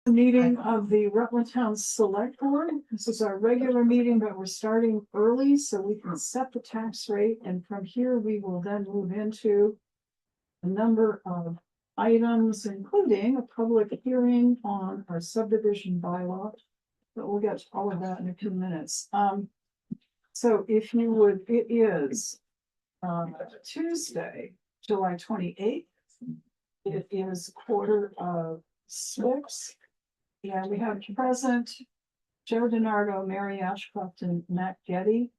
The meeting of the Rutland Town Select Board. This is our regular meeting, but we're starting early so we can set the tax rate. And from here, we will then move into a number of items, including a public hearing on our subdivision bylaw. But we'll get to all of that in a few minutes. So if you would, it is Tuesday, July 28th. It is 5:45. And we have present Joe Denardo, Mary Ashcroft, and Matt Getty.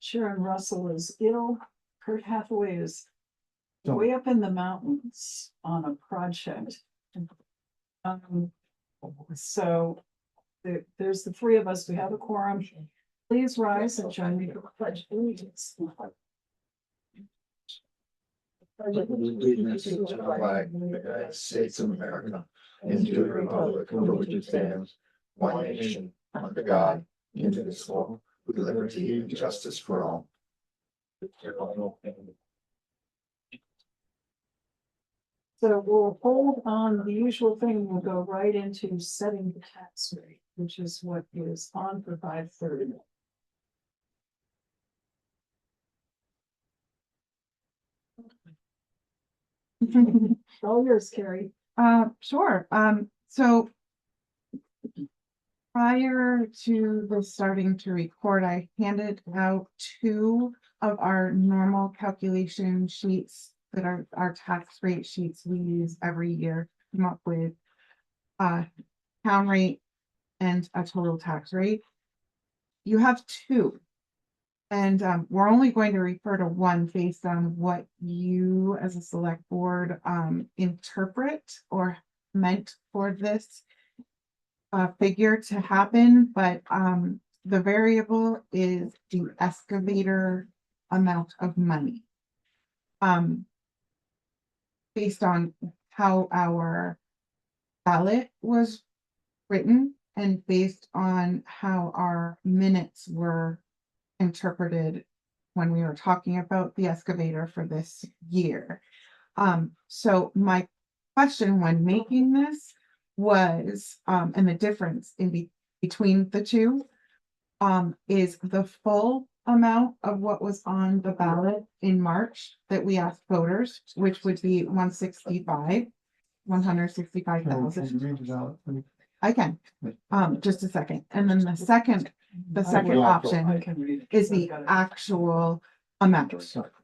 Sharon Russell is ill. Kurt Hathaway is way up in the mountains on a project. So there's the three of us. We have a quorum. Please rise and join me for the pledge of allegiance. Allegiance to the flag of the United States of America and to the republic for which it stands, one nation, under God, indivisible, with liberty and justice for all. So we'll hold on the usual thing. We'll go right into setting the tax rate, which is what is on for 5:30. All yours, Kari. Sure. So prior to the starting to record, I handed out 2 of our normal calculation sheets that are our tax rate sheets we use every year to come up with town rate and a total tax rate. You have 2. And we're only going to refer to one based on what you as a select board interpret or meant for this figure to happen. But the variable is the excavator amount of money. Based on how our ballot was written and based on how our minutes were interpreted when we were talking about the excavator for this year. So my question when making this was, and the difference in between the two, is the full amount of what was on the ballot in March that we asked voters, which would be 165,000. I can, just a second. And then the second option is the actual amount.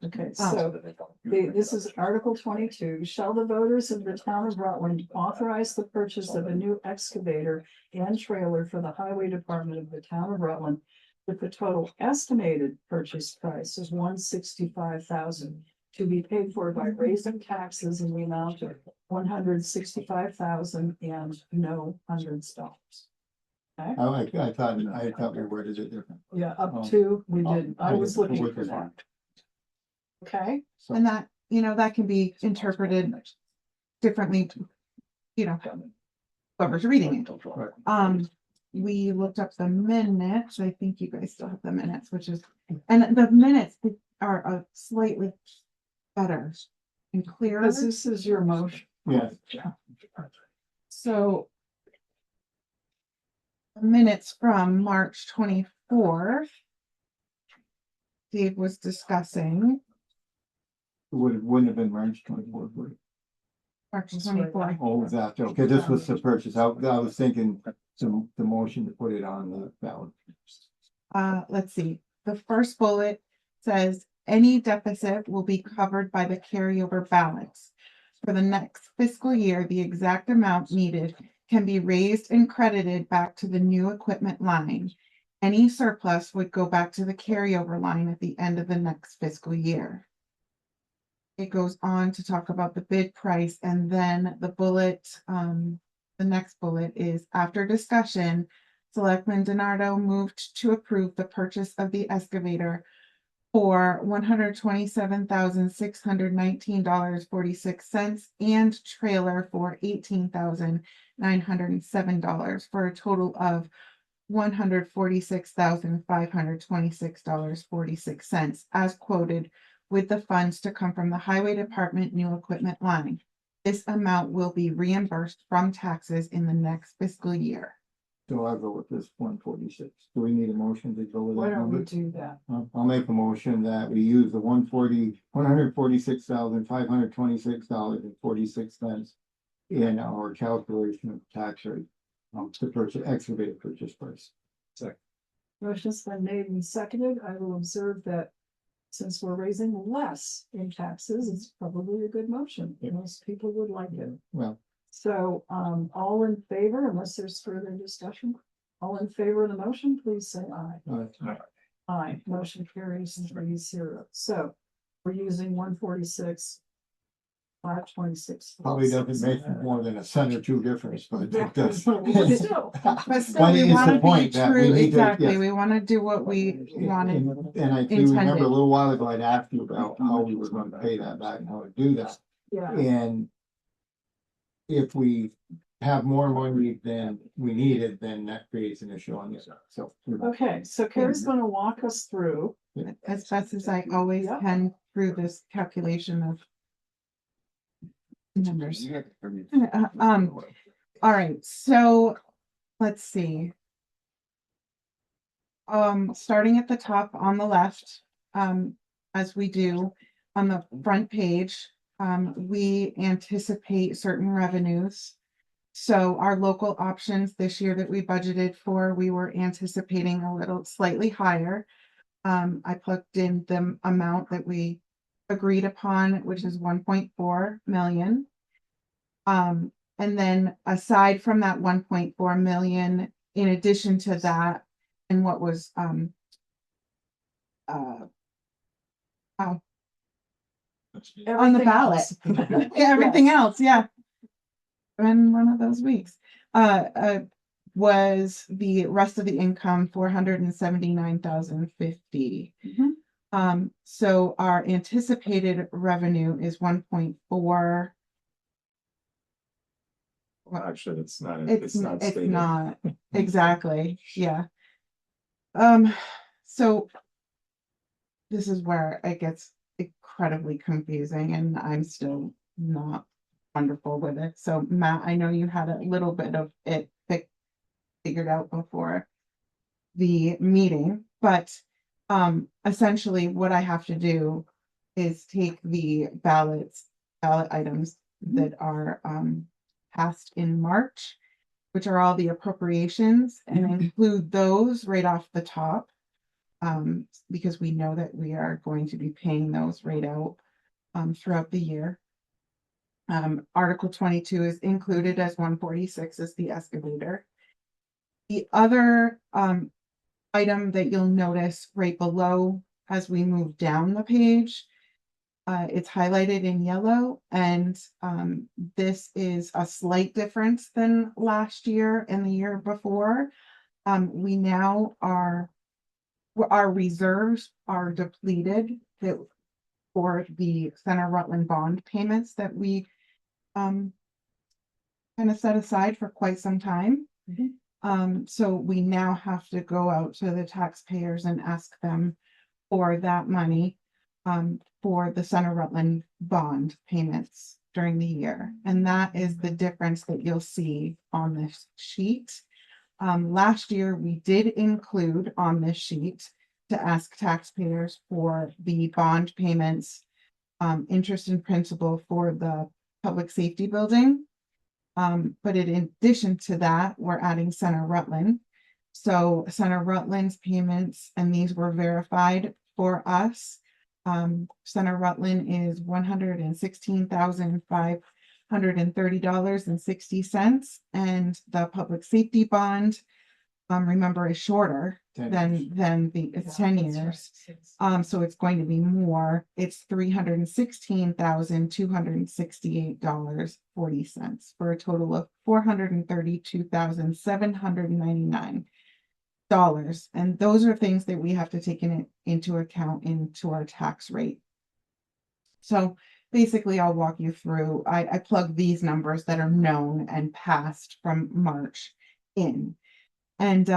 Okay, so this is Article 22. Shall the voters of the town of Rutland authorize the purchase of a new excavator and trailer for the highway department of the town of Rutland with the total estimated purchase price is $165,000 to be paid for by raising taxes in the amount of $165,000 and no hundreds dollars. Okay. I thought we worded it different. Yeah, up to, we did, I was looking for that. Okay. So, And that, that can be interpreted differently, whoever's reading it. right. We looked up the minutes. I think you guys still have the minutes, and the minutes are a slightly better and clearer. Because this is your motion. Yeah. So minutes from March 24th, Dave was discussing. Wouldn't have been March 24th, would it? March That's 24th. right. Oh, it was after. Okay, this was the purchase. I was thinking the motion to put it on the ballot. Let's see. The first bullet says any deficit will be covered by the carryover balance. For the next fiscal year, the exact amount needed can be raised and credited back to the new equipment line. Any surplus would go back to the carryover line at the end of the next fiscal year. It goes on to talk about the bid price, and then the bullet, the next bullet is after discussion, Selectman Denardo moved to approve the purchase of the excavator for $127,619.46 and trailer for $18,907 for a total of $146,526.46 as quoted, with the funds to come from the highway department new equipment line. This amount will be reimbursed from taxes in the next fiscal year. So I'll go with this 146. Do we need a motion to go with Why that don't we number? do that? I'll make a motion that we use the $146,526.46 in our calculation of tax rate. To purchase excavator purchase price. Motion's been made and seconded. I will observe that since we're raising less in taxes, it's probably a good motion. Most people would like it. Well, So, all in favor, unless there's further discussion, all in favor of the motion, please say aye. Aye, motion carries 3-0. So we're using 146, 526. probably doesn't make more than a cent or two difference, but it does. Still, But still, But we it's want the to be point that we true, need to- exactly, yes. we want to do what we wanted. And I do intended. remember a little while ago, I'd asked you about how we were going to pay that back and how to do that. Yeah, And if we have more money than we needed, then that creates an issue on this. So. okay, so Kari's gonna walk us through. As best as I always Yeah. can through this calculation of numbers. All right, so let's see. Starting at the top on the left, as we do on the front page, we anticipate certain revenues. So our local options this year that we budgeted for, we were anticipating a little slightly higher. I plugged in the amount that we agreed upon, which is 1.4 million. And then aside from that 1.4 million, in addition to that, and what was on the ballot, everything else, yeah. And one of those weeks, was the rest of the income 479,050. So our anticipated revenue is 1.4. Well, actually, it's not. It's stated. not exactly, yeah. So this is where it gets incredibly confusing, and I'm still not wonderful with it. So Matt, I know you had a little bit of it figured out before the meeting, but essentially what I have to do is take the ballot items that are passed in March, which are all the appropriations, and include those right off the top, because we know that we are going to be paying those right out throughout the year. Article 22 is included as 146 is the excavator. The other item that you'll notice right below as we move down the page, it's highlighted in yellow, and this is a slight difference than last year and the year before. We now our reserves are depleted for the Center Rutland bond payments that we kind of set aside for quite some time. So we now have to go out to the taxpayers and ask them for that money for the Center Rutland bond payments during the year. And that is the difference that you'll see on this sheet. Last year, we did include on this sheet to ask taxpayers for the bond payments, interest and principal for the public safety building. But in addition to that, we're adding Center Rutland. So Center Rutland's payments, and these were verified for us. Center Rutland is $116,530.60, and the public safety bond, remember, is shorter than it's 10 years. So it's going to be more. It's $316,268.40 for a total of $432,799. And those are things that we have to take into account into our tax rate. So basically, I'll walk you through. I plug these numbers that are known and passed from March in. And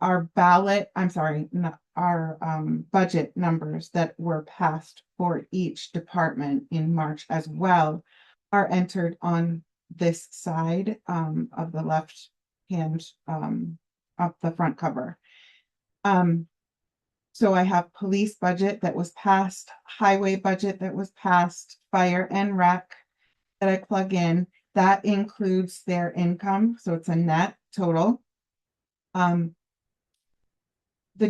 our budget numbers that were passed for each department in March as well are entered on this side of the left hand of the front cover. So I have police budget that was passed, highway budget that was passed, fire and rec that I plug in. That includes their income, so it's a net total. The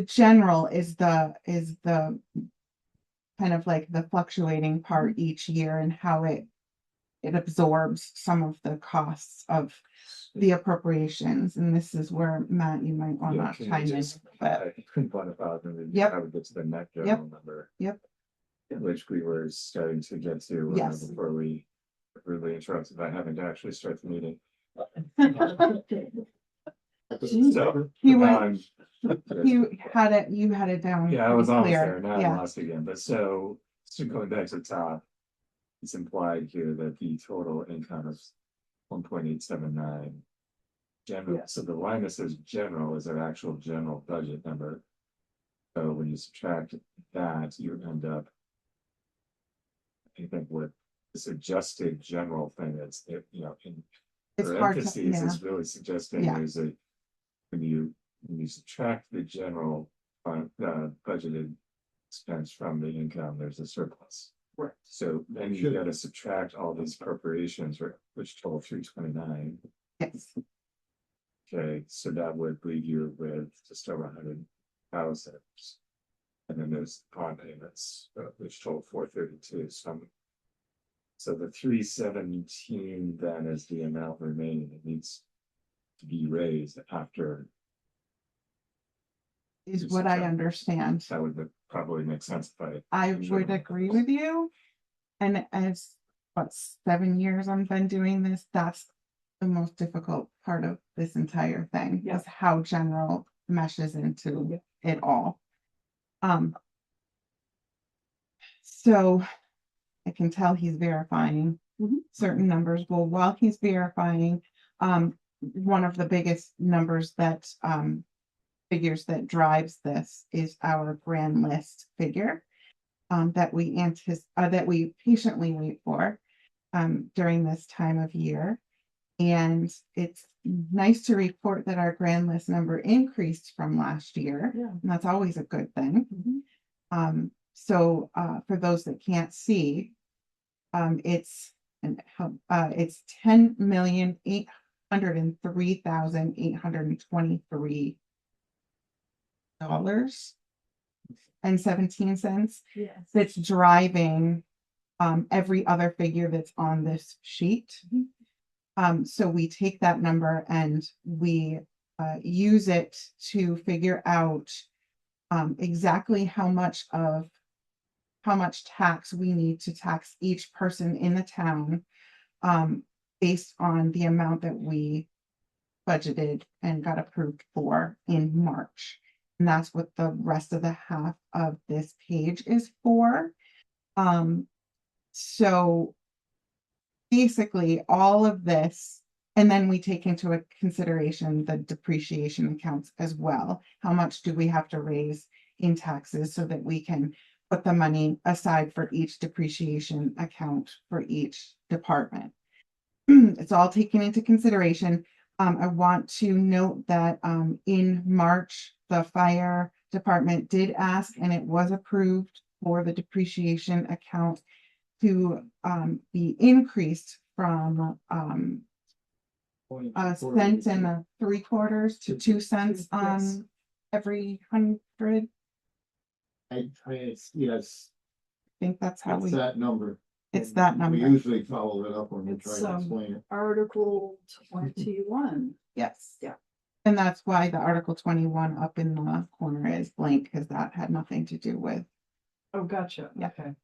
general is the kind of like the fluctuating part each year and how it absorbs some of the costs of the appropriations. And this is where, Matt, you might want to chime in. But I couldn't quantify it, and then Yep. I would get to the net general number. Yep. Which we were starting to get to. Yes. Before we really interrupted by having to actually start the meeting. So, He now went- I'm- you had it down. Yeah, I was pretty almost clear. there, now I Yeah. lost again, but so going back to the top. It's implied here that the total income is 1.879. General, Yes. so the line that says general is our actual general budget number. So when you subtract that, you end up. I think with this adjusted general thing, it's, in It's hard to, parentheses, yeah, is really suggesting Yeah. there's a. When you subtract the general budgeted expense from the income, there's a surplus. Right. So then you Sure. gotta subtract all these appropriations, which total 329. yes, Okay, so that would leave you with just over 100,000. And then there's bond payments, which total 432, so the 317 then is the amount remaining that needs to be raised after. is what I understand. That would probably make sense if I Sure. would agree with you. And as 7 years I've been doing this, that's the most difficult part of this entire thing, Yeah. is how general meshes into it all. So I can tell he's verifying Mhm. certain numbers. Well, while he's verifying, one of the biggest numbers that figures that drives this is our grand list figure that we patiently wait for during this time of year. And it's nice to report that our grand list number increased from last year. Yeah. And that's always a good thing. Mhm. So for those that can't see, it's 10,803,823 $17 Yes. that's driving every other figure that's on this sheet. So we take that number and we use it to figure out exactly how much tax we need to tax each person in the town based on the amount that we budgeted and got approved for in March. And that's what the rest of the half of this page is for. So basically all of this, and then we take into consideration the depreciation accounts as well. How much do we have to raise in taxes so that we can put the money aside for each depreciation account for each department? It's all taken into consideration. I want to note that in March, the fire department did ask, and it was approved for the depreciation account to be increased from $0.0175 to 2 cents on every 100. Yes, I think that's how it's that number. it's that We number. usually follow it up when we try It's, to explain it. Article 21. Yes. Yeah. And that's why the Article 21 up in the corner is blank, because that had nothing to do with. Oh, gotcha. Yeah. Okay.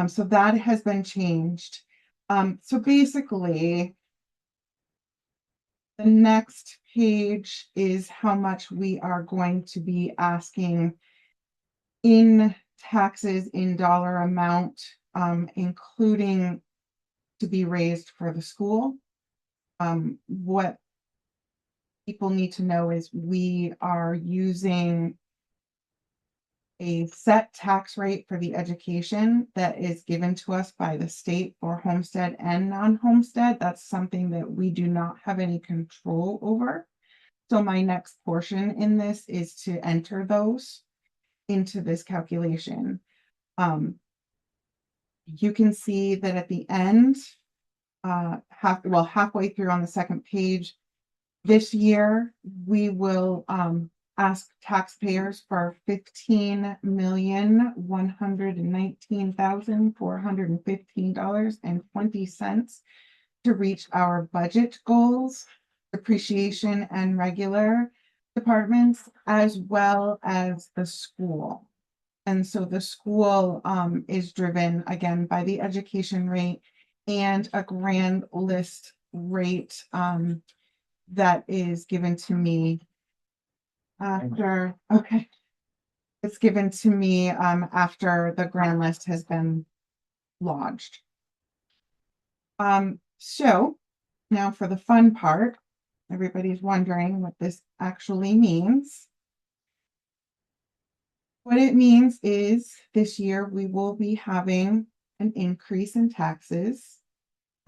So that has been changed. So basically, the next page is how much we are going to be asking in taxes in dollar amount, including to be raised for the school. What people need to know is we are using a set tax rate for the education that is given to us by the state for homestead and non-homestead. That's something that we do not have any control over. So my next portion in this is to enter those into this calculation. You can see that at the end, halfway through on the second page, this year, we will ask taxpayers for $15,119,415.20 to reach our budget goals, depreciation and regular departments, as well as the school. And so the school is driven again by the education rate and a grand list rate that is given to me after, okay. It's given to me after the grand list has been lodged. So now for the fun part, everybody's wondering what this actually means. What it means is this year we will be having an increase in taxes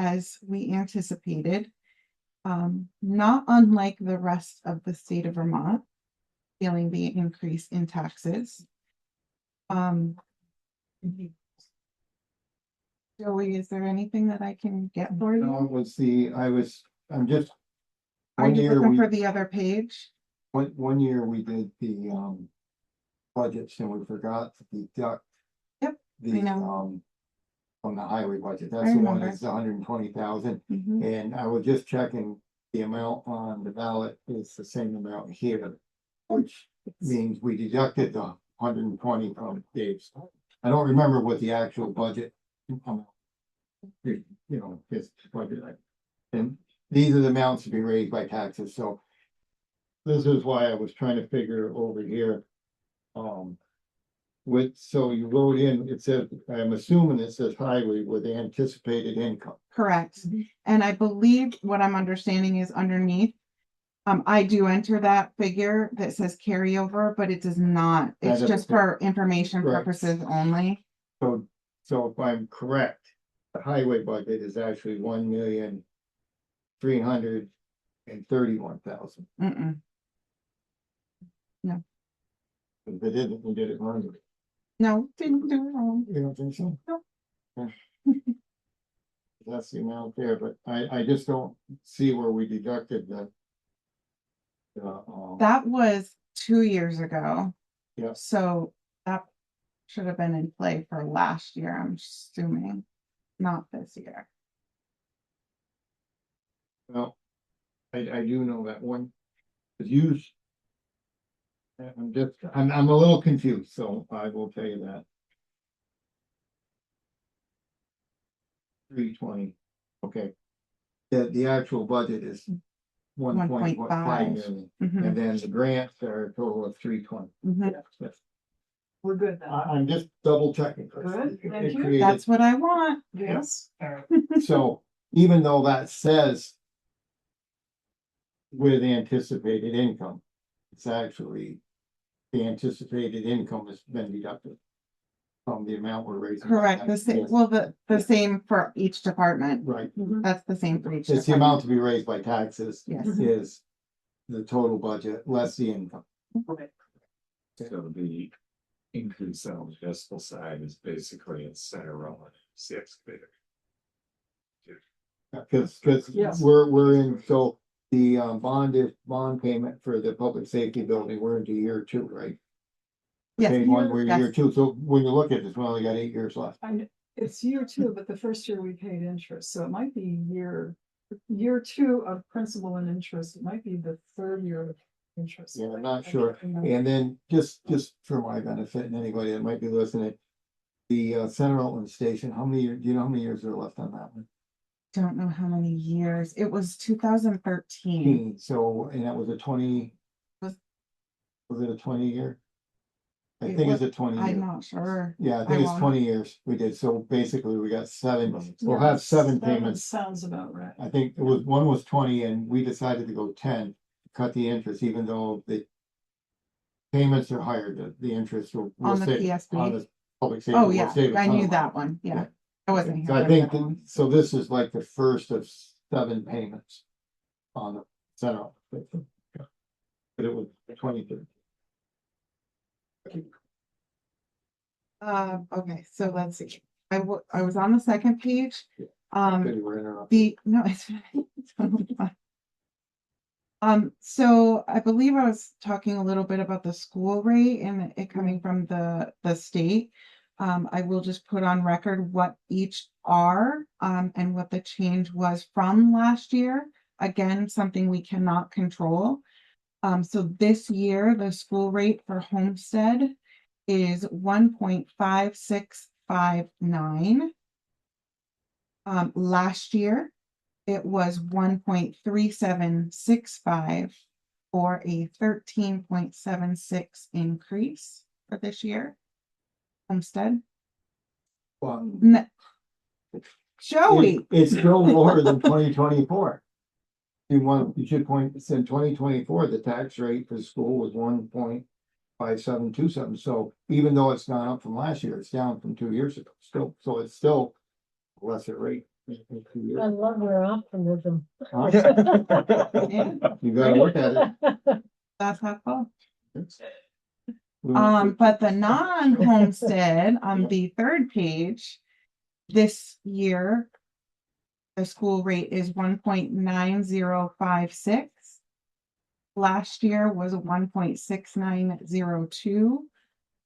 as we anticipated. Not unlike the rest of the state of Vermont, feeling the increase in taxes. Joey, is there anything that I can get for No, you? it was I'm just. Are One you year looking we, for the other page? one year we did the budgets and we forgot to deduct. Yep, The know. From the highway budget, that's I the one remember. that's 120,000, Mhm. and I was just checking. The amount on the ballot is the same amount here, which means we deducted the 120 from Dave's. I don't remember what the actual budget. You know, his budget, and these are the amounts to be raised by taxes, so. This is why I was trying to figure over here. So you wrote in, it says, I'm assuming it says highway with anticipated income. Correct. And I believe what I'm understanding is underneath. I do enter that figure that says carryover, but it does not. It's That just doesn't- for information Right. purposes only. So if I'm correct, the highway budget is actually 1,331,000. Mm-mm. If it isn't, we did it wrong. No, didn't do it wrong. You don't think so? Nope. Yeah. That's the amount there, but I just don't see where we deducted the. That was 2 years ago. Yeah. So that should have been in play for last year, I'm assuming, not this year. Well, I do know that one. Is used. I'm a little confused, so I will tell you that. 320, okay. The actual budget is 1.5 million, Mhm, and then the grants are a total of 320. mhm. Yes. We're good now. I'm just double checking. Good, thank you. Created- That's what I want. Yes. So even though that says with anticipated income, it's actually the anticipated income has been deducted from the amount we're raising. Correct, the same, Yes. well, the same for each department. Right, That's the same for each it's the department. amount to be raised by taxes Yes. is the total budget less the income. So the increase on the municipal side is basically in center Rowe, it's the excavator. Cause Yes. we're in, so the bond payment for the public safety building, we're into year 2, right? Yes, Paid one, we're in year yes. 2, so when you look at this, we only got 8 years left. It's year 2, but the first year we paid interest, so it might be year 2 of principal and interest. It might be the 3rd year of interest. Yeah, I'm not I sure. can't remember. And then just for my benefit and anybody that might be listening, the Center Rutland Station, do you know how many years are left on that one? Don't know how many years. It was 2013. So, and that was a 20. Was- Was it a 20-year? I It think it's was- a 20 I'm year. not sure. Yeah, I I think it's won't. 20 years we did. So basically we got 7. We'll Yeah, have 7 that payments. sounds about right. I think it was, one was 20 and we decided to go 10, cut the interest, even though payments are higher, the interest will. On the save- PSP? On the public safety. Oh, will yeah, save a I ton knew of that money. one, yeah. Yeah. I wasn't So here. I for the think, other one. so this is like the first of 7 payments on the center. But it was 23. Okay, so let's see. I was on the second page. Good, we're interrupted. No, it's totally fine. So I believe I was talking a little bit about the school rate and it coming from the state. I will just put on record what each are, and what the change was from last year. Again, something we cannot control. So this year, the school rate for Homestead is 1.5659. Last year, it was 1.3765 for a 13.76 increase for this year. Homestead. Well, Joey, It's still lower than 2024. You should point, it's in 2024, the tax rate for school was 1.5727. So even though it's gone up from last year, it's down from 2 years ago, still, so it's still a lesser rate. in 2 years. I love your optimism. Huh? yeah, You gotta look at it. that's how cool. We went- But the non-homestead on the third page, this year, the school rate is 1.9056. Last year was 1.6902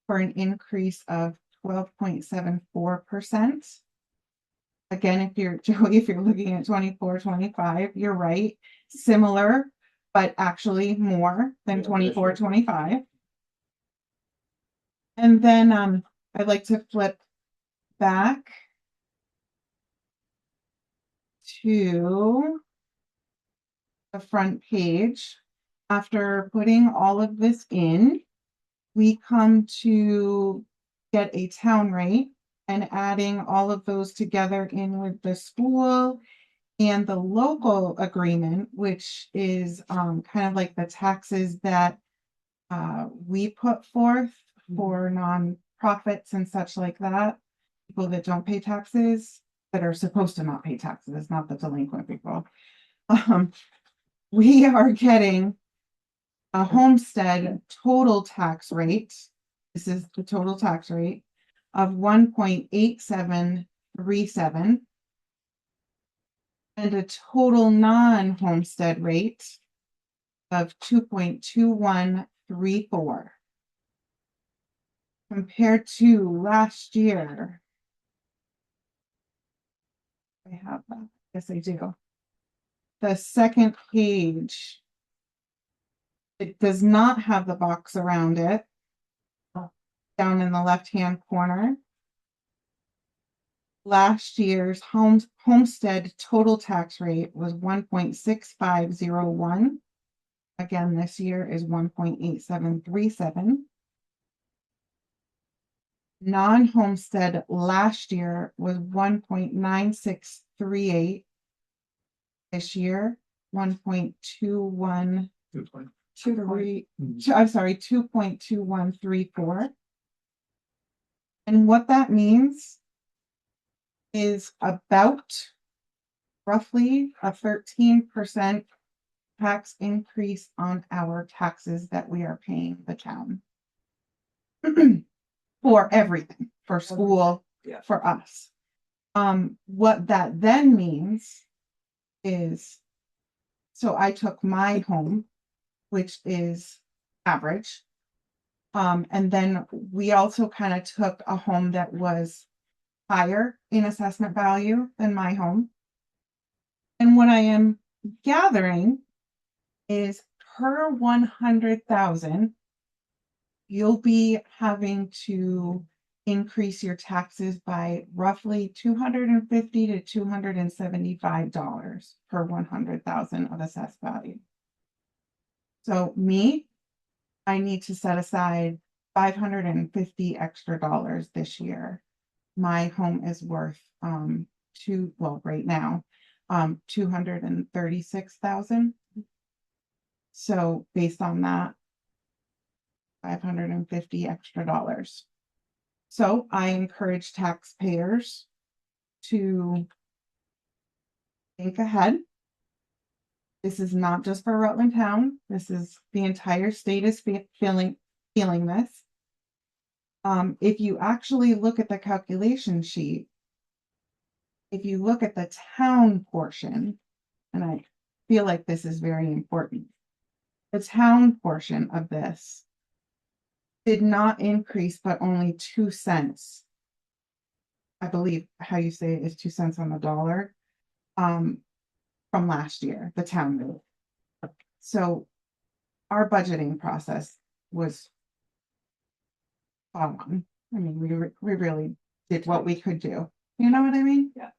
for an increase of 12.74%. Again, if you're Joey, if you're looking at 24-25, you're right, similar, but actually more than 24-25. And then I'd like to flip back to the front page. After putting all of this in, we come to get a town rate and adding all of those together in with the school and the local agreement, which is kind of like the taxes that we put forth for nonprofits and such like that, people that don't pay taxes, that are supposed to not pay taxes, it's not the delinquent people. We are getting a homestead total tax rate, this is the total tax rate, of 1.8737, and a total non-homestead rate of 2.2134. Compared to last year. I have that, yes, I do. The second page, it does not have the box around it. Down in the left-hand corner. Last year's homestead total tax rate was 1.6501. Again, this year is 1.8737. Non-homestead last year was 1.9638. This year, 1.2123. I'm sorry, 2.2134. And what that means is about roughly a 13% tax increase on our taxes that we are paying the town. For everything, for school, for us. What that then means is, so I took my home, which is average. And then we also kind of took a home that was higher in assessment value than my home. And what I am gathering is per 100,000, you'll be having to increase your taxes by roughly $250 to $275 per 100,000 of assessed value. So me, I need to set aside $550 extra this year. My home is worth right now, 236,000. So based on that, $550 extra. So I encourage taxpayers to think ahead. This is not just for Rutland Town. This is the entire state is feeling this. If you actually look at the calculation sheet, if you look at the town portion, and I feel like this is very important, the town portion of this did not increase, but only 2 cents. I believe how you say it is 2 cents on the dollar. From last year, the town rate. So our budgeting process was on. I mean, we really did what we could do. You know what I mean? Yeah.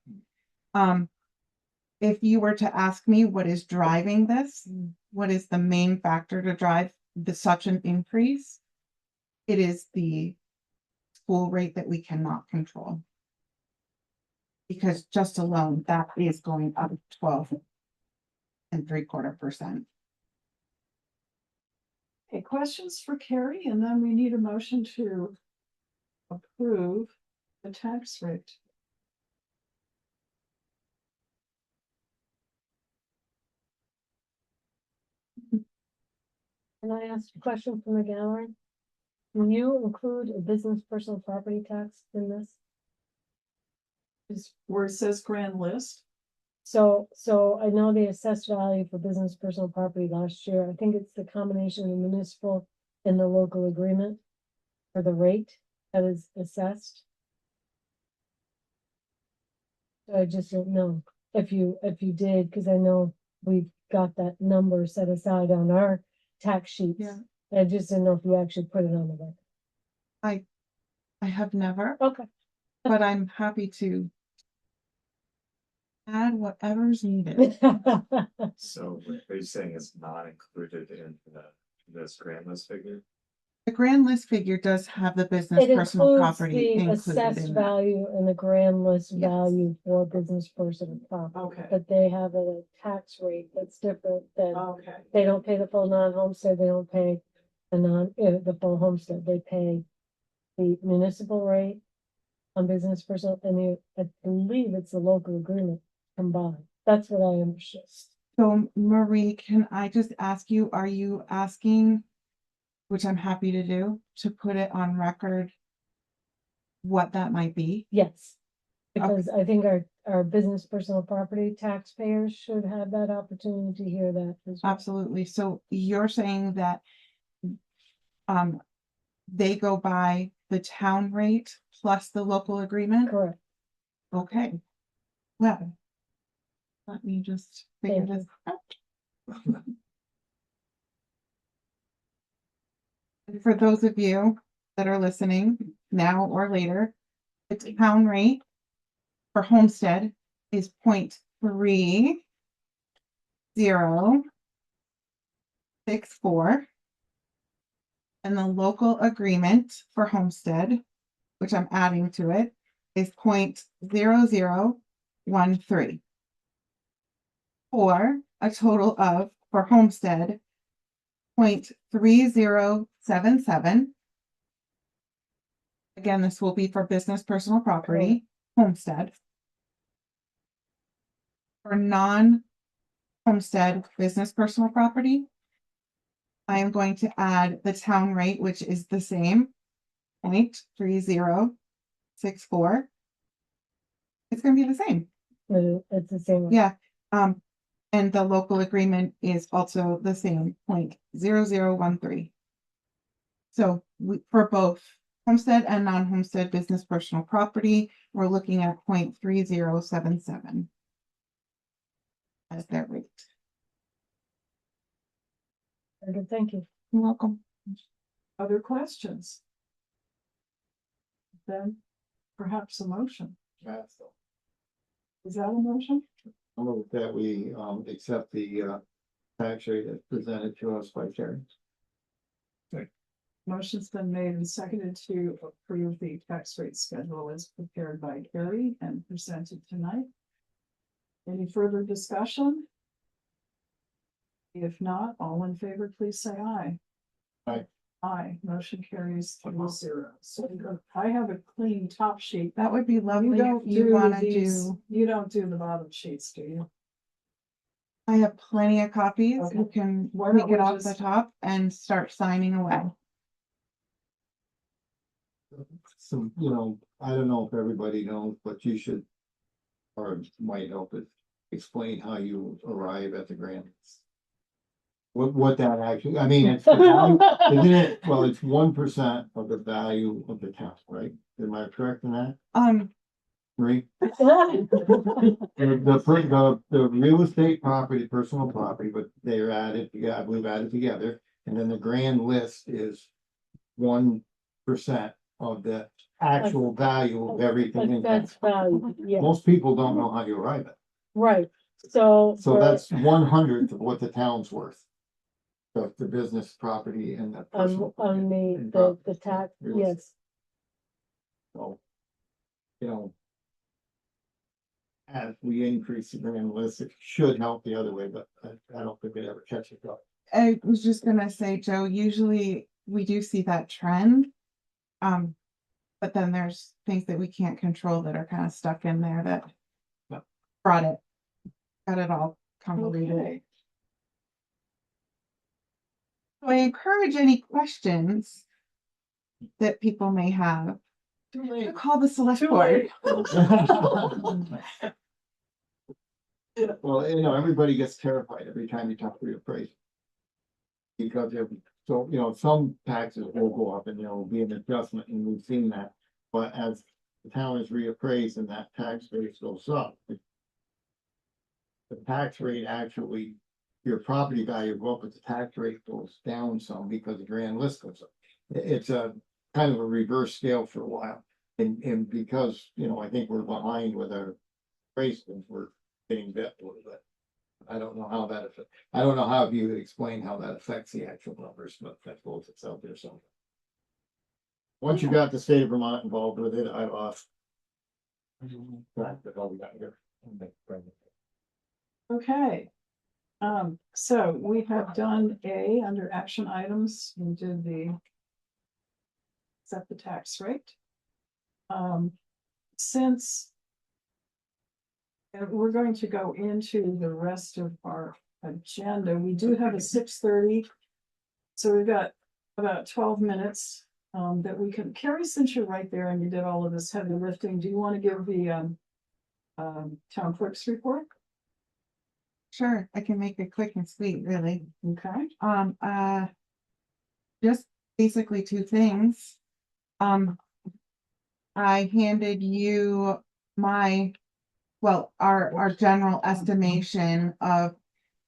If you were to ask me what is driving this, what is the main factor to drive such an increase? It is the school rate that we cannot control. Because just alone, that is going up 12.75%. Okay, questions for Kari, and then we need a motion to approve the tax rate. Can I ask a question from the gallery? Will you include a business personal property tax in this? Is where it says grand list. So I know the assessed value for business personal property last year, I think it's the combination of the municipal and the local agreement for the rate that is assessed. So I just don't know if you did, because I know we've got that number set aside on our tax sheets. Yeah. I just didn't know if you actually put it on the record. I have never, Okay. but I'm happy to add whatever's needed. So are you saying it's not included in this grand list figure? The grand list figure does have the business It personal includes property the included assessed in that. value and the grand list Yes. value for business person property. Okay. But they have a tax rate that's different than, Okay. they don't pay the full non-homestead, they don't pay the full homestead, they pay the municipal rate on business person, and I believe it's a local agreement combined. That's what I understood. So Marie, can I just ask you, are you asking, which I'm happy to do, to put it on record what that might be? Yes. Because I think our business personal property taxpayers should have that opportunity to hear that as well. Absolutely. So you're saying that they go by the town rate plus the local agreement? Correct. Okay. Well, let me just figure Thank this out. For those of you that are listening now or later, the town rate for homestead is 0.3064. And the local agreement for homestead, which I'm adding to it, is 0.0013. For a total of, for homestead, 0.3077. Again, this will be for business personal property, homestead. For non-homestead business personal property, I am going to add the town rate, which is the same, 0.3064. It's gonna be the same. It's the same. Yeah, and the local agreement is also the same, 0.0013. So for both homestead and non-homestead business personal property, we're looking at 0.3077 as their rate. Very good, thank you. You're welcome. Other questions? Then perhaps a motion. Is that a motion? I move that we accept the tax rate as presented to us by Kari. Motion's been made and seconded to approve the tax rate schedule as prepared by Kari and presented tonight. Any further discussion? If not, all in favor, please say aye. Aye. Aye, motion carries 3-0. So I have a clean top sheet. That would be You lovely don't if you do wanna these, do, you don't do the bottom sheets, do you? I have plenty of copies. Okay. You can Why don't take it we off the just- top and start signing away. Some, you know, I don't know if everybody knows, but you should. Or might help it explain how you arrive at the grants. What that actually, I mean, it's, the value- isn't it, well, it's 1% of the value of the town, right? Am I correct in that? Marie? The real estate property, personal property, but they're added, yeah, I believe added together, and then the grand list is 1% of the actual value of everything in town. That's value, yeah, Most people don't know how you arrive at, right, so. so for- that's 1/100 of what the town's worth. The business property and the On, personal. on and the tax, Real estate. yes, So, you know. As we increase the grand list, it should help the other way, but I don't think it ever catches up. I was just gonna say, Joe, usually we do see that trend. But then there's things that we can't control that are kind of stuck in there that Yeah. got it all convoluted. Okay. So I encourage any questions that people may have Too to late. call the select Too board. late. Well, you know, everybody gets terrified every time you talk to your appraiser. Because so, you know, some taxes will go up and there will be an adjustment and we've seen that. But as the town is reappraised and that tax rate goes up. The tax rate actually, your property value go up, but the tax rate goes down some because the grand list goes up. It's a kind of a reverse scale for a while. And because, you know, I think we're behind with our appraisals, we're getting bit a little bit. I don't know how that affects, I don't know how you would explain how that affects the actual numbers, but I suppose it's out there somewhere. Once you got the state of Vermont involved with it, I lost. Track of all we got here. Okay. So we have done A under action items, we did the. Set the tax rate. Since. We're going to go into the rest of our agenda, we do have a 6:30. So we've got about 12 minutes, that we can, Kari, since you're right there and you did all of this heavy lifting, do you want to give the, town clerk's report? Sure, I can make it quick and sweet, really. Okay. Just basically two things. I handed you our general estimation of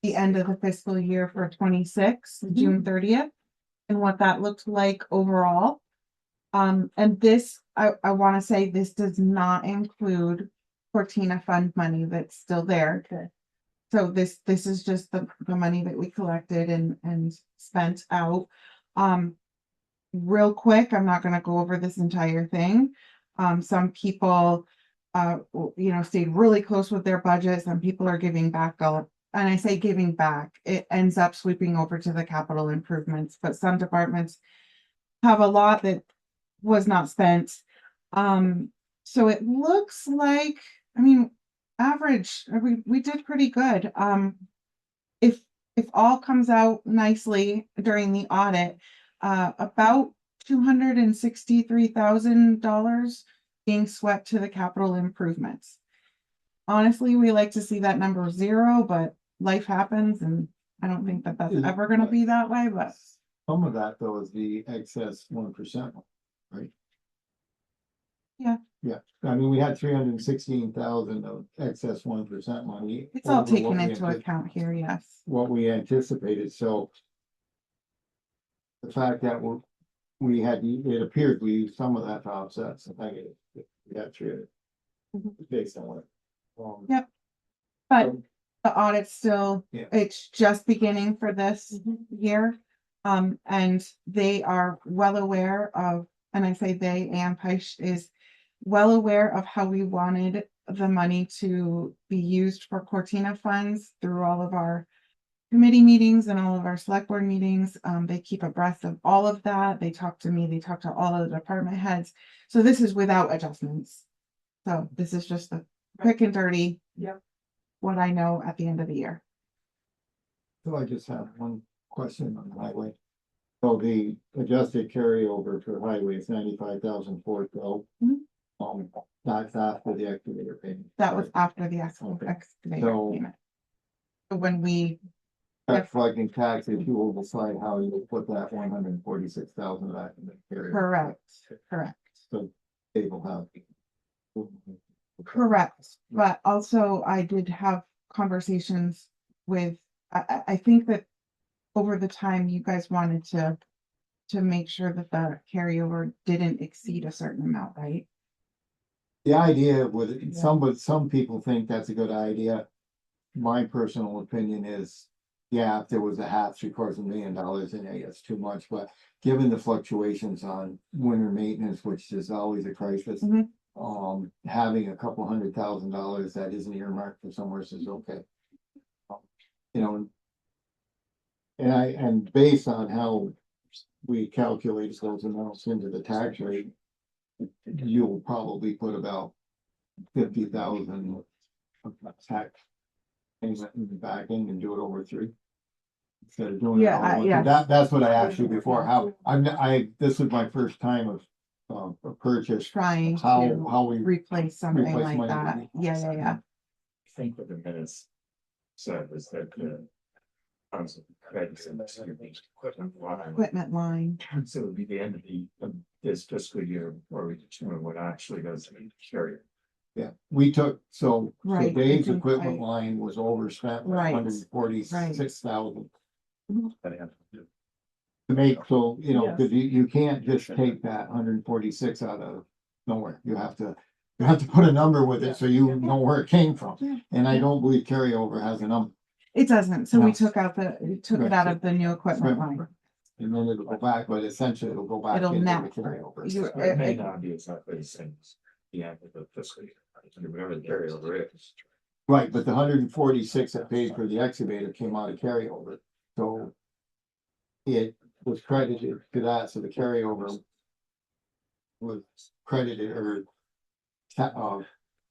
the end of the fiscal year for 26, June 30th, and what that looked like overall. And this, I want to say this does not include Cortina fund money that's still there. Okay. So this is just the money that we collected and spent out. Real quick, I'm not gonna go over this entire thing. Some people, stayed really close with their budget. Some people are giving back and I say giving back, it ends up sweeping over to the capital improvements, but some departments have a lot that was not spent. So it looks like, average, we did pretty good. If all comes out nicely during the audit, about $263,000 being swept to the capital improvements. Honestly, we like to see that number 0, but life happens and I don't think that that's ever gonna be that way, but. Some of that though is the excess 1%, right? Yeah. Yeah, I mean, we had 316,000 of excess 1% money. It's all over what taken we into account here, yes. What we anticipated, so. The fact that it appeared we used some of that to offset some negative, we had treated. Based on what. Yep. But the audit's still, Yeah. it's just beginning for this year. And they are well aware of, and I say they, and Peisch is well aware of how we wanted the money to be used for Cortina funds through all of our committee meetings and all of our select board meetings. They keep abreast of all of that. They talk to me, they talk to all of the department heads. So this is without adjustments. So this is just the quick and dirty. Yep. What I know at the end of the year. So I just have one question on the highway. So the adjusted carryover for highway is 95,412. Mhm. That's after the excavator payment. That was after the Okay. excavator So- payment. So when we, That's collecting taxes, you will decide how you will put that 146,000 back in the carryover. correct. So they will have. Correct, but also I did have conversations with, I think that over the time you guys wanted to make sure that the carryover didn't exceed a certain amount, right? The idea with some people think that's a good idea. My personal opinion is, yeah, if there was a half, $750,000 in there, it's too much, but given the fluctuations on winter maintenance, which is always a crisis. Mhm. Having a couple $100,000 that isn't earmarked for somewhere is okay. You know. And based on how we calculate those amounts into the tax rate, you'll probably put about 50,000 tax payment in the back end and do it over 3. Instead of doing it Yeah, all at once. yeah. That's what I asked you before, how, this is my first time of a purchase, Trying how to we. replace something replace like money. that. Yeah. I think what the minutes said is that the. Funds of credits and equipment line. Equipment line, So it would be the end of this fiscal year where we determine what actually goes in the carrier. Yeah, we took, so Right, I Dave's think equipment line was overspent by Right, 146,000. That I have to do. To make, so, you know, Yes. cause you can't just take that 146 out of nowhere, you have to put a number with it, so you know where it came from. Yeah. And I don't believe carryover has a number, it doesn't, so we No. took it out of the new equipment line. and then it'll go back, but essentially it'll go back It'll into the net. carryover. You- It may not be exactly the same as the end of the fiscal year. Remember the carryover is. Right, but the 146 that paid for the excavator came out of carryover, so. It was credited to that, so the carryover. Was credited or.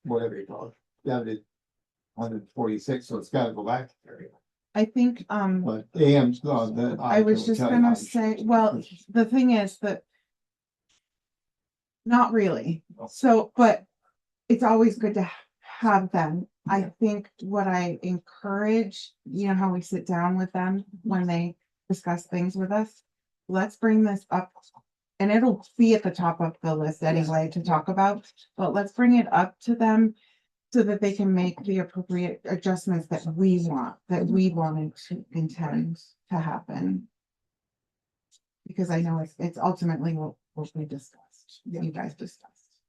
Whatever you call it, debited. 146, so it's gotta go back to carryover, I think, but AM's, the. I was just gonna say, well, the thing is that. Not really, so, but it's always good to have them. I think what I encourage, you know, how we sit down with them when they discuss things with us. Let's bring this up, and it'll be at the top of the list anyway to talk about, but let's bring it up to them. So that they can make the appropriate adjustments that we wanted to intend to happen. Because I know it's ultimately what we discussed, you guys discussed.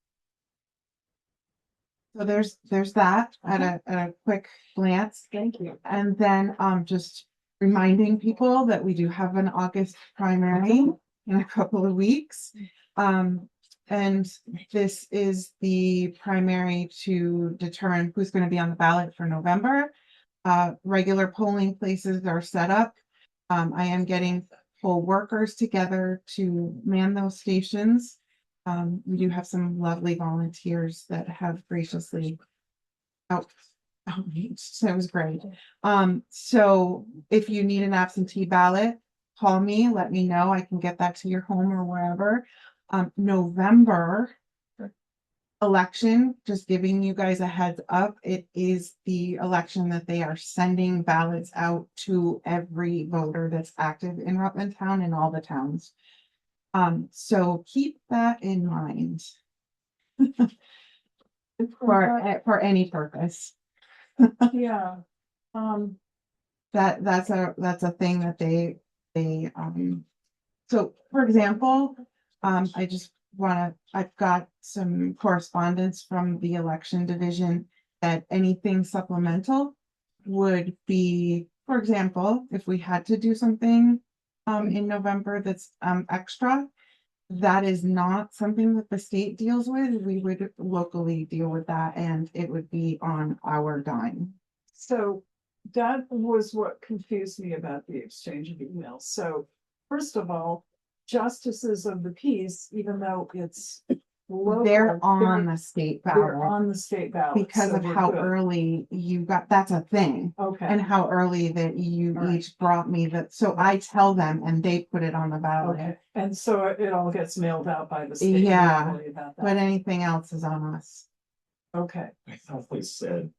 So there's that at a quick glance. Thank you. And then just reminding people that we do have an August primary in a couple of weeks. And this is the primary to determine who's going to be on the ballot for November. Regular polling places are set up. I am getting poll workers together to man those stations. We do have some lovely volunteers that have graciously outreached, so it was great. So if you need an absentee ballot, call me, let me know. I can get that to your home or wherever. November election, just giving you guys a heads up, it is the election that they are sending ballots out to every voter that's active in Rutland town and all the towns. So keep that in mind for any purpose. Yeah. That's a thing that they so for example, I've got some correspondence from the election division that anything supplemental would be, for example, if we had to do something in November that's extra, that is not something that the state deals with. We would locally deal with that and it would be on our dime. So that was what confused me about the exchange of emails. So first of all, justices of the peace, even though it's local, They're on the state they're ballot on the state ballot. because so of we're how good. early you got, that's a thing. Okay, And how early that you All right. each brought me that, so I tell them and they put it on the ballot. okay, and so it all gets mailed out by the state. Yeah, Don't worry about But that. anything else is on us. Okay, I thought they said.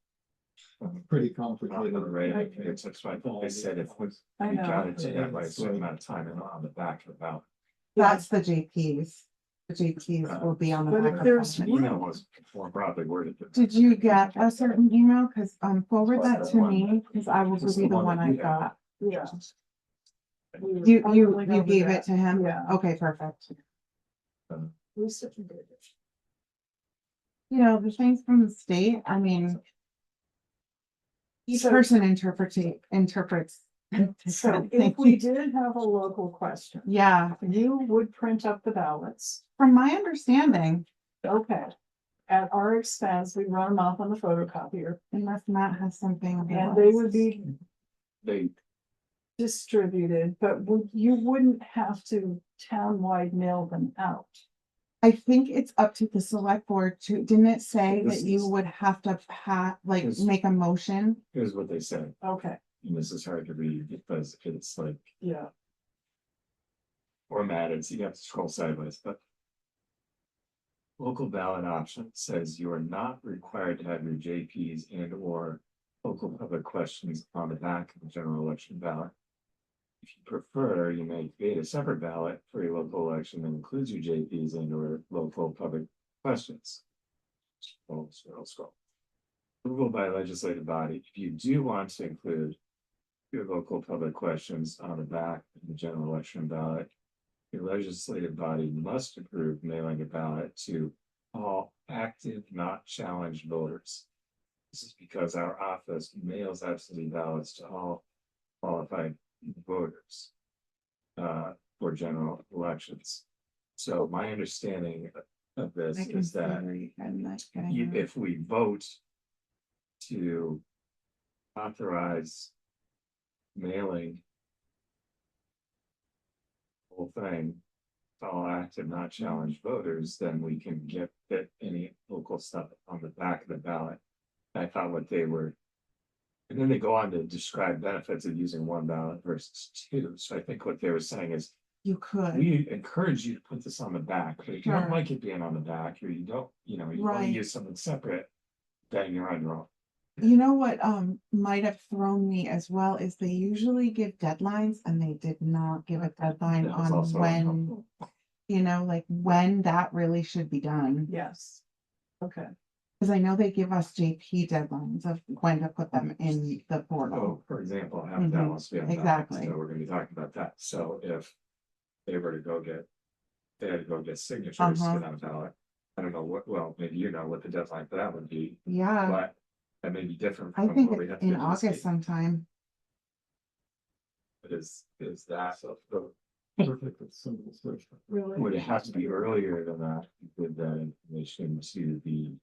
Pretty On the complicated. right, it's just like, they said if we I we got know. it to that by a certain amount of time and on the back of the ballot. That's the JPs. The JPs will be on the But back if of there's the The ballot. email was more broadly worded. than- Did you get a certain email? Cause forward that to me, cause I will give you the one I got. yeah. You gave it to him? Yeah. Okay, perfect. We certainly did. You know, the things from the state, I mean. Each So- person interprets. So different if we things. did have a local question, Yeah, you would print up the ballots. from my understanding, Okay. At our expense, we run them off on the photocopier unless Matt has something. and they would be They, distributed, but you wouldn't have to townwide mail them out. I think it's up to the select board to, didn't it say This that you is- would have to like Yes. make a motion? here's what they said, Okay, and this is hard to read because it's like yeah, formatted, so you have to scroll sideways, but. Local ballot option says you are not required to have your JPs and or local public questions on the back of the general election ballot. If you prefer, you may create a separate ballot for your local election that includes your JPs and or local public questions. Scroll. Approval by legislative body, if you do want to include your local public questions on the back of the general election ballot, your legislative body must approve mailing a ballot to all active, not challenged voters. This is because our office mails absentee ballots to all qualified voters for general elections. So my understanding of this I can is see that where you had that going. if we vote to authorize mailing whole thing to all active, not challenged voters, then we can get any local stuff on the back of the ballot. I thought what they were, and then they go on to describe benefits of using one ballot versus two. So I think what they were saying is, You could, we encourage you to put this on the back, but if you don't Sure. like it being on the back, or you don't, you want to Right. use something separate, then you're on your own. you know what, might have thrown me as well is they usually give deadlines and they did not give a deadline That was on also when, unhelpful. you know, like when that really should be done. yes. Okay, Cause I know they give us JP deadlines of when to put them in the So, portal. for example, how Mhm, that wants to be on the ballot, exactly. so we're gonna be talking about that, so if they were to go get. They had to go get signatures to Uh-huh. get on a ballot, I don't know what, well, maybe you know what the deadline for that would be, Yeah, but that may be different. I from think what we it's have to in do to August state. sometime. But is that, Perfect, it's simple switch. really? would it have to be earlier than that, with that information to the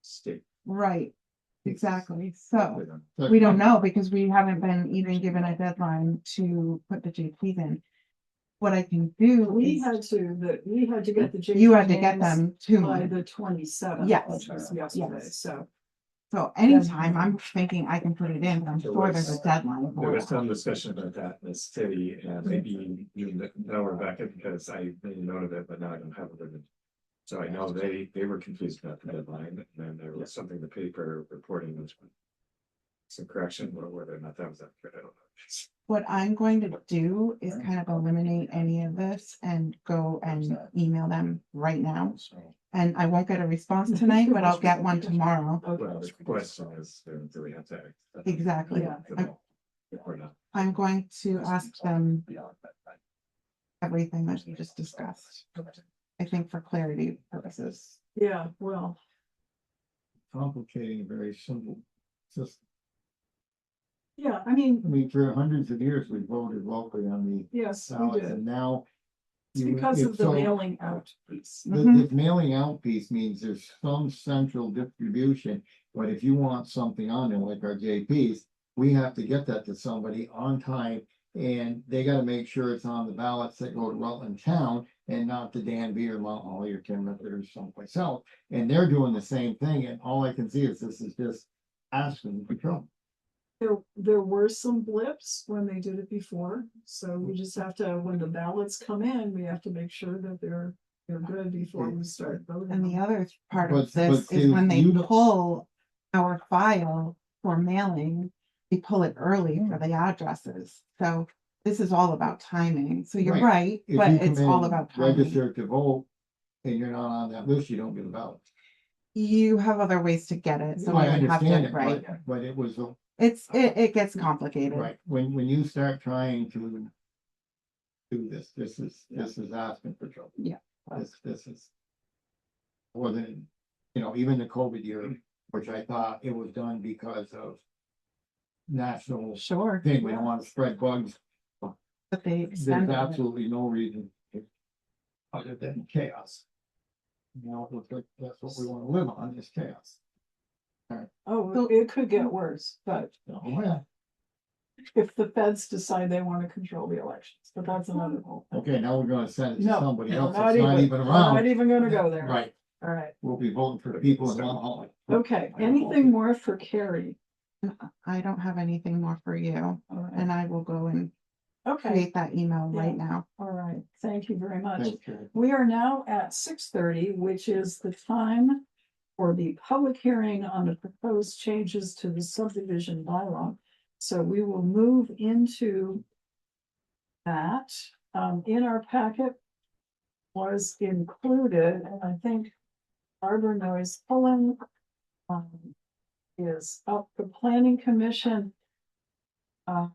state? Right, exactly. So You we don't know because we haven't been even given a deadline to put the JPs in. What I can do We is, had to get the. you had to get names them to By me. the 27th. Yes, Which was yesterday, yes. so, So anytime I'm thinking I can put it in, but I'm sure there's a deadline There for was it. some discussion about that in the city, and maybe you know Rebecca, because I made a note of it, but now I don't have it written. So I know they were confused about the deadline, and then there was something in the paper reporting this one. Some correction, or whether or not that was accurate, I don't know. What I'm going to do is kind of eliminate any of this and go and email them right now. And I won't get a response tonight, but I'll get one tomorrow. Well, the question is, do we have to? Exactly. Yeah. Or not? I'm going to ask them everything that you just discussed. I think for clarity purposes. yeah, well, Complicating a very simple system. yeah, I I mean, mean, for hundreds of years, we voted locally on the yes, we ballots, did. and now. It's you- because if of the so- mailing out piece. The mailing out piece means there's some central distribution, but if you want something on there like our JPs, we have to get that to somebody on time. And they gotta make sure it's on the ballots that go to Rutland Town and not to Danby or Mount Holly or Timoth or someplace else. And they're doing the same thing, and all I can see is this is just asking for trouble. There were some blips when they did it before, so we just have to, when the ballots come in, we have to make sure that they're good before we start voting. And the on other part But- of this but is do when they you don't- pull our file for mailing, they pull it early for the addresses. So this is all about timing. So you're Right. right, If but you it's come all in about timing. registered to vote and you're not on that list, you don't get a ballot. You have other ways to get it, so I we would have understand to, it, right? but it was, It gets complicated. right, when you start trying to do this is asking for trouble. Yeah. This is. Wasn't, even the COVID year, which I thought it was done because of national Sure, thing, we don't want to spread bugs. but they There's extended it. absolutely no reason other than chaos. It looks like that's what we want to live on, is chaos. Oh, it could get worse, but Oh, yeah. if the feds decide they want to control the elections, but that's another whole. thing. Okay, now we're gonna send it to No, somebody we're else that's not even we're around. Not even gonna go there. Right, All right, we'll be voting for the people in Mount Holly. okay, anything more for Kari? I don't have anything more for you, All right, and I will go and okay, create that email right Yeah. now. all right, thank you very much. Thanks, Karen. We are now at 6:30, which is the time for the public hearing on the proposed changes to the subdivision bylaw. So we will move into that. In our packet was included, and I think Arbor Noise Pullen is up. The planning commission,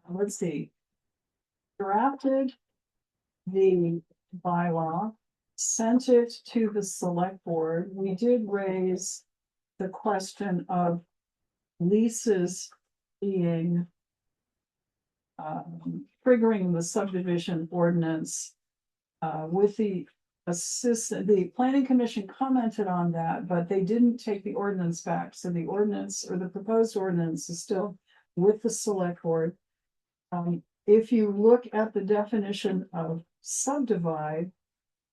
let's see, drafted the bylaw, sent it to the select board. We did raise the question of leases being triggering the subdivision ordinance with the the planning commission commented on that, but they didn't take the ordinance back. So the ordinance or the proposed ordinance is still with the select board. If you look at the definition of subdivide,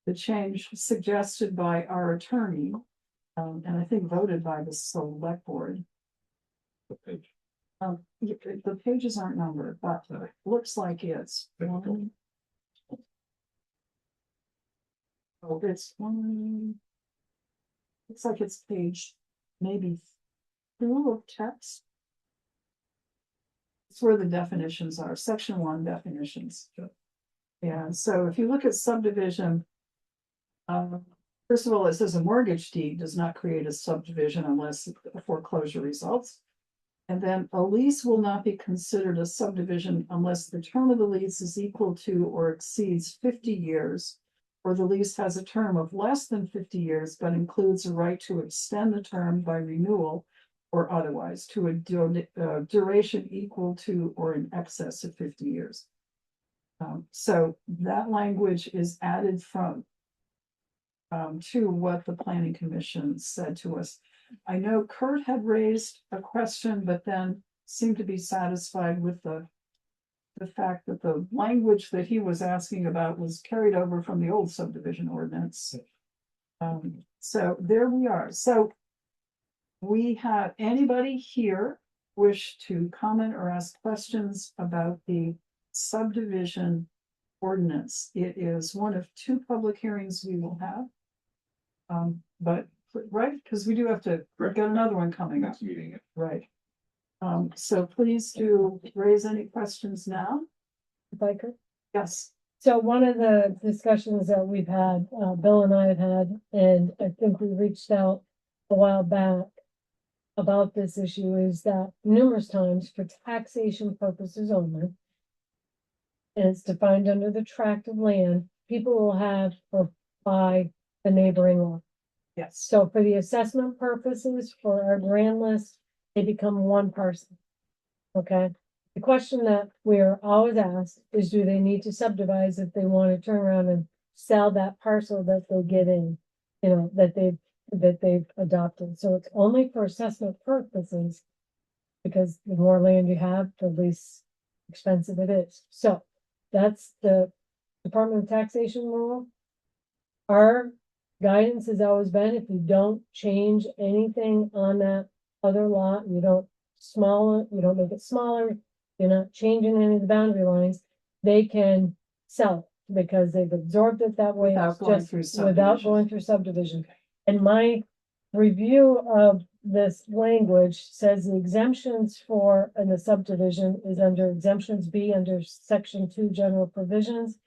the change suggested by our attorney, and I think voted by the select board. The pages aren't numbered, but it looks like it's one. Oh, it's one. Looks like it's page maybe 2 of text. It's where the definitions are, section 1 definitions. Yeah, so if you look at subdivision, first of all, it says a mortgage deed does not create a subdivision unless a foreclosure results. And then a lease will not be considered a subdivision unless the term of the lease is equal to or exceeds 50 years, or the lease has a term of less than 50 years, but includes a right to extend the term by renewal or otherwise to a duration equal to or in excess of 50 years. So that language is added from to what the planning commission said to us. I know Kurt had raised a question, but then seemed to be satisfied with the fact that the language that he was asking about was carried over from the old subdivision ordinance. So there we are. So we have anybody here wish to comment or ask questions about the subdivision ordinance? It is one of 2 public hearings we will have. But right, because we do have to get another one coming up. Next meeting. Right. So please do raise any questions now. If I could. Yes. So one of the discussions that we've had, Bill and I have had, and I think we reached out a while back about this issue, is that numerous times for taxation purposes only, and it's defined under the tract of land, people will have or buy the neighboring lot. Yes. So for the assessment purposes, for our grand list, they become one person. Okay, the question that we're always asked is, do they need to subdivide if they want to turn around and sell that parcel that they get in, that they've adopted? So it's only for assessment purposes Because the more land you have, the less expensive it is. So that's the Department of Taxation rule. Our guidance has always been, if you don't change anything on that other lot, you don't you don't make it smaller, you're not changing any of the boundary lines, they can sell it because they've absorbed it that way. Without It's going just through Without subdivision. going through subdivision. And my review of this language says the exemptions for in the subdivision is under exemptions B under section 2 general provisions.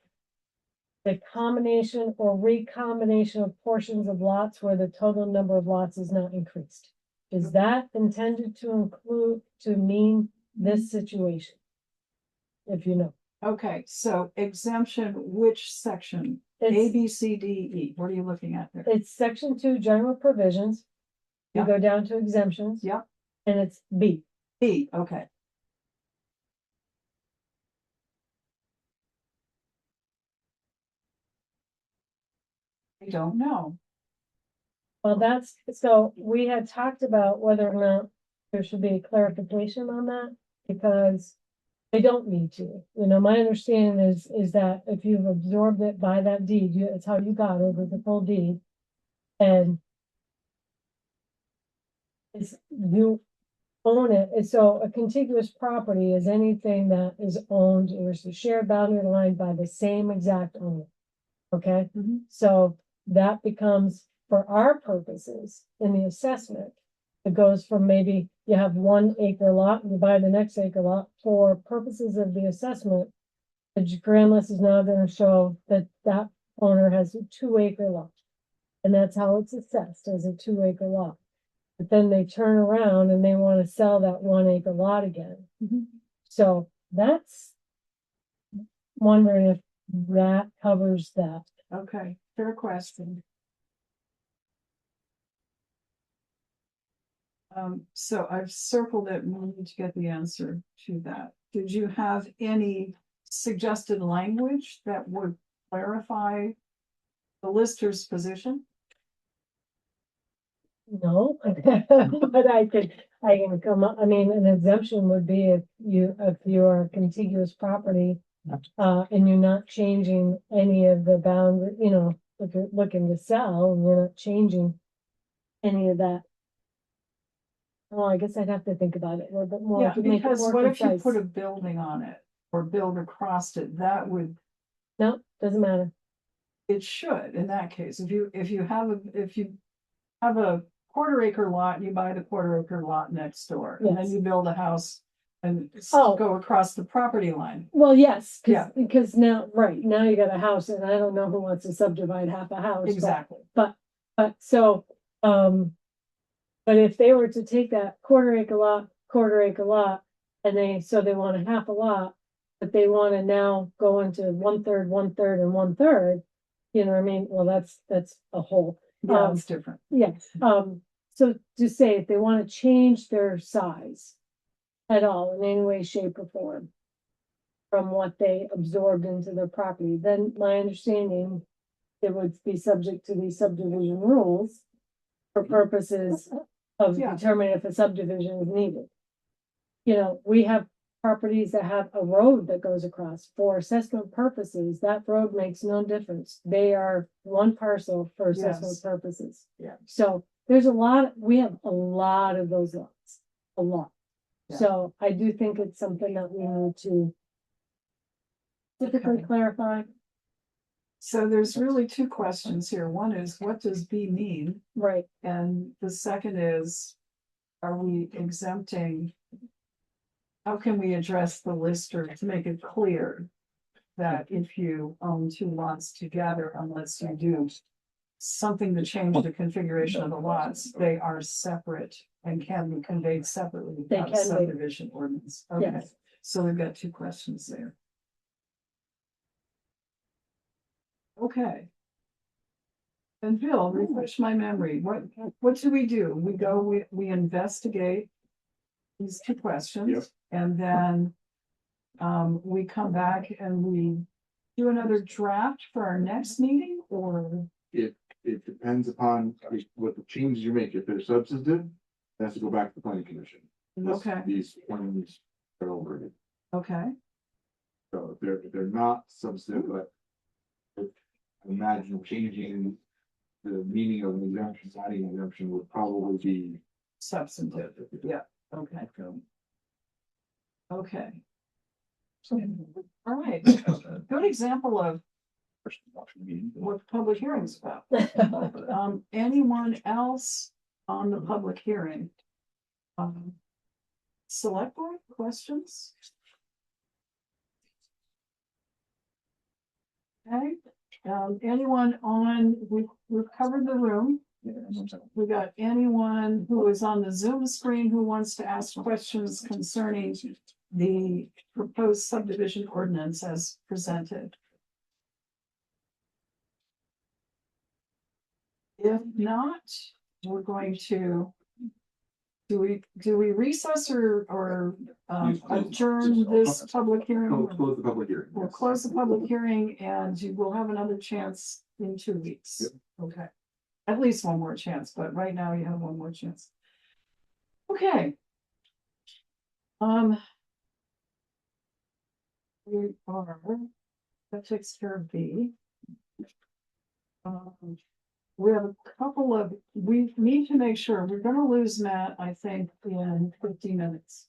The combination or recombination of portions of lots where the total number of lots is not increased. Is that intended to mean this situation? If you know. Okay, so exemption, which section? A, It's, B, C, D, E. What are you looking at there? it's section 2 general provisions. You Yeah. go down to exemptions. Yeah. And it's B. B, okay. I don't know. Well, that's, so we had talked about whether or not there should be a clarification on that, because they don't need to. You know, my understanding is that if you've absorbed it by that deed, it's how you got it with the full deed. And it's, you own it, and so a contiguous property is anything that is owned, or is a shared boundary line by the same exact owner. Okay, Mhm. so that becomes, for our purposes, in the assessment, it goes from maybe you have 1 acre lot and you buy the next acre lot. For purposes of the assessment, the grand list is now gonna show that that owner has a 2 acre lot. And that's how it's assessed, as a 2 acre lot. But then they turn around and they wanna sell that 1 acre lot again. Mhm. So that's wondering if that covers that. Okay, fair question. So I've circled it, and we need to get the answer to that. Did you have any suggested language that would clarify the lister's position? No, but I can come up, I mean, an exemption would be if you're a contiguous property. And you're not changing any of the boundary, you know, if you're looking to sell and you're not changing any of that. Oh, I guess I'd have to think about it a little bit more. Yeah, to make it because more what if you concise. put a building on it or build across it? That would, No, doesn't matter. it should, in that case, if you have a 1/4 acre lot, you buy the 1/4 acre lot next door, and then Yes. you build a house and Oh. go across the property line. Well, yes, Yeah. because now, right, now you got a house and I don't know who wants to subdivide half a house. Exactly. But so, but if they were to take that 1/4 acre lot, 1/4 acre lot, and they want a half a lot, but they want to now go into 1/3, 1/3, and 1/3, you know what I mean? Well, that's a whole. Yeah, it's different. Yes, so to say if they want to change their size at all in any way, shape, or form from what they absorbed into their property, then my understanding, it would be subject to these subdivision rules for purposes of Yeah. determining if a subdivision is needed. You know, we have properties that have a road that goes across. For assessment purposes, that road makes no difference. They are one parcel for assessment Yes. purposes. Yeah. So we have a lot of those lots, a lot. Yeah. So I do think it's something that we need to typically Okay. clarify. So there's really 2 questions here. One is, what does B mean? Right, And the second is, are we exempting? How can we address the lister to make it clear that if you own 2 lots together, unless you do something to change the configuration of the lots, they are separate and can be conveyed separately They without a can be. subdivision ordinance. Okay, yes. so we've got 2 questions there. Okay. And Bill, refresh my memory. What do? We investigate these 2 questions. Yep. And then we come back and we do another draft for our next meeting, or? It depends upon what the changes you make. If they're substantive, it has to go back to the planning commission. Okay. These plans are over, Okay, so they're not substantive, but. Imagine changing the meaning of an exemption, adding an exemption would probably be. substantive, yeah, okay. Okay. All right, good example of what the public hearing is about. Anyone else on the public hearing? Select board questions? Okay, anyone on, we've covered the room. We got anyone who is on the Zoom screen who wants to ask questions concerning the proposed subdivision ordinance as presented? If not, we're going to. Do we recess or adjourn this public hearing? Close the public hearing. We'll close the public hearing and you will have another chance in 2 weeks. Yep. Okay. At least one more chance, but right now you have one more chance. Okay. We are, that takes care of B. We have a couple of, we need to make sure, we're gonna lose Matt, I think, in 50 minutes.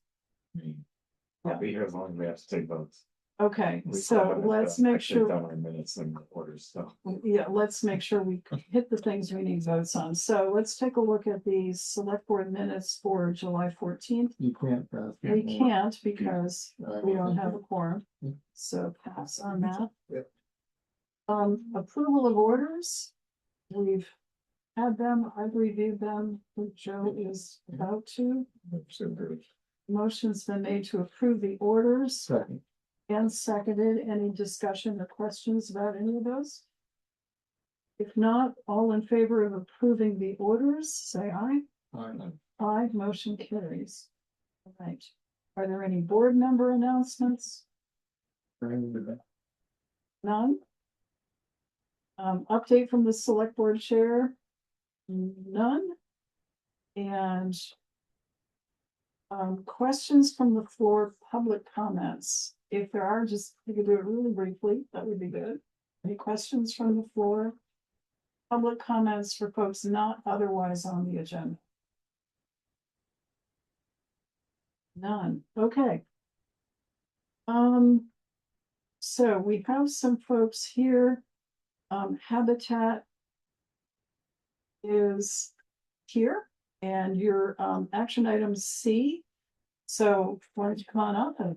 I'll be here as long as we have to take votes. Okay, We so haven't, let's actually make sure, done our minutes and orders, so. yeah, let's make sure we hit the things we need votes on. So let's take a look at the select board minutes for July 14th. You can't pass. We can't because we don't have a quorum, Yeah. so pass on that. Yep. Approval of orders. We've had them, I've reviewed them, Joe is about to. Motion's been made to approve the orders Second. and seconded. Any discussion or questions about any of those? If not, all in favor of approving the orders, say aye. Aye, motion carries. All right. Are there any board member announcements? None? Update from the select board chair? None? And questions from the floor, public comments. If there are, just, you could do it really briefly, that would be good. Any questions from the floor? Public comments for folks not otherwise on the agenda? None, okay. So we have some folks here. Habitat is here and your action item C. So why don't you come on up and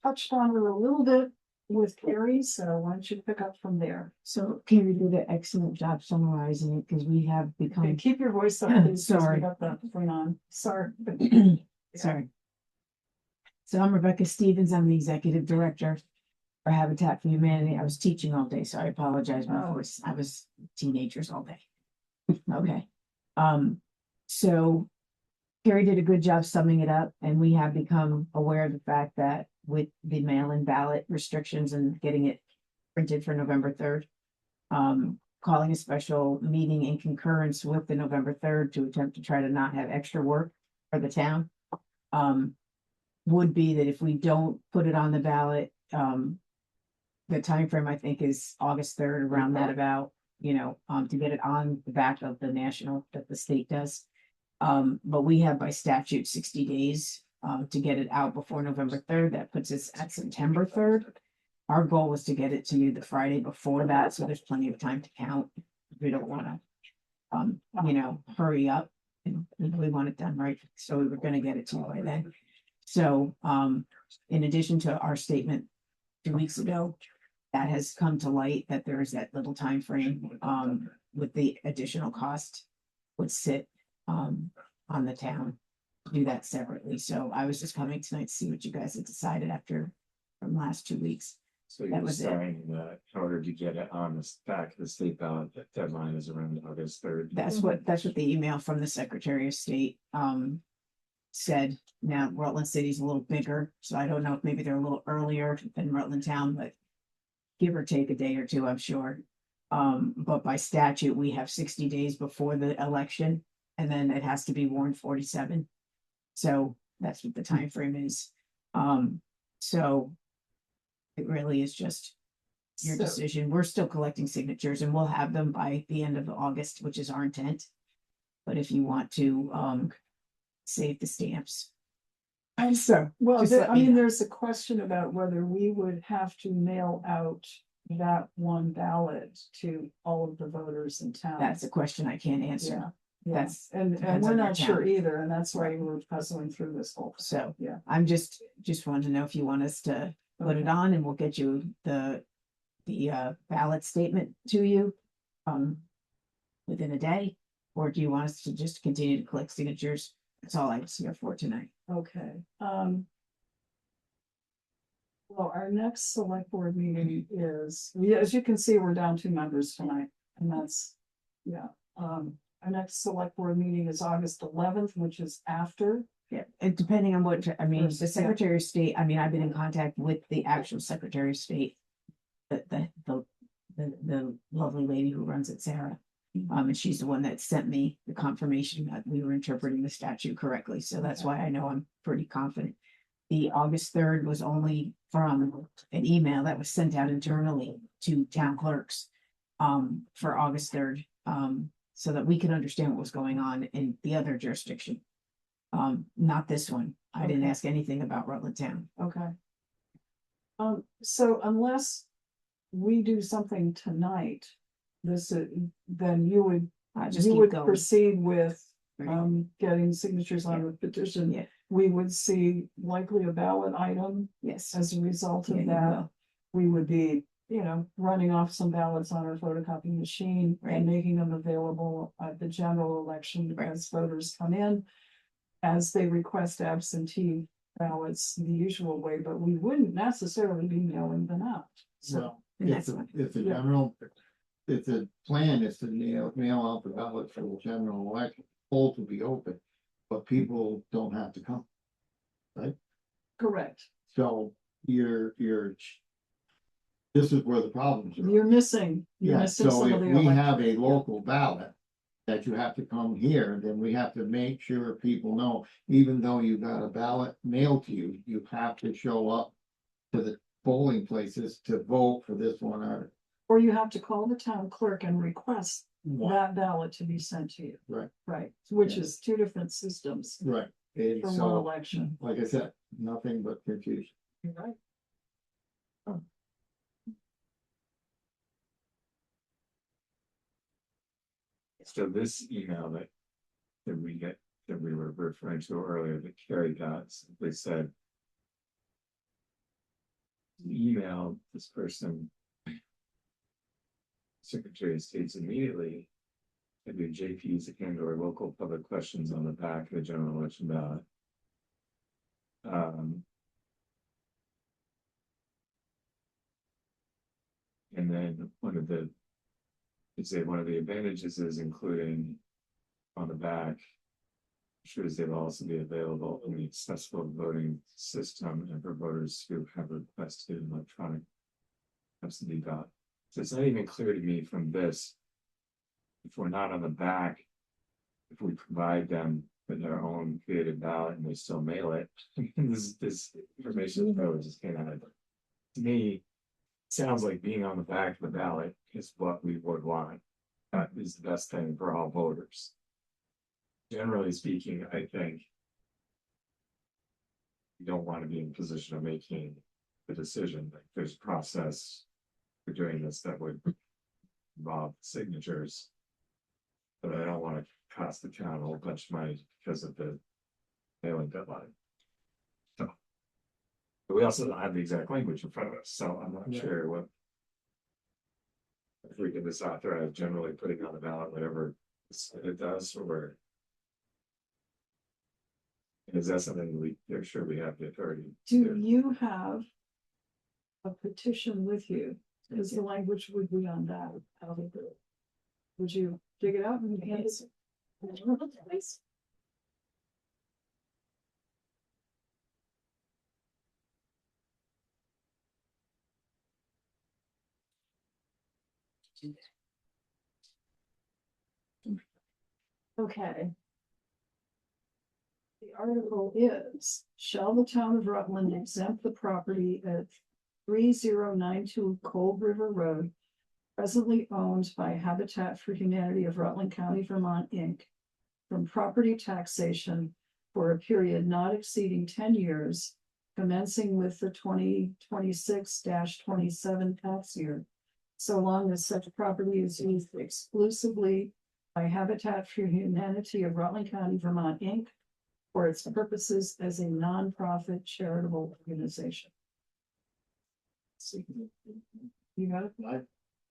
touched on it a little bit with Kari, so why don't you pick up from there? So Kari did an excellent job summarizing it because we have Okay, become, keep your voice up, please. 'cause Sorry. We got that thing on, sorry. sorry. So I'm Rebecca Stevens. I'm the executive director for Habitat for Humanity. I was teaching all day, so I apologize. My Oh. voice, I was teenagers all day. Okay. So Kari did a good job summing it up, and we have become aware of the fact that with the mail-in ballot restrictions and getting it printed for November 3rd, calling a special meeting in concurrence with the November 3rd to attempt to try to not have extra work for the town. Would be that if we don't put it on the ballot, the time frame I think is August 3rd, around that about, to get it on the back of the national that the state does. But we have by statute 60 days to get it out before November 3rd. That puts us at September 3rd. Our goal was to get it to you the Friday before that, so there's plenty of time to count. We don't want to, hurry up, and we want it done right. So we were going to get it to you by then. So, in addition to our statement 2 weeks ago, that has come to light that there is that little time frame with the additional cost would sit on the town to do that separately. So I was just coming tonight to see what you guys had decided from last 2 weeks. So That you're was it. saying that in order to get it on the back of the state ballot, the deadline is around August 3rd. That's what the email from the Secretary of State said. Now Rutland City's a little bigger, so I don't know if maybe they're a little earlier than Rutland Town, but give or take a day or two, I'm sure. But by statute, we have 60 days before the election And then it has to be warned 47. So that's what the time frame is. So it really is just your So- decision. We're still collecting signatures and we'll have them by the end of August, which is our intent. But if you want to save the stamps. So, Well, just there, let I me mean, know. there's a question about whether we would have to mail out that one ballot to all of the voters in town. That's a question I can't answer. Yeah, yeah, That's and depends we're on your not sure town. either, and that's why we're puzzling through this whole. So Yeah. I'm just wanted to know if you want us to put it Okay. on and we'll get you the ballot statement to you within a day, or do you want us to just continue to collect signatures? That's all I was here for tonight. Okay, well, our next select board meeting is, yeah, as you can see, we're down 2 members tonight, and that's, yeah. Our next select board meeting is August 11th, which is after. Yeah, and depending on what, I mean, First, the yeah. Secretary of State, I mean, I've been in contact with the actual Secretary of State. The lovely lady who runs it, Sarah. And she's the one that sent me the confirmation that we were interpreting the statute correctly, so that's Okay. why I know I'm pretty confident. The August 3rd was only from an email that was sent out internally to town clerks. For August 3rd, so that we could understand what was going on in the other jurisdiction. Not this one. I didn't Okay. ask anything about Rutland Town. Okay. So unless we do something tonight, this, then you would, Just you keep would going. proceed with, Right. getting signatures on Yeah. the petition. Yeah. We would see likely a ballot item Yes. as a result Yeah, of you that. will. We would be, running off some ballots on our photocopy machine Right. and making them available at the general election Right. as voters come in. As they request absentee ballots the usual way, but we wouldn't necessarily be mailing them out. So, So, And if that's the, fine. if the Yeah. general, if the plan is to mail out the ballot for the general election, polls will be open, but people don't have to come. correct. So this is where the problems are. You're missing Yeah, some so of if the. we have a electorate. local ballot that you have to come here, then we have to make sure people know, even though you got a ballot mailed to you, you have to show up to the polling places to vote for this one article. Or you have to call the town clerk and request Right, that ballot to be sent to you. Right. Right, which Yeah. is 2 different systems right. And for one so, election. like I said, nothing but confusion. You're right. So this email that we were referring to earlier, that Kari got, simply said. Email this person. Secretary of State's immediately. And do JP's and or local public questions on the back of the general election ballot. And then one of the advantages is including on the back. Shows they'll also be available in the accessible voting system and for voters who have requested an electronic absentee ballot. So it's not even clear to me from this. If we're not on the back, if we provide them with their own created ballot and they still mail it, this information just came out. To me, sounds like being on the back of the ballot is what we would want. That is the best thing for all voters. Generally speaking, I think you don't want to be in a position of making the decision. Like there's a process for doing this that would involve signatures. But I don't want to cost the town a whole bunch of money because of the mailing deadline. So, but we also don't have the exact language in front of us, so I'm not sure what. If we can just authorize generally putting on the ballot whatever it does, or. Is that something they're sure we have the authority to Do you have a petition with you? Because the language would be on that. How to do it. Would you dig it out and hand it? Please? Okay, The article is, shall the town of Rutland exempt the property at 3092 Cold River Road, presently owned by Habitat for Humanity of Rutland County, Vermont, Inc., from property taxation for a period not exceeding 10 years, commencing with the 2026-27 tax year, so long as such property is used exclusively by Habitat for Humanity of Rutland County, Vermont, Inc., for its purposes as a nonprofit charitable organization. See, you got it?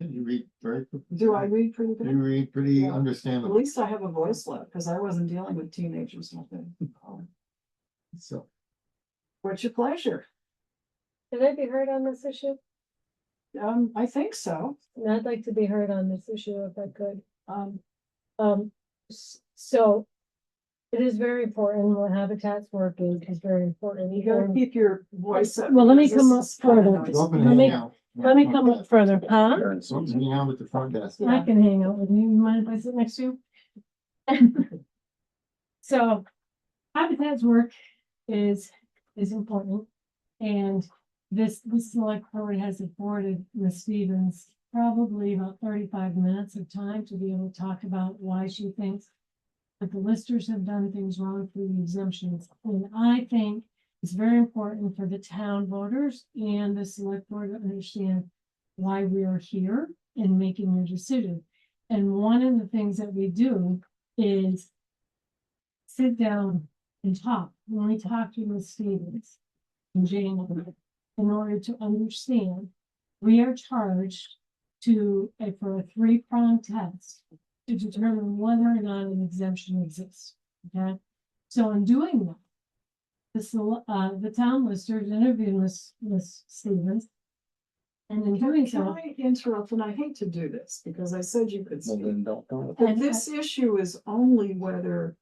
Can you read very? Do I read pretty You good? read pretty Yeah. At understandable. least I have a voice left, because I wasn't dealing with teenagers. So, What's your pleasure? Can I be heard on this issue? I think so. And I'd like to be heard on this issue if I could. Um, So it is very important. What Habitat's work is very important. you gotta keep your voice up. Well, let me because come this up is kinda further. noisy. go up and Let me- hang out. Let me come up further, huh? Go up and hang out at the front desk. Yeah. I can hang out with you. You mind if I sit next to you? So Habitat's work is important. And this select board has afforded Ms. Stevens probably about 35 minutes of time to be able to talk about why she thinks that the listers have done things wrong through the exemptions. And I think it's very important for the town voters and the select board to understand why we are here and making a decision. And one of the things that we do is sit down and talk. When we talk to Ms. Stevens and Jane, in order to understand, we are charged for a three-pronged test to determine whether or not an exemption exists. Okay, so in doing that, the town listers interviewed Ms. Stevens, and in doing Can so, I interrupt? And I hate to do this because I said you could Well, speak. then don't do it. But this issue is only whether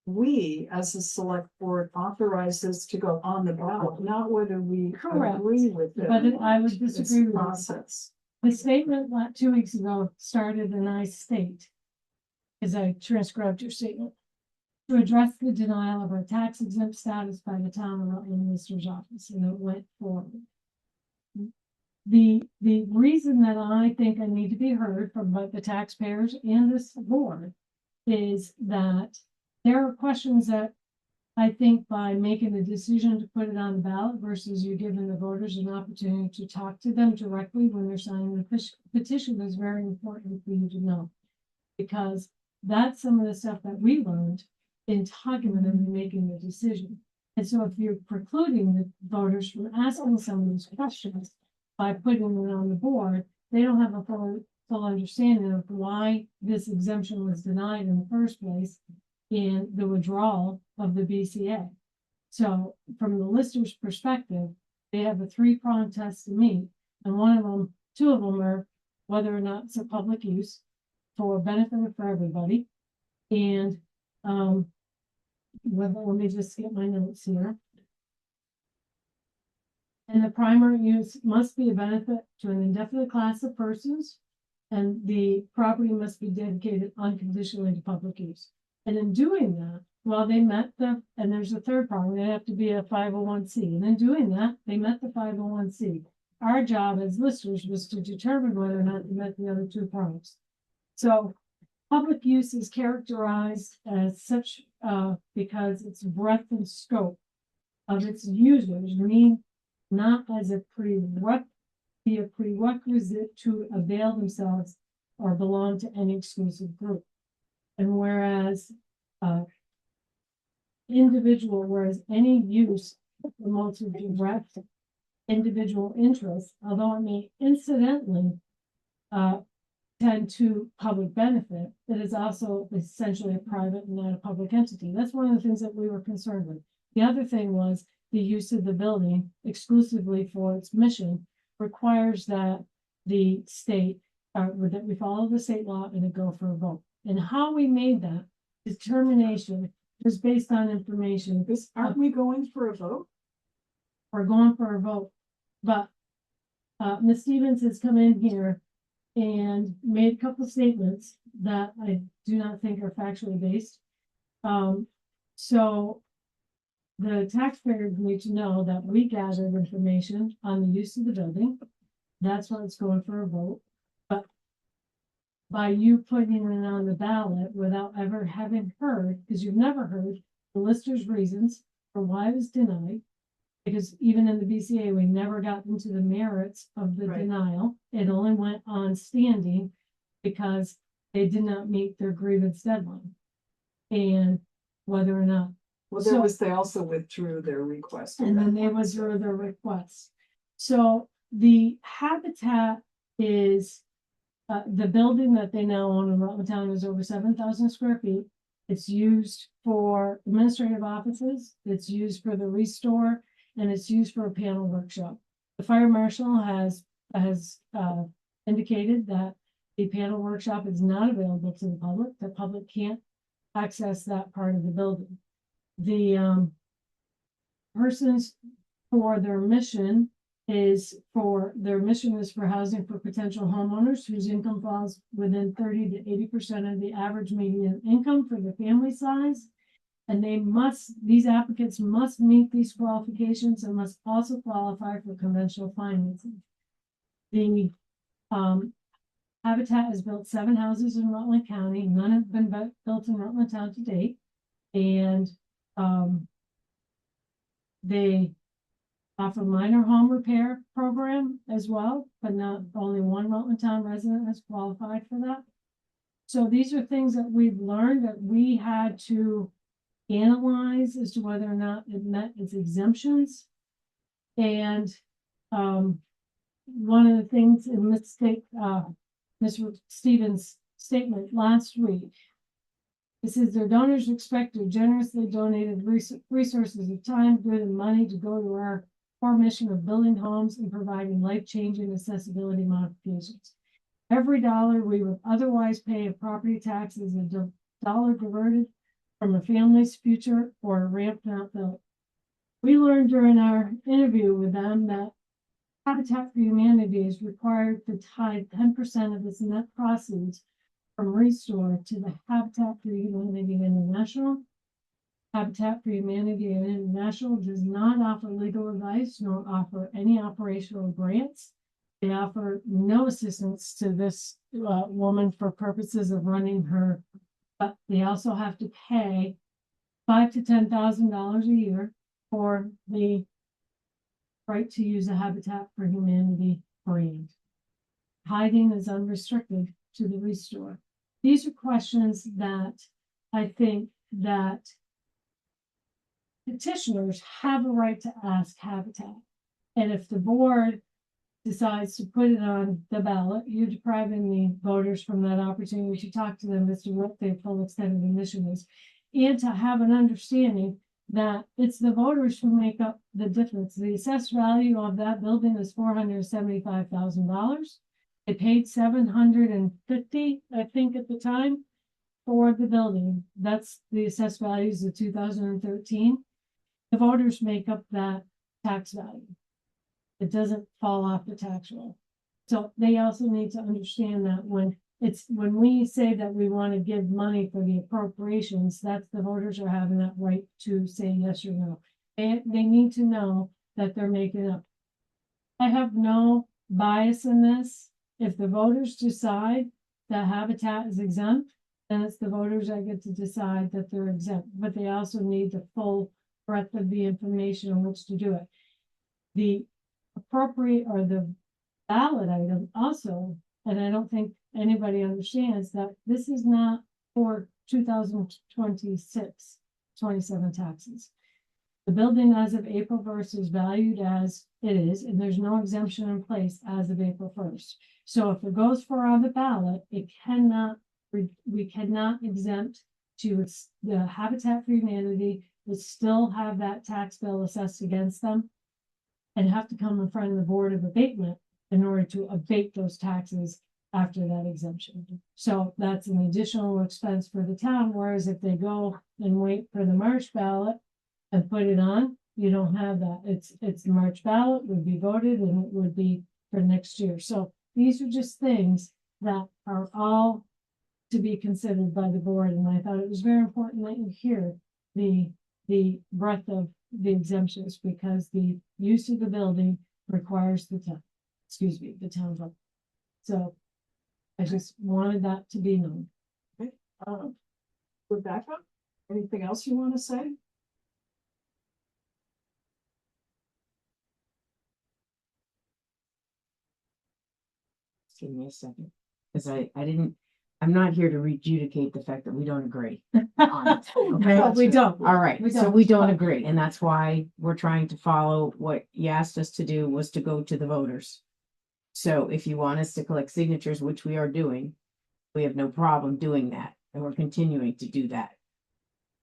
we, as a select board, authorize this to go on the ballot, not whether we Correct. agree with it. But I would It's disagree with that. process. the statement 2 weeks ago started, and I state, as I transcribed your statement, to address the denial of our tax exempt status by the town of Rutland Minister's office, and it went forward. The reason that I think I need to be heard from both the taxpayers and this board is that there are questions that I think by making the decision to put it on the ballot versus you giving the voters an opportunity to talk to them directly when they're signing the petition is very important for you to know. Because that's some of the stuff that we learned in talking with them and making the decision. And so if you're precluding the voters from asking some of these questions by putting it on the board, they don't have a full understanding of why this exemption was denied in the first place and the withdrawal of the BCA. So from the lister's perspective, they have a three-pronged test to meet, and two of them are whether or not it's a public use for benefit for everybody. And let me just get my notes here. And the primary use must be a benefit to an indefinite class of persons, and the property must be dedicated unconditionally to public use. And in doing that, well, they met and there's a third problem, they have to be a 501c. And in doing that, they met the 501c. Our job as listers was to determine whether or not they met the other two prongs. So public use is characterized as such because its breadth and scope of its users mean not as a prerequisite to avail themselves or belong to any exclusive group. And whereas any use promotes a direct individual interest, although it may incidentally tend to public benefit, it is also essentially a private and not a public entity. That's one of the things that we were concerned with. The other thing was the use of the building exclusively for its mission requires that the state, that we follow the state law and it go for a vote. And how we made that determination was based on information. Aren't we going for a vote? We're going for a vote, but Ms. Stevens has come in here and made a couple of statements that I do not think are factually based. So the taxpayers need to know that we gathered information on the use of the building. That's why it's going for a vote. But by you putting it on the ballot without ever having heard, because you've never heard the lister's reasons for why it was denied. Because even in the BCA, we never got into the merits of the Right. denial. It only went on standing because they did not meet their grievance deadline. And whether or not, Well, So- they also withdrew their request. and then they withdrew their requests. So the habitat is, the building that they now own in Rutland Town is over 7,000 square feet. It's used for administrative offices, it's used for the restore, and it's used for a panel workshop. The fire marshal has indicated that the panel workshop is not available to the public can't access that part of the building. The persons for their mission is for housing for potential homeowners whose income falls within 30 to 80% of the average median income for the family size. And these applicants must meet these qualifications and must also qualify for conventional financing. The Habitat has built 7 houses in Rutland County. None have been built in Rutland Town to date. And they offer minor home repair program as well, but not only one Rutland Town resident has qualified for that. So these are things that we've learned that we had to analyze as to whether or not it met its exemptions. And one of the things in Mr. Stevens' statement last week, it says their donors expect to generously donated resources of time, good, and money to go to our core mission of building homes and providing life-changing accessibility modifications. Every dollar we would otherwise pay a property tax is a dollar diverted from a family's future or a ramp not built. We learned during our interview with them that Habitat for Humanity is required to tie 10% of its net proceeds from Restore to the Habitat for Humanity International. Habitat for Humanity International does not offer legal advice nor offer any operational grants. They offer no assistance to this woman for purposes of running her, but they also have to pay $5,000 to $10,000 a year for the right to use a Habitat for Humanity brand. Hiding is unrestricted to the Restore. These are questions that I think that petitioners have a right to ask Habitat. And if the board decides to put it on the ballot, you're depriving the voters from that opportunity to talk to them as to what their full extent of the mission is. And to have an understanding that it's the voters who make up the difference. The assessed value of that building is $475,000. They paid $750, I think, at the time for the building. That's the assessed values of 2013. The voters make up that tax value. It doesn't fall off the tax roll. So they also need to understand that when we say that we want to give money for the appropriations, that's the voters are having that right to say yes or no. They need to know that they're making up. I have no bias in this. If the voters decide that Habitat is exempt, then it's the voters that get to decide that they're exempt, but they also need the full breadth of the information on which to do it. The appropriate or the ballot item also, and I don't think anybody understands that this is not for 2026-27 taxes. The building as of April 1st is valued as it is, and there's no exemption in place as of April 1st. So if it goes for on the ballot, we cannot exempt to the Habitat for Humanity would still have that tax bill assessed against them and have to come in front of the Board of Abatement in order to abate those taxes after that exemption. So that's an additional expense for the town, whereas if they go and wait for the March ballot and put it on, you don't have that. It's the March ballot would be voted and it would be for next year. So these are just things that are all to be considered by the board. And I thought it was very important that you hear the breadth of the exemptions because the use of the building requires the town, excuse me, the town vote. So I just wanted that to be known. Rebecca, anything else you want to say? Give me a second, because I'm not here to adjudicate the fact that we don't agree. on it, Okay, But we don't. all right, We so don't, we don't but- agree, and that's why we're trying to follow what you asked us to do was to go to the voters. So if you want us to collect signatures, which we are doing, we have no problem doing that, and we're continuing to do that.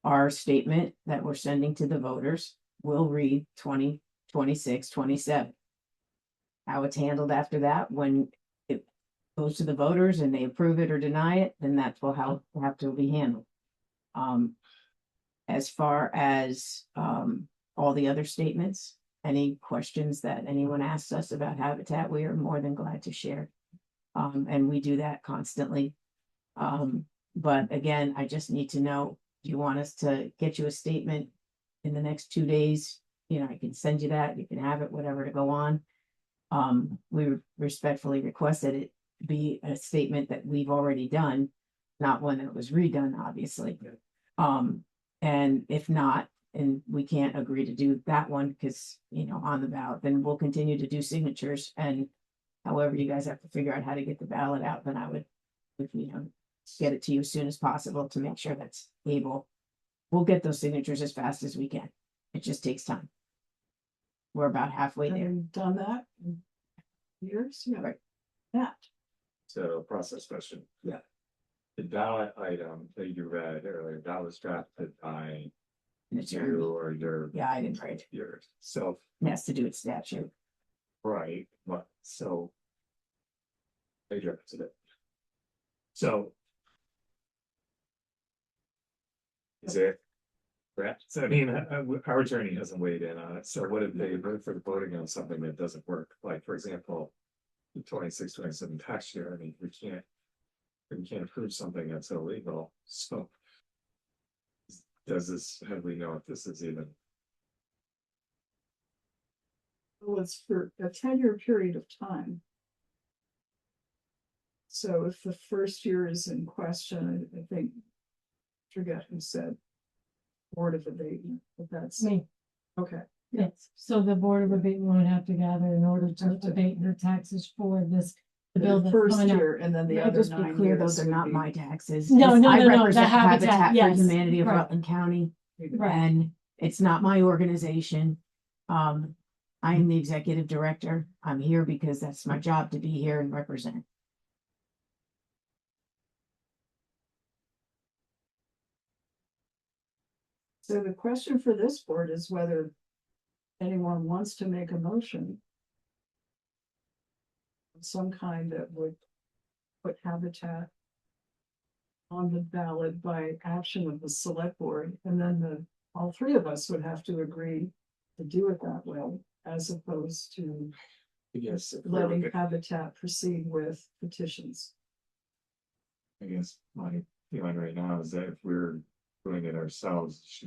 Our statement that we're sending to the voters will read 2026, 27. How it's handled after that, when it goes to the voters and they approve it or deny it, then that's how it have to be handled. As far as all the other statements, any questions that anyone asks us about habitat, we are more than glad to share. And we do that constantly. But again, I just need to know, do you want us to get you a statement in the next 2 days? You know, I can send you that, you can have it, whatever, to go on. We respectfully request that it be a statement that we've already done, not one that was redone, obviously. And if not, and we can't agree to do that one because, you know, on the ballot, then we'll continue to do signatures, and however you guys have to figure out how to get the ballot out, then I would, get it to you as soon as possible to make sure that's able. We'll get those signatures as fast as we can. It just takes time. We're about halfway Have there. you done that in years? Yeah. Right. Yeah. So process question. Yeah. The ballot item that you read earlier, that was drafted by And it's you or your, Yeah, I didn't write it. yourself, It has to do with statute. right? But so they drafted it. So is it correct? So I mean, our attorney hasn't weighed in on it. So what if they vote for voting on something that doesn't work? Like, for example, the 26, 27 tax year, I mean, we can't approve something that's illegal, so. How do we know if this is even? Well, it's for a 10-year period of time. So if the first year is in question, I think, forget who said Board of Abatement, but that's, Me, okay. yes. So the Board of Abatement would have to gather in order to abate your taxes for this, the bill The that's first coming up. year and then the May I other just be 9 clear, years. those are would not be- my taxes. No, no, I no, no, the represent Habitat, for yes, Humanity of right. Rutland County, Right, and it's not my organization. I am the executive director. I'm here because that's my job, to be here and represent. So the question for this board is whether anyone wants to make a motion of some kind that would put habitat on the ballot by action of the select board, and then all three of us would have to agree to do it that way, as opposed to Yes. letting habitat proceed with petitions. I guess my feeling right now is that if we're doing it ourselves,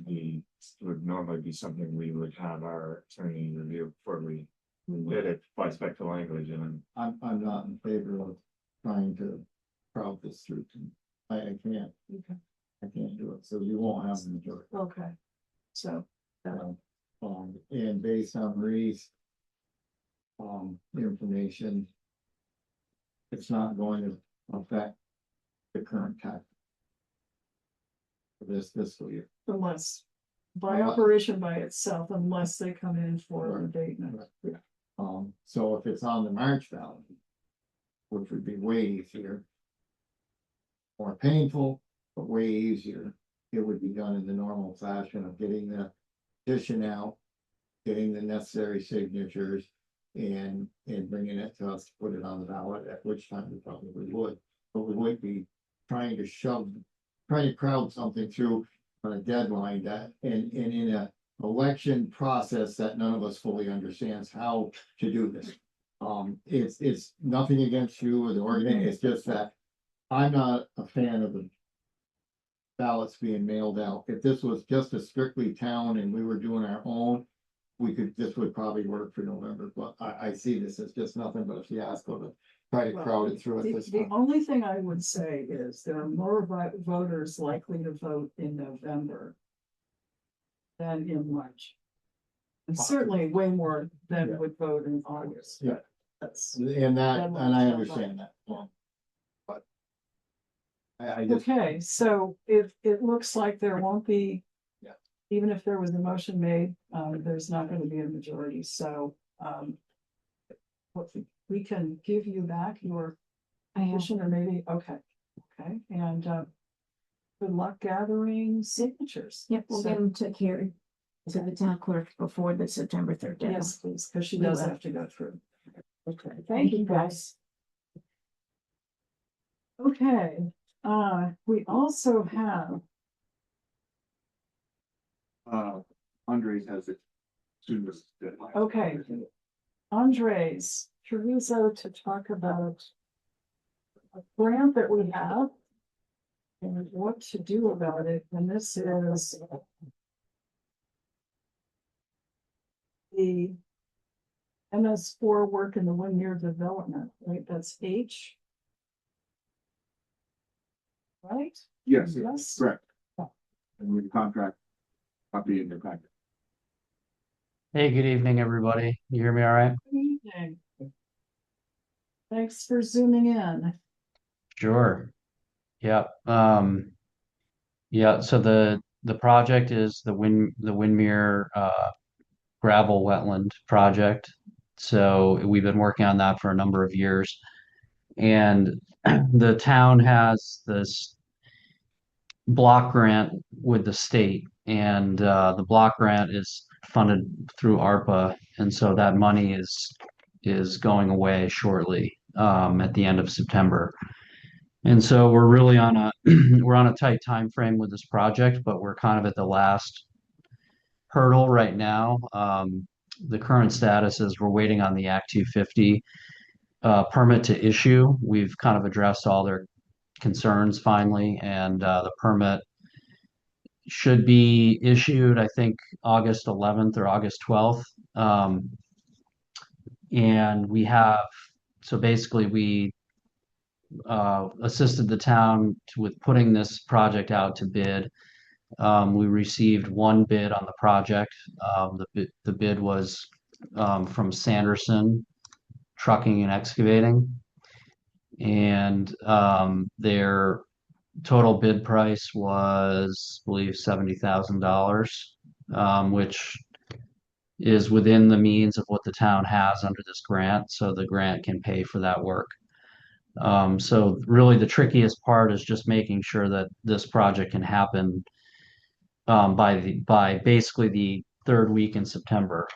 would normally be something we would have our attorney review before we did it, by spec the language and. I'm not in favor of trying to crowd this through. I can't. Okay. I can't do it, so you won't have the majority. Okay, so, And based on Marie's information, it's not going to affect the current tax for this fiscal year. unless, by operation by itself, unless they come in for an abatement. So if it's on the March ballot, which would be way easier, more painful, but way easier, it would be done in the normal fashion of getting the petition out, getting the necessary signatures, and bringing it to us to put it on the ballot, at which time we probably would. But we would be trying to crowd something through on a deadline that, and in a election process that none of us fully understands how to do this. It's nothing against you or the organization, it's just that I'm not a fan of the ballots being mailed out. If this was just a strictly town and we were doing our own, this would probably work for November, but I see this as just nothing but a fiasco to try to crowd it through at this The time. only thing I would say is there are more voters likely to vote in November than in March. And certainly way more than Yeah. would vote in August. Yeah. That's, And I understand that, yeah. But I just, okay, so it looks like there won't be. Yeah. Even if there was a motion made, there's not gonna be a majority, so, what we can give you back your petition or maybe, okay, and, good luck gathering signatures. Yep, we'll So- get them to Kari, to the town clerk before the September 3rd deadline. Yes, please, because she We does will. have to go through. Okay, Thank thank you you, guys. Okay, we also have, Andres has it soon as deadline. okay. Andres Chorizo to talk about a grant that we have and what to do about it, and this is the MS4 work in the 1-year development, right? That's H. Right? Yes, Yes. correct. And we contract copy in your packet. Hey, good evening, everybody. You hear me all right? Good evening. Thanks for zooming in. Sure. Yep. Yeah, so the project is the Windmere gravel wetland project. So we've been working on that for a number of years. And the town has this block grant with the state, and the block grant is funded through ARPA, and so that money is going away shortly, at the end of September. And so we're really on a we're on a tight time frame with this project, but we're kind of at the last hurdle right now. The current status is we're waiting on the Act 250 permit to issue. We've kind of addressed all their concerns finally, and the permit should be issued, I think, August 11th or August 12th. And so basically we assisted the town with putting this project out to bid. We received one bid on the project. The bid was from Sanderson Trucking and Excavating. And their total bid price was, I believe, $70,000, which is within the means of what the town has under this grant, so the grant can pay for that work. So really the trickiest part is just making sure that this project can happen by basically the third week in September,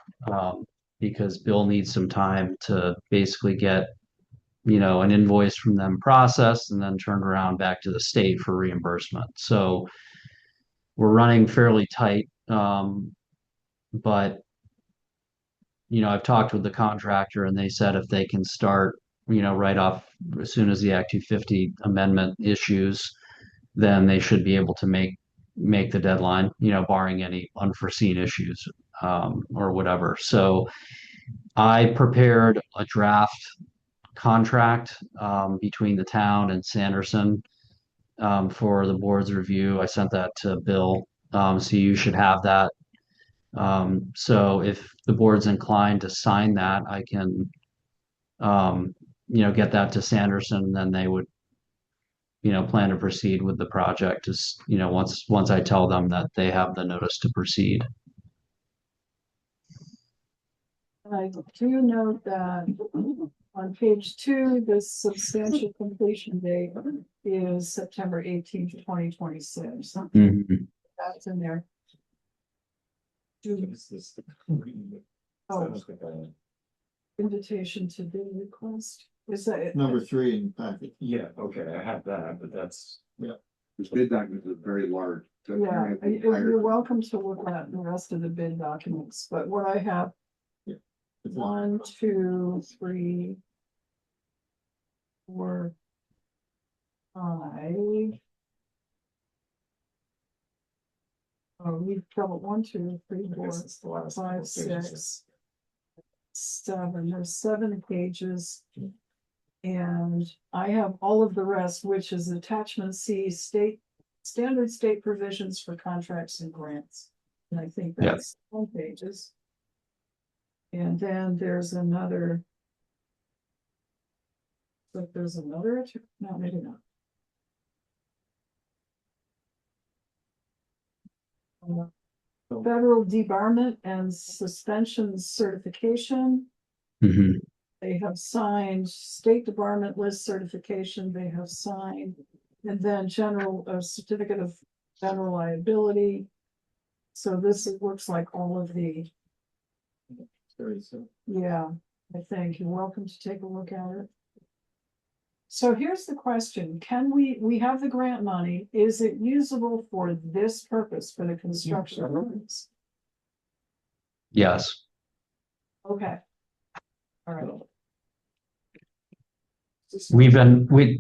because Bill needs some time to basically get an invoice from them processed and then turned around back to the state for reimbursement. So we're running fairly tight. But I've talked with the contractor and they said if they can start, right off as soon as the Act 250 amendment issues, then they should be able to make the deadline, barring any unforeseen issues, or whatever. So I prepared a draft contract between the town and Sanderson for the board's review. I sent that to Bill, so you should have that. So if the board's inclined to sign that, I can get that to Sanderson, and then they would plan to proceed with the project just once I tell them that they have the notice to proceed. I do note that on page 2, the substantial completion date is September 18th, 2026. Mhm. That's in there. Oh, invitation to bid request. Is that number 3 in the packet. Yeah, okay, I have that, but that's, This bid document is very large. So Yeah, I think higher- you're welcome to look at the rest of the bid documents, but what I have. It's 1, 2, 3, 4, 5. We've got 1, 2, 3, I 4, guess it's the last 5, couple pages. 6, 7. There's 7 pages. And I have all of the rest, which is attachment C, standard state provisions for contracts and grants. And I think Yeah. that's 10 pages. And then there's another. But there's another, no, maybe not. Federal debarment and suspension certification. Mhm. They have signed State Department list certification, they have signed, and then certificate of general liability. So looks like all of the, yeah, I think you're welcome to take a look at it. So here's the question, can we have the grant money, is it usable for this purpose, for the construction purpose? Yes. Okay. All right.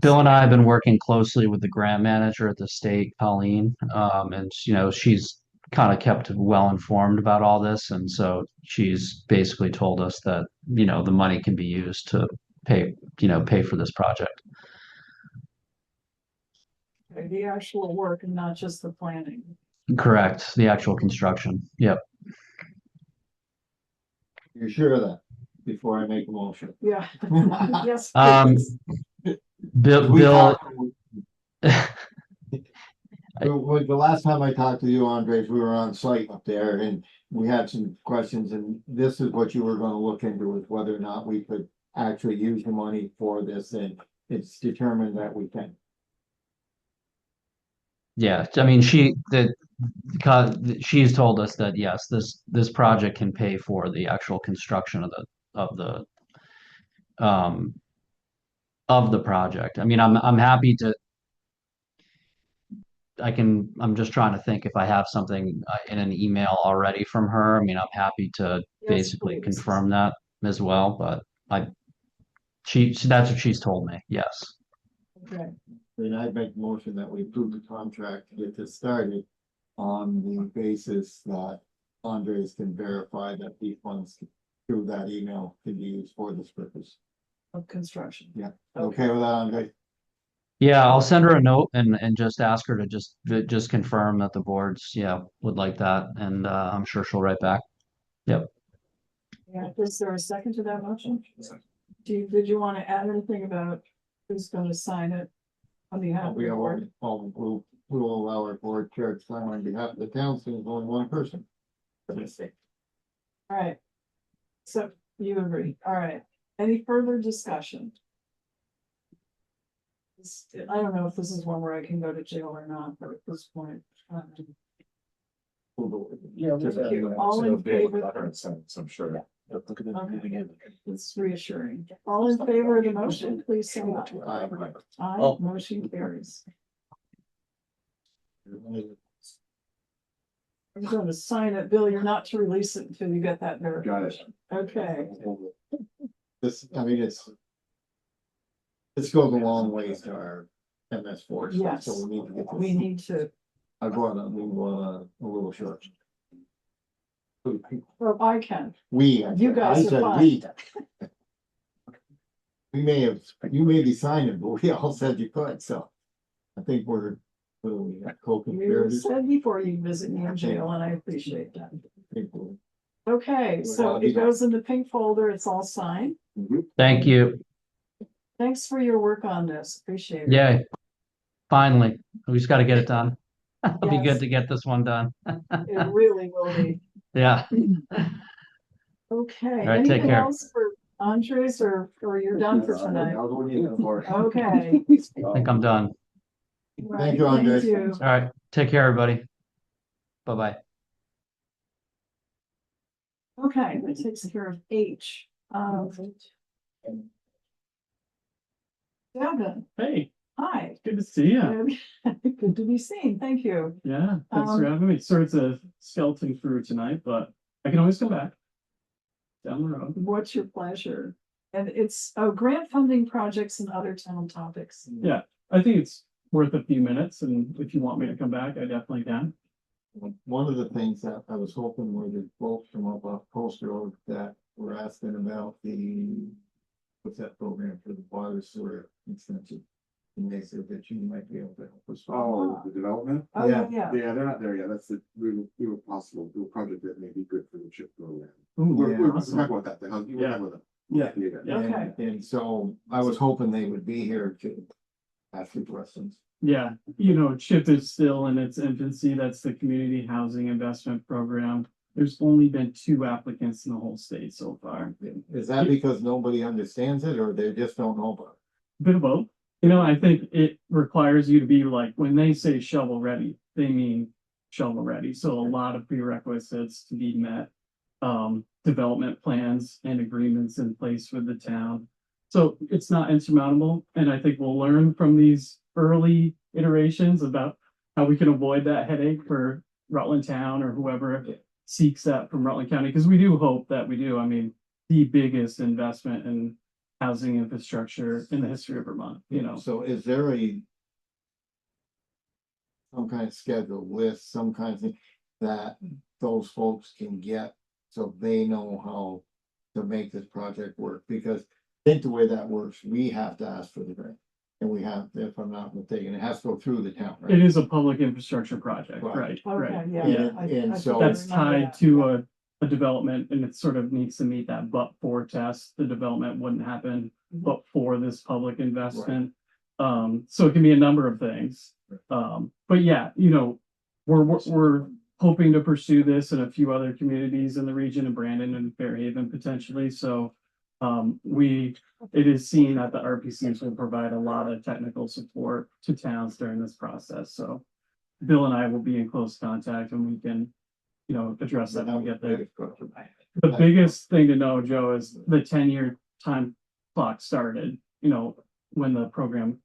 Bill and I have been working closely with the grant manager at the state, Colleen. And she's kind of kept well informed about all this. And so she's basically told us that, the money can be used to pay for this project. Okay, the actual work and not just the planning. Correct. The actual construction. Yep. You're sure of that, before I make a motion? Yeah. Yes. Bill, We Bill, talked- The last time I talked to you, Andres, we were on site up there and we had some questions, and this is what you were gonna look into, is whether or not we could actually use the money for this, and it's determined that we can. yeah, I mean, she's told us that yes, this project can pay for the actual construction of the project. I mean, I'm happy to. I'm just trying to think if I have something in an email already from her. I mean, I'm happy to Yes, basically please. confirm that as well, but that's what she's told me. Yes. Okay, Then I'd make a motion that we approve the contract, to get this started on the basis that Andres can verify that the funds through that email can be used for this purpose. of construction. Yeah, okay with that, Andres? Yeah, I'll send her a note and just ask her to just confirm that the boards, would like that, and I'm sure she'll write back. Yep. Yeah, is there a second to that motion? Did you want to add anything about who's gonna sign it on behalf of the board? We'll allow our board chair to sign on behalf of the town, since there's only one person. All right. So you agree, all right. Any further discussion? I don't know if this is one where I can go to jail or not, but at this point. Yeah. Thank you. All in favor? So I'm sure. Okay. It's reassuring. All in favor of the motion, please say aye. Aye, motion carries. I'm gonna sign it, Bill, you're not to release it until you get that verification. Okay, This, I mean, this goes a long ways to our MS4 stuff, Yes. so we need to get we this. need to, I brought a little short. well, I can. You guys are said fine. we. You may be signing, but we all said you could, so. I think we're You co-conspirators. said before you visit me in jail, and I appreciate that. Well, Okay, so it goes in the pink folder, it's all signed. Thank you. Thanks for your work on this, appreciate it. Yay. Finally, we just got to get it done. It'll be Yes. good to get this one done. It really will be. Yeah. Okay, right, take anything care. else for Andres, or you're done for tonight? Okay. I think I'm done. Thank you, Andres. Thank you. All right. Take care, everybody. Bye-bye. Okay, that takes care of H. Devin, Hey, hi. good to see you. Good to be seen, thank you. Yeah, thanks for having me. Sorry it's a skeleton crew tonight, but I can always come back. Down the road. What's your pleasure? And it's grant funding projects and other town topics. Yeah, I think it's worth a few minutes, and if you want me to come back, I definitely can. One of the things that I was hoping were the folks from up off Post Road that were asking about what's that program for the water sewer extension? And they said that you might be able to help us. Oh, the development? Oh, Yeah. yeah. Yeah, they're not there yet. That's we were possible, do a project that may be good for the chip program. Ooh, We're yeah. talking about that, we're Yeah. talking about Yeah. that. Yeah. Okay. And so I was hoping they would be here to ask you questions. Yeah, you know, CHIP is still in its infancy. That's the Community Housing Investment Program. There's only been 2 applicants in the whole state so far. Is that because nobody understands it or they just don't know about Bit of both. You know, I think it requires you to be like, when they say shovel ready, they mean shovel ready. So a lot of prerequisites to be met. Development plans and agreements in place with the town. So it's not insurmountable. And I think we'll learn from these early iterations about how we can avoid that headache for Rutland Town or whoever seeks that from Rutland County. Because we do hope that we do. I mean, the biggest investment in housing infrastructure in the history of Vermont, you know. So is there some kind of schedule list, some kind of thing that those folks can get so they know how to make this project work? Because I think the way that works, we have to ask for the grant. And we have, if I'm not mistaken, it has to go through the town, It right? is a public infrastructure project, Right. right? Okay, yeah. Yeah. And I so- think I That's remember tied that. to a development and it sort of needs to meet that but-for test. The development wouldn't happen but for this public investment. So it can be a number of things. But yeah, you know, we're hoping to pursue this in a few other communities in the region of Brandon and Fairhaven potentially. So it is seen that the RPCs will provide a lot of technical support to towns during this process. So Bill and I will be in close contact and we can, you know, address that when we get there. The biggest thing to know, Joe, is the 10-year time clock started, you know, when the program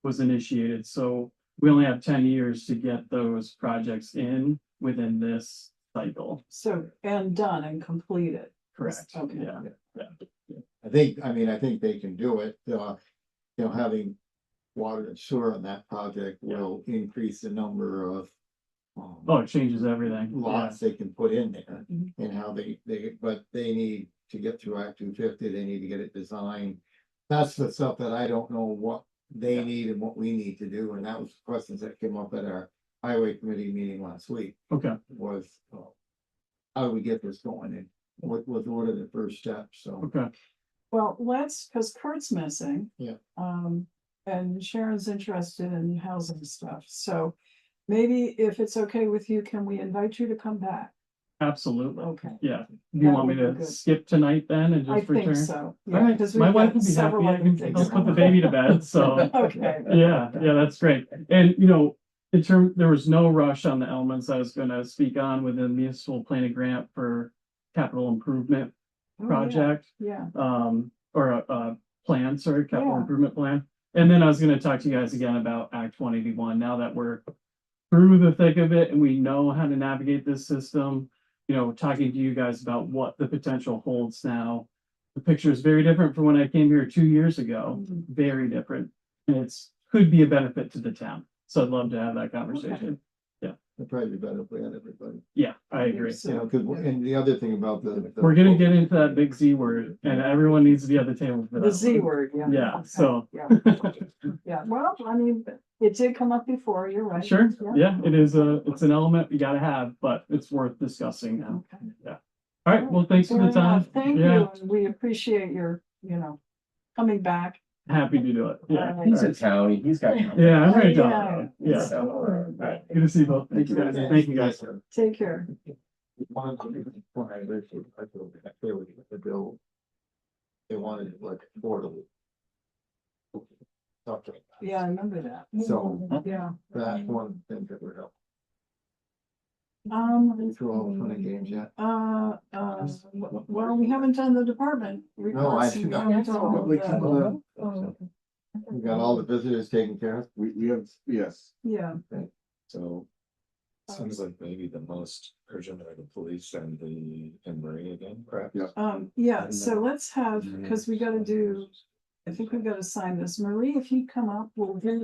was initiated. So we only have 10 years to get those projects in within this cycle. So, and done and completed. Correct. Okay. Yeah. I think they can do it, having water and sewer on that project will increase the number of. Oh, it changes everything. Lots they can put in there Mhm. and how but they need to get through Act 250, they need to get it designed. That's the stuff that I don't know what they need and what we need to do, and that was questions that came up at our highway committee meeting last week, Okay. was how do we get this going and what are the first steps, so. Okay. Well, because Kurt's missing. Yeah. And Sharon's interested in housing stuff, so maybe if it's okay with you, can we invite you to come back? Absolutely. Okay. Yeah. Do you want me That would be to good. skip tonight then and I just think return? so. All Yeah, right, because my we've wife got would be several happy. I other can things help put the going baby to bed, so. Okay. Yeah, that's great. And, you know, there was no rush on the elements I was gonna speak on with the municipal planning grant for capital improvement Oh, yeah, project. Yeah, Or a plan, sorry, capital Yeah. improvement plan. And then I was gonna talk to you guys again about Act 181, now that we're through the thick of it and we know how to navigate this system, you know, talking to you guys about what the potential holds now. The picture is very different from when I came here 2 years ago, Mhm. very different. And could be a benefit to the town. So I'd love to have that conversation. It'd probably be better if we had everybody, Yeah, I agree. cause, and the other thing about We're gonna get into that big Z word and everyone needs to be at the table for that. the Z one. word, yeah. Yeah, so. Yeah, yeah, well, I mean, it did come up before, you're right. Sure, yeah, it's an element you gotta have, but it's worth discussing now. Okay. All right, well, thanks for Fair the time. enough. Thank Yeah, you, and we appreciate your, coming back. happy to do it. Yeah. He's a county, he's got. Yeah, I'm ready to Yeah. talk. Yeah. So, All right, good to see you both. Thank you guys. Thank you guys. take care. One of the reasons why I lived here, I feel like the bill. They wanted it like affordable. Okay, Yeah, I remember that. so Yeah. that's one thing that would help. Um, Through all the fun and games yet. well, we haven't done the department. No, I reports, and we should- haven't done all of the- We got all the visitors taken care of. We have, yes, Yeah, So, seems like maybe the most urgent are the police and Marie again, correct? Yeah. yeah, so let's have, because we gotta do, I think we've gotta sign this. Marie, if you come up, we'll do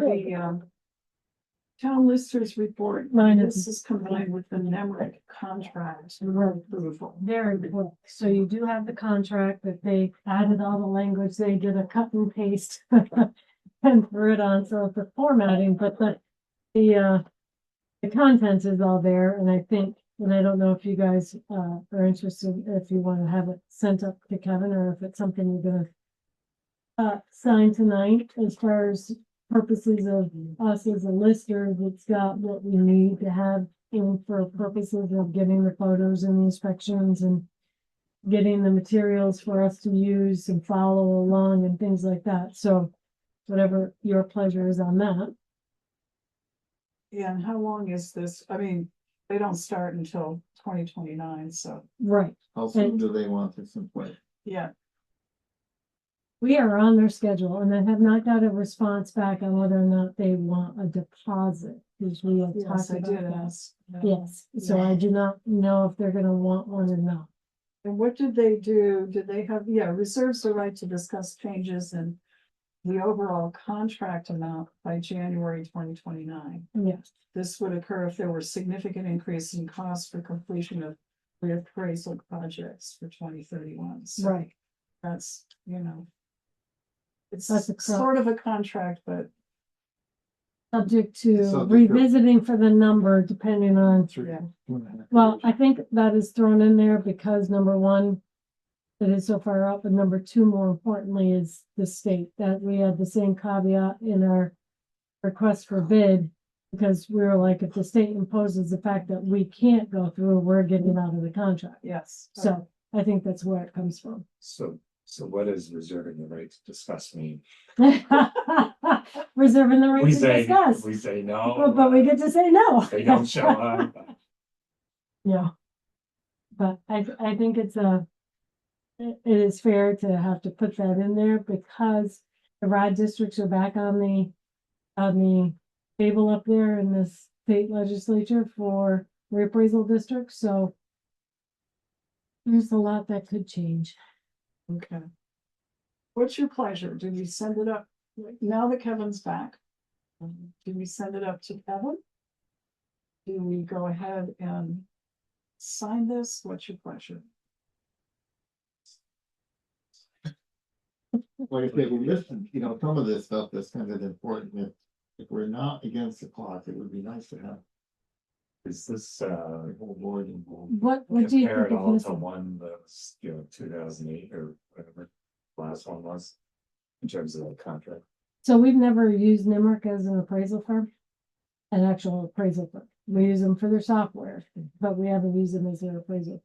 Town listers report. Mine This is combined with the NEMRIC contract approval. Very good. So you do have the contract that they added all the language, they did a cut and paste and threw it on, so the formatting, but the content is all there, and I think, and I don't know if you guys are interested, if you want to have it sent up to Kevin, or if it's something you're gonna sign tonight. As far as purposes of us as a lister, it's got what we need to have in for purposes of getting the photos and the inspections and getting the materials for us to use and follow along and things like that. So whatever your pleasure is on that. Yeah, and how long is this? I mean, they don't start until 2029, so, Right. How soon do they want this in place? yeah. We are on their schedule, and I have not got a response back on whether or not they want a deposit, because we have Yes, talked I about did that. ask. Yes, so I do not know if they're gonna want one or not. And what did they do? Did they have, reserves the right to discuss changes in the overall contract amount by January 2029. Yes, This would occur if there were significant increase in costs for completion of reappraisal projects for 2031. So right. that's, it's That's a sort of a contract, but Subject to Subject to- revisiting for the number depending on, yeah. well, I think that is thrown in there because number one, it is so far up, and number two, more importantly, is the state, that we had the same caveat in our request for bid, because we were like, if the state imposes the fact that we can't go through, we're getting out of the contract. Yes. So I think that's where it comes from. So what does reserving the right to discuss mean? Reserving the right We to say, discuss, we say no. but we get to say no. They don't show up. Yeah. But I think it is fair to have to put that in there because the RAD districts are back on the table up there in the state legislature for reappraisal districts, so there's a lot that could change. Okay. What's your pleasure? Do we send it up, now that Kevin's back? Do we send it up to Kevin? Do we go ahead and sign this? What's your pleasure? Like I say, we listen, some of this stuff that's kind of important. If we're not against the clock, it would be nice to have Is this, the whole board involved. What do you compare think it of all this? to one that was, 2008 or whatever the last one was? In terms of the contract? So we've never used NIMRIC as an appraisal firm, an actual appraisal firm. We use them for their software, but we haven't used them as their appraisal.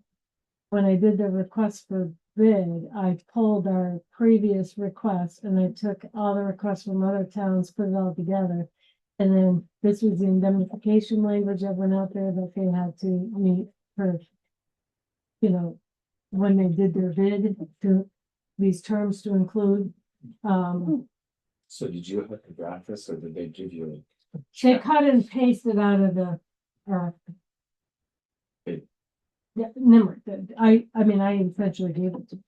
When I did the request for bid, I pulled our previous request and I took all the requests from other towns, put it all together. And then this was the indemnification language that went out there that they had to meet for, when they did their bid, to these terms to include. So did you have to draft this or did they give you? They cut and pasted out of the, It- yeah, NIMRIC. I mean, I essentially gave it to.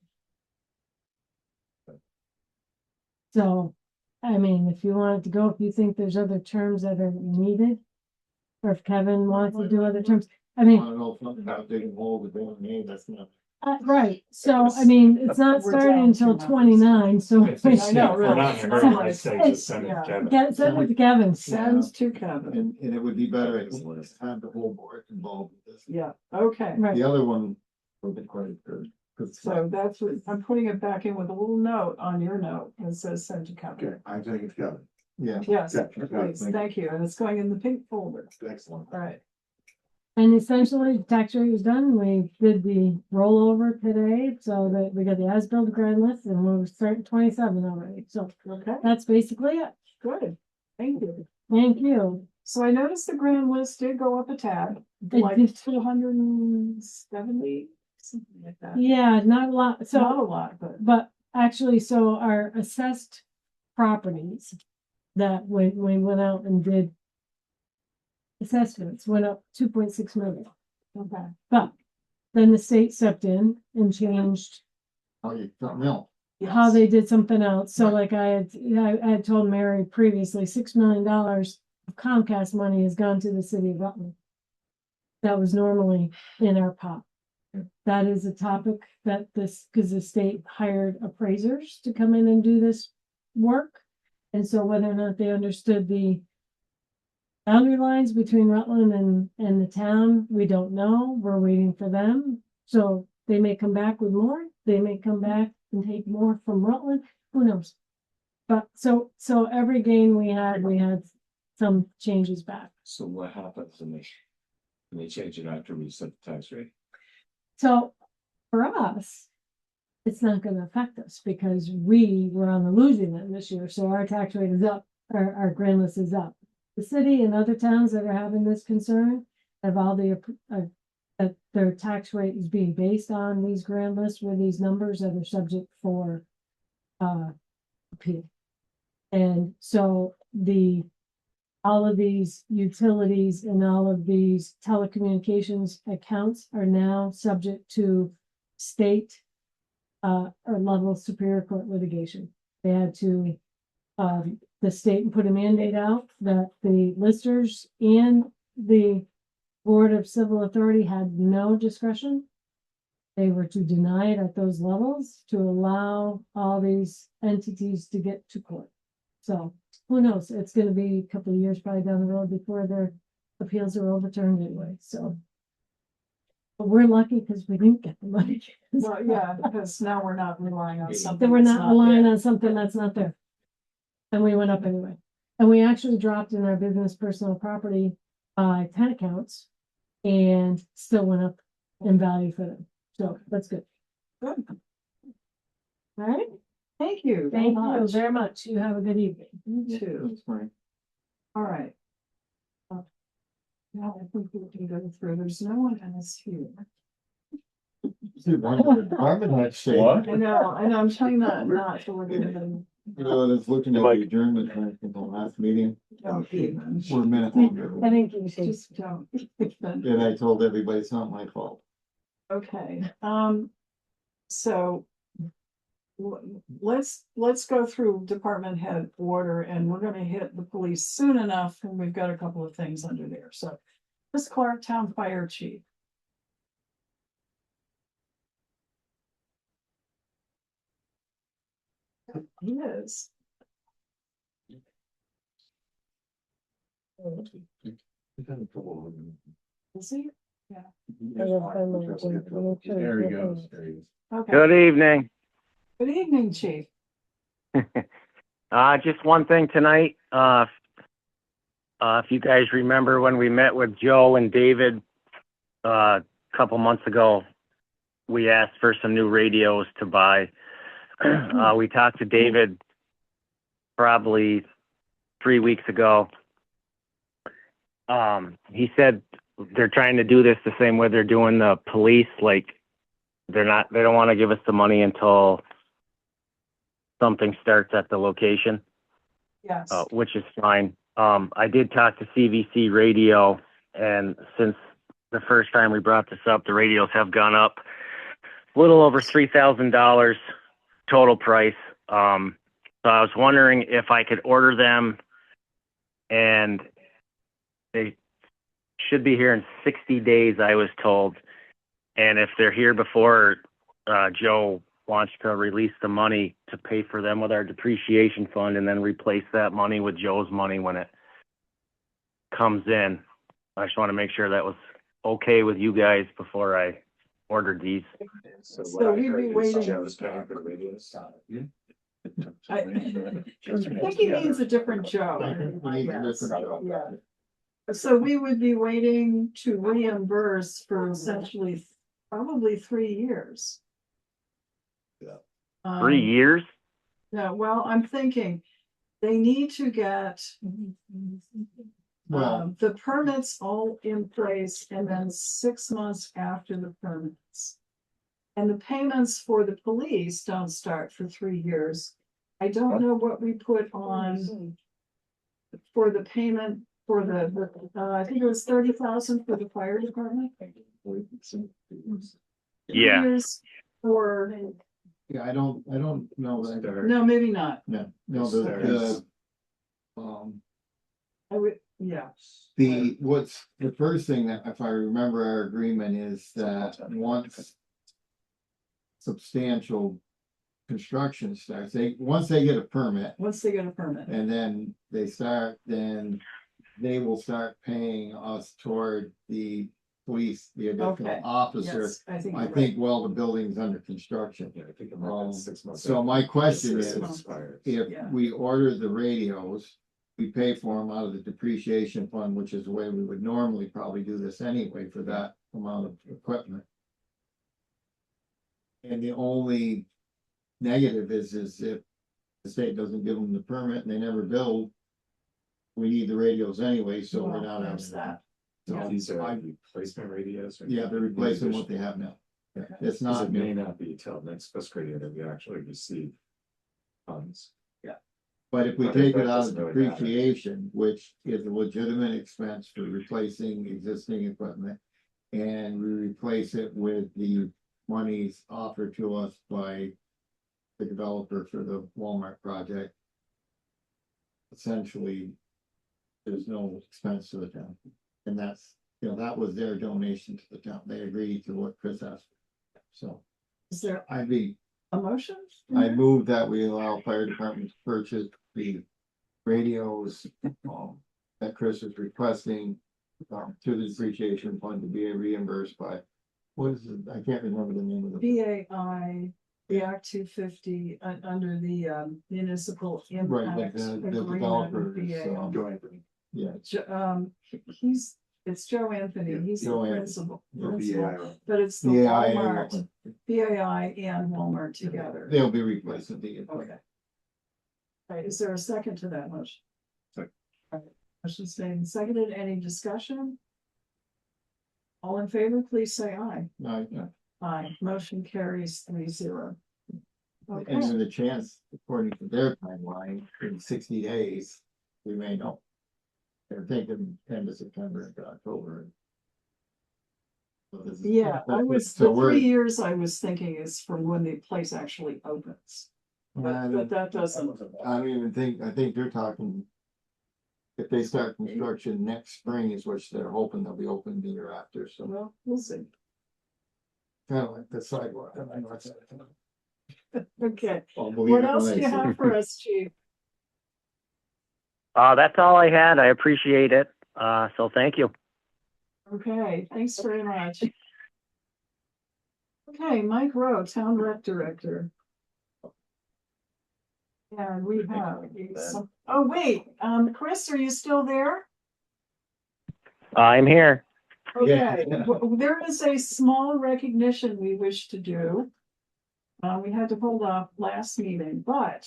So, I mean, if you wanted to go, if you think there's other terms that are needed, or if Kevin wants to do other terms, I I mean, don't know if something about digging hole with their name, that's not. right, so, I mean, it's not We're starting down until to numbers. 29, so. If it's- I know, if we're really. not in a hurry, I say just send it Yeah. to Kevin. Send it to Kevin. Sends to Kevin. And it would be better if we had the whole board involved with this. Yeah, okay. Right, The other one would be quite good. 'Cause- So that's what, I'm putting it back in with a little note on your note that says send to Kevin. Okay, I think it's got Yeah, Yes, Yeah, please, thank you. And it's going in the pink folder. it. Excellent. All right. and essentially, the tax rate was done, we did the rollover today, so that we got the as-built grand list, and we're starting 27 already, so Okay, that's basically it. good. Thank you. Thank you. So I noticed the grand list did go up a tad, like did. 270, something like that. Yeah, not a lot, It's not a so, lot, but but actually, so our assessed properties that we went out and did assessments went up 2.6 million, okay. but then the state stepped in and changed oh, you don't know. how they did something else. So Right. like I had told Mary previously, $6 million Comcast money has gone to the city of Rutland. That was normally in our pot. That is a topic that because the state hired appraisers to come in and do this work. And so whether or not they understood the boundary lines between Rutland and the town, we don't know. We're waiting for them. So they may come back with more. They may come back and take more from Rutland. Who knows? But so every gain we had some changes back. So what happens when they change it after we set the tax rate? So for us, it's not gonna affect us because we were on the losing end this year, so our tax rate is up, our grand list is up. The city and other towns that are having this concern have all that their tax rate is being based on these grand lists with these numbers that are subject for appeal. And so all of these utilities and all of these telecommunications accounts are now subject to state or level superior court litigation. They had to, the state put a mandate out that the listers and the Board of Civil Authority had no discretion. They were to deny it at those levels to allow all these entities to get to court. So who knows? It's going to be a couple of years probably down the road before their appeals are overturned anyway. So, but we're lucky because we didn't get the money. Well, yeah, because now we're not relying on something. Then we're that's not relying there. on something that's not there. And we went up anyway. And we actually dropped in our business personal property by 10 accounts and still went up in value for them. So that's good. Good. All right. Thank you. Thank you much. very much. You have a good evening. You too. That's fine. All right. Now I think we can go through. There's no one else here. See, one of the department heads say, What? I know, I'm trying not to look at them. you know, I was looking at the adjournment in the last meeting, Don't even. we're a minute over. I think you should. Just don't. And I told everybody it's not my fault. Okay, so. Let's go through department head order and we're gonna hit the police soon enough and we've got a couple of things under there, so. This Clerk, Town Fire Chief. He is. Is he? Yeah. There he goes. There he is. Okay, Good evening. good evening, Chief. Just one thing tonight. If you guys remember when we met with Joe and David a couple months ago, we asked for some new radios to buy. We talked to David probably 3 weeks ago. He said they're trying to do this the same way they're doing the police. Like they don't want to give us the money until something starts at the location. Yes. Which is fine. I did talk to CVC Radio, and since the first time we brought this up, the radios have gone up a little over $3,000 total price. So I was wondering if I could order them, and they should be here in 60 days, I was told. And if they're here before Joe wants to release the money to pay for them with our depreciation fund and then replace that money with Joe's money when it comes in. I just want to make sure that was okay with you guys before I ordered these. So we'd be waiting. Joe's paying for the radios. I think he means a different Joe. We need a different job. Yeah. So we would be waiting to reimburse for essentially probably 3 years. Yeah. 3 years? Yeah, well, I'm thinking they need to get Well, the permits all in place and then 6 months after the permits. And the payments for the police don't start for 3 years. I don't know what we put on for the payment for the I think it was 30,000 for the fire department. Yeah. Years for, yeah, I don't know that. no, maybe not. No, I would, Yeah, What's the first thing that, if I remember our agreement, is that once substantial construction starts, once they get a permit, once they get a permit. and then then they will start paying us toward the police, the additional Okay. officer. Yes, I think. I you're think while the building's under construction. Yeah, I think it might be 6 months. So my question Six is, months. Expires. if Yeah. we order the radios, we pay for them out of the depreciation fund, which is the way we would normally probably do this anyway for that amount of equipment. And the only negative is if the state doesn't give them the permit and they never build, we need the radios anyway, so we're Well, not out there's of that. Yeah. So These are I, replacement radios? or- yeah, they're replacing what they have now. Yeah, it's Because not it may new, not be till next fiscal year that we actually receive funds. but if we But take that it out of doesn't really matter. depreciation, which is a legitimate expense for replacing existing equipment. And we replace it with the monies offered to us by the developer for the Walmart project. Essentially, there's no expense to the town, and that's, that was their donation to the town, they agreed to what Chris asked. So Is there a motion? I move that we allow fire department to purchase the radios that Chris is requesting to the depreciation fund to be reimbursed by, what is it? I can't remember the name of the. BAI, the Act 250, under the municipal Right, like impact the agreement developer with is, BAI. Yeah, It's Joe Anthony, he's the Joe Anthony. principal, BAI. but it's the BAI and Walmart, BAI and Walmart together. they'll be replacing the. Okay. All right, is there a second to that motion? Second. All right, motion's made and seconded, any discussion? All in favor, please say aye. Aye, motion carries 3-0. And Okay, then the chance, according to their timeline, in 60 days, we may know. They're thinking end of September into October. So this is- yeah, I was, So the we're- 3 years I was thinking is from when the place actually opens. But that doesn't, I don't even think, I think they're talking. If they start construction next spring is which they're hoping they'll be open the year after, so well, we'll see. kind of like the sidewalk. I know it's- Okay, I'll believe what it else when do I you see it. have for us, chief? That's all I had. I appreciate it. So thank you. Okay, thanks very much. Okay, Mike Rowe, Town Rec Director. And we have, oh, wait, Chris, are you still there? I'm here. Okay, there is a small recognition we wish to do. We had to hold off last meeting, but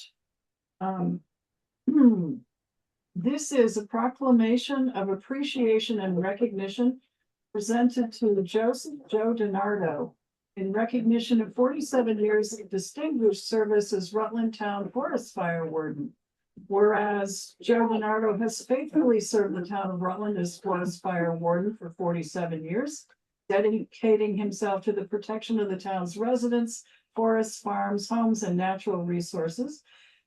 this is a proclamation of appreciation and recognition presented to Joe Denardo in recognition of 47 years of distinguished service as Rutland Town Forest Fire Warden. Whereas Joe Denardo has faithfully served the town of Rutland as Forest Fire Warden for 47 years, dedicating himself to the protection of the town's residents, forests, farms, homes, and natural resources.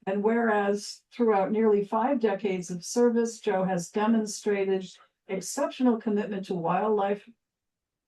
And whereas throughout nearly 5 decades of service, Joe has demonstrated exceptional commitment to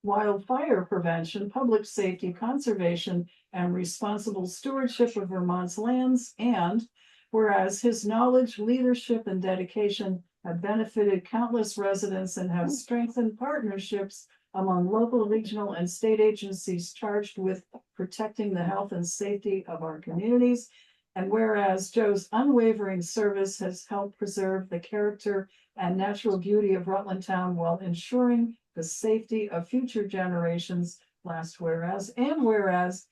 wildfire prevention, public safety, conservation, and responsible stewardship of Vermont's lands. And whereas his knowledge, leadership, and dedication have benefited countless residents and have strengthened partnerships among local, regional, and state agencies charged with protecting the health and safety of our communities. And whereas Joe's unwavering service has helped preserve the character and natural beauty of Rutland Town while ensuring the safety of future generations, last whereas, and whereas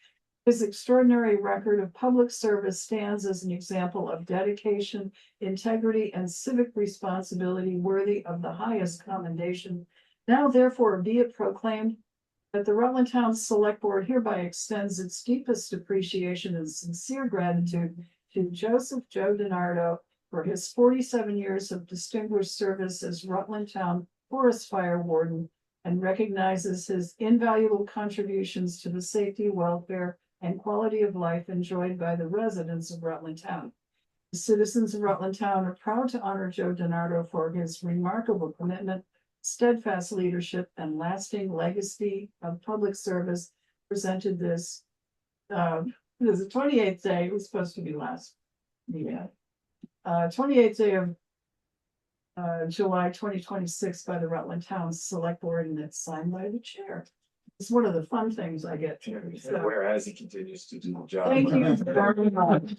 his extraordinary record of public service stands as an example of dedication, integrity, and civic responsibility worthy of the highest commendation. Now therefore be it proclaimed that the Rutland Town Select Board hereby extends its deepest appreciation and sincere gratitude to Joseph Joe Denardo for his 47 years of distinguished service as Rutland Town Forest Fire Warden, and recognizes his invaluable contributions to the safety, welfare, and quality of life enjoyed by the residents of Rutland Town. The citizens of Rutland Town are proud to honor Joe Denardo for his remarkable commitment, steadfast leadership, and lasting legacy of public service. Presented this, it was the 28th day, it was supposed to be last meeting. 28th day of July 2026 by the Rutland Town Select Board, and it's signed by the chair. It's one of the fun things I get to. So, Whereas he continues to do the job. thank you very much.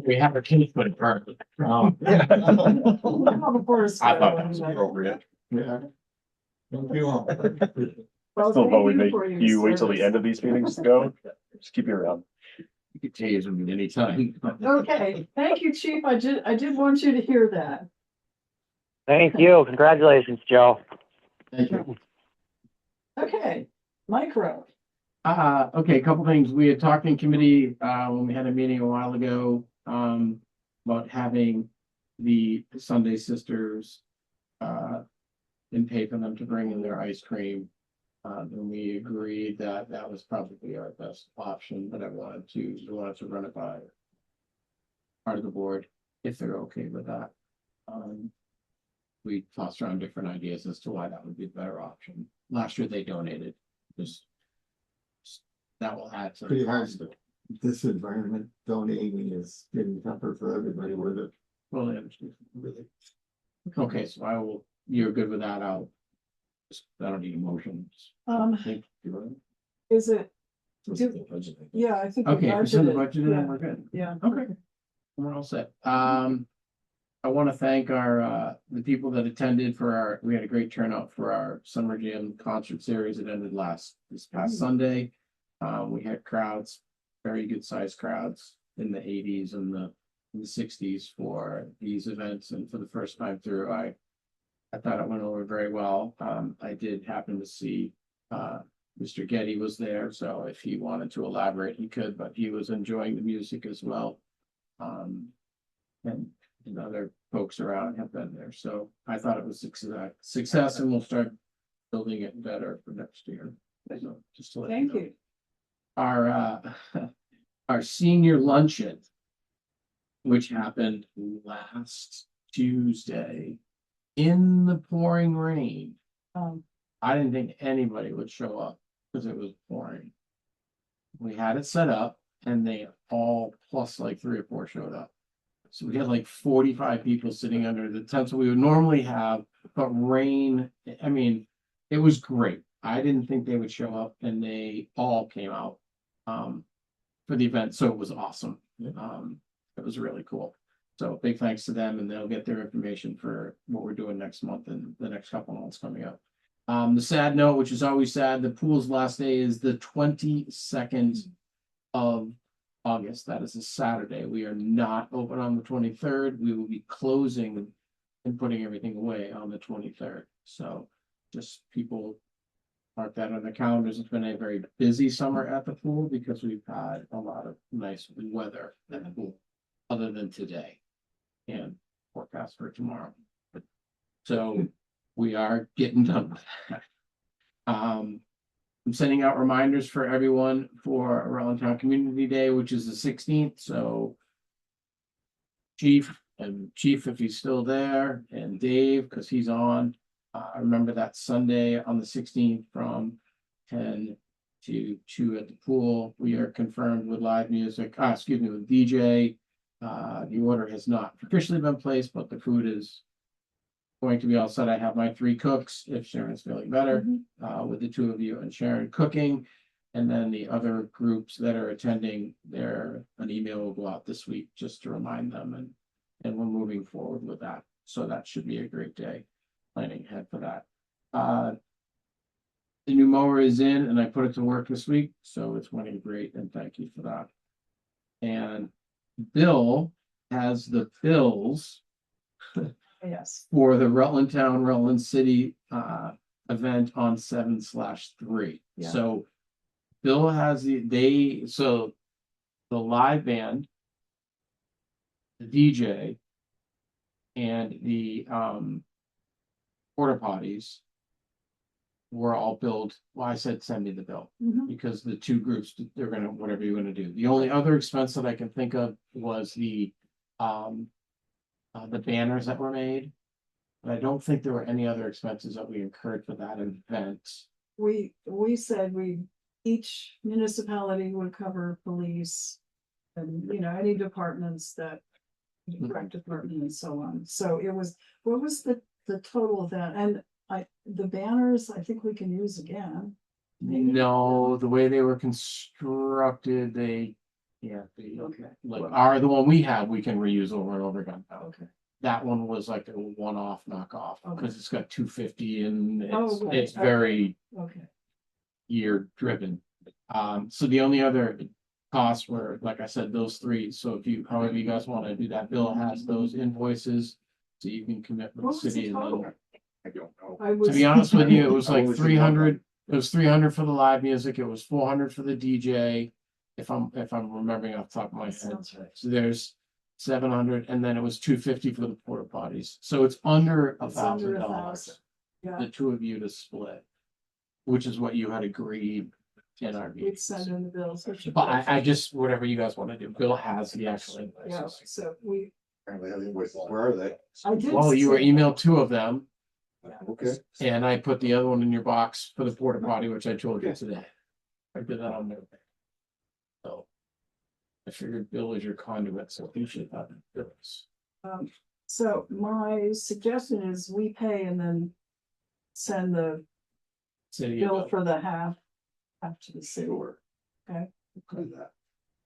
We have a case put it perfect. Before it's- I thought that was appropriate. Yeah. Thank you all. Well, Still, thank but we you make for your you wait till the service. end of these meetings to go. Just keep you around. You could tase them anytime. Okay, thank you, Chief. I did want you to hear that. Thank you. Congratulations, Joe. Thank you. Okay, micro. Okay, a couple things. We had talked in committee, when we had a meeting a while ago, about having the Sunday Sisters, and pay for them to bring in their ice cream. And we agreed that that was probably our best option, but we wanted to run it by part of the board, if they're okay with that. We tossed around different ideas as to why that would be a better option. Last year they donated, just that will add to Pretty the hard. cost. This environment donating is getting tougher for everybody with it. Well, I understand. Really. Okay, so you're good with that, I don't need emotions. Is it, yeah, I think. we Okay, if it's in the budgeted. budget, Yeah, then we're good. yeah. Okay. We're all set. I want to thank the people that attended we had a great turnout for our Summer Jam concert series. It ended this past Sunday. We had crowds, very good sized crowds in the 80s and the 60s for these events. And for the first time through, I thought it went over very well. I did happen to see Mr. Getty was there, so if he wanted to elaborate, he could, but he was enjoying the music as well. And other folks around have been there, so I thought it was success, and we'll start building it better for next year. So just to let Thank know. you. Our senior luncheon, which happened last Tuesday in the pouring rain. I didn't think anybody would show up because it was pouring. We had it set up and they all plus like 3 or 4 showed up. So we had like 45 people sitting under the tent we would normally have, but rain, I mean, it was great. I didn't think they would show up and they all came out for the event. So it was awesome. It was really cool. So big thanks to them, and they'll get their information for what we're doing next month and the next couple of months coming up. The sad note, which is always sad, the pool's last day is the 22nd of August. That is a Saturday. We are not open on the 23rd. We will be closing and putting everything away on the 23rd. So just people mark that on the calendars. It's been a very busy summer at the pool because we've had a lot of nice weather at the pool, other than today and forecast for tomorrow. So we are getting done with that. I'm sending out reminders for everyone for Rutland Town Community Day, which is the 16th. So Chief, if he's still there, and Dave, because he's on. Remember that Sunday on the 16th from 10 to 2 at the pool. We are confirmed with live music, with DJ. The order has not officially been placed, but the food is going to be all set. I have my 3 cooks, if Sharon's feeling better, with the 2 of you and Sharon cooking. And then the other groups that are attending, an email will go out this week just to remind them, and we're moving forward with that. So that should be a great day. Planning ahead for that. The new mower is in and I put it to work this week, so it's running great, and thank you for that. And Bill has the bills Yes. for the Rutland Town, Rutland City event on 7/3. Yeah. So Bill has the live band, the DJ, and the porta potties we're all billed, well, I said, send me the bill. Mhm. Because the two groups, they're gonna, whatever you're gonna do. The only other expense that I can think of was the banners that were made. But I don't think there were any other expenses that we incurred for that event. We said each municipality would cover police. And, any departments that, rec department and so on. So it was, what was the total of that? And the banners, I think we can use again. Maybe? No, the way they were constructed, okay. Okay. The one we have, we can reuse over and over again. Okay. That one was like a one-off knockoff, Okay. because it's got 250 and Okay. it's very Okay. year driven. So the only other costs were, like I said, those three. So however you guys want to do that, Bill has those invoices. So you can commit with the What was the city and total? then, I don't know. to be honest with you, it was I like always 300. It was 300 for the live music. It was 400 for the DJ. If I'm remembering off the top of my head. Sounds right. So there's 700, and then it was 250 for the porta potties. So it's under It's under $1,000. $1,000. Yeah, The two of you to split, which is what you had agreed in our meeting. we'd send in the bills. But I just, whatever you guys want to do, Bill has the actual Yeah, invoices. so Apparently, where are they? I did. Well, you were see- emailed two of them, Okay. and I put the other one in your box for the porta potty, which I told you today. I did that on Monday. So I figured Bill is your conduit, so he should have bills. So my suggestion is we pay and then send the City bill of, for the half to the city. I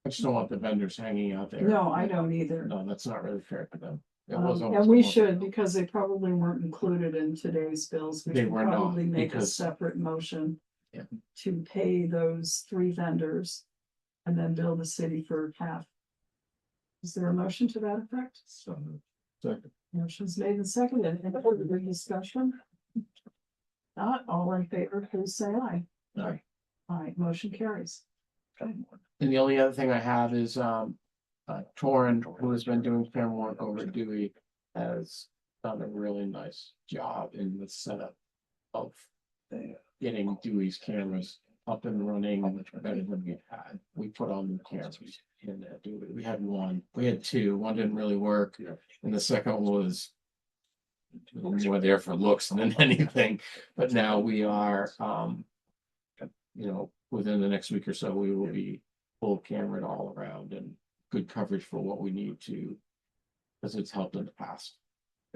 just don't want the vendors hanging out there. No, I don't either. No, that's not really fair to them. It was And almost we a month should, ago. because they probably weren't included in today's bills. We They should were not, probably make a because- separate motion. Yeah. To pay those three vendors and then bill the city for half. Is there a motion to that effect? So, Motion's made and seconded. Any further discussion? Not all in favor, please say aye. Aye. Aye, motion carries. And the only other thing I have is, Torrin, who has been doing camera work over at Dewey, has done a really nice job in the setup of getting Dewey's cameras up and running much better than we had. We put on the cameras in Dewey. We had two. One didn't really work, and the second was more there for looks than anything. But now we are, within the next week or so, we will be full camera all around and good coverage for what we need to, because it's helped in the past.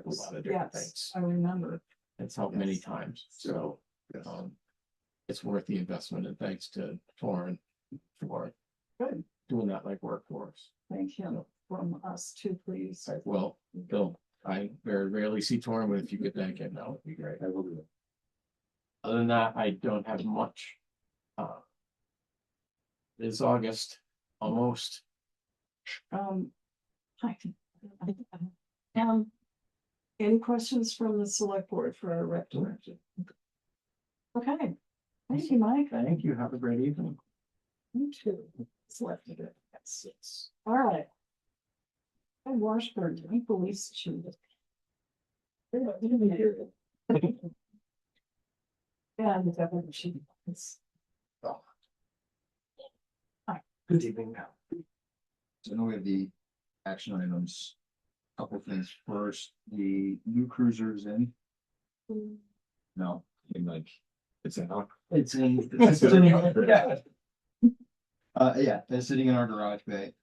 A lot of different Yes, things. I remember. It's helped many Yes. times, so Yes. it's worth the investment, and thanks to Torrin for Good. doing that like work for us. Thank him from us too, please. Well, Bill, I very rarely see Torrin, but if you could thank him, that would be great. I will do it. Other than that, I don't have much. It's August, almost. Hi. Any questions from the select board for our rep director? Okay, thank you, Mike. Thank you. Have a great evening. You too. It's left of it. Yes. All right. And Washburn, I police chief. Yeah, the deputy chief. Good evening now. So now we have the action items. Couple things. First, the new cruisers in. No, like, It's in. it's in. Yeah, it's sitting in our garage bay.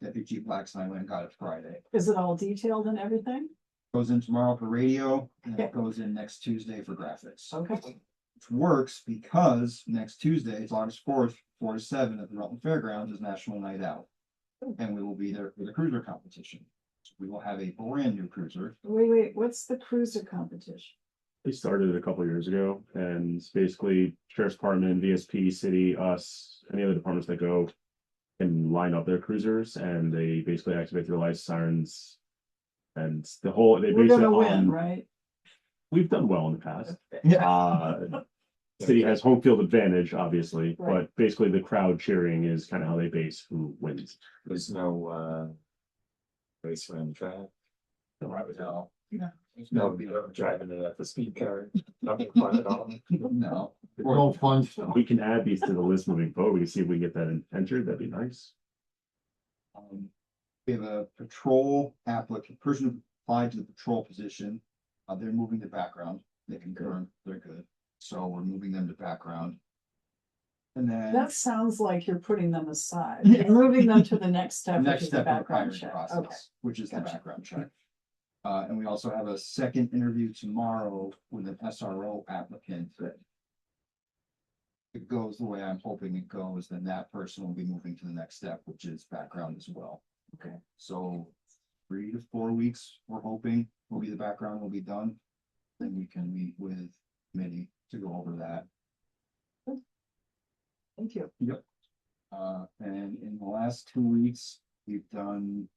Deputy Chief Black's and I went and got it Friday. Is it all detailed and everything? Goes in tomorrow for radio, and it goes in next Tuesday for graphics. Okay. Which works because next Tuesday, it's August 4th, 4 to 7 at the Rutland Fairgrounds is National Night Out. And we will be there for the cruiser competition. So we will have a brand new cruiser. Wait, what's the cruiser competition? They started a couple years ago, and it's basically Sheriff's Department, VSP, City, us, any other departments that go can line up their cruisers, and they basically activate their lights, sirens, and they We're base it gonna win, on. right? We've done well in the past. Yeah. City has home field advantage, obviously, Right. but basically the crowd cheering is kind of how they base who wins. There's no race around the track. No, No, driving it at the speed car. Nothing fun at all. No, no fun stuff. We can add these to the list moving forward. We can see if we can get that entered. That'd be nice. We have a patrol applicant, person who applied to the patrol position. They're moving to background. They confirm they're good. So we're moving them to background. And then That sounds like you're putting them aside. You're moving them to the next step, which next is the step of the background hiring check. process, Okay. which is the Gotcha. background check. And we also have a second interview tomorrow with an SRO applicant that it goes the way I'm hoping it goes, then that person will be moving to the next step, which is background as well. Okay. So 3 to 4 weeks, we're hoping will be the background will be done. Then we can meet with committee to go over that. Thank you. And in the last 2 weeks, we've done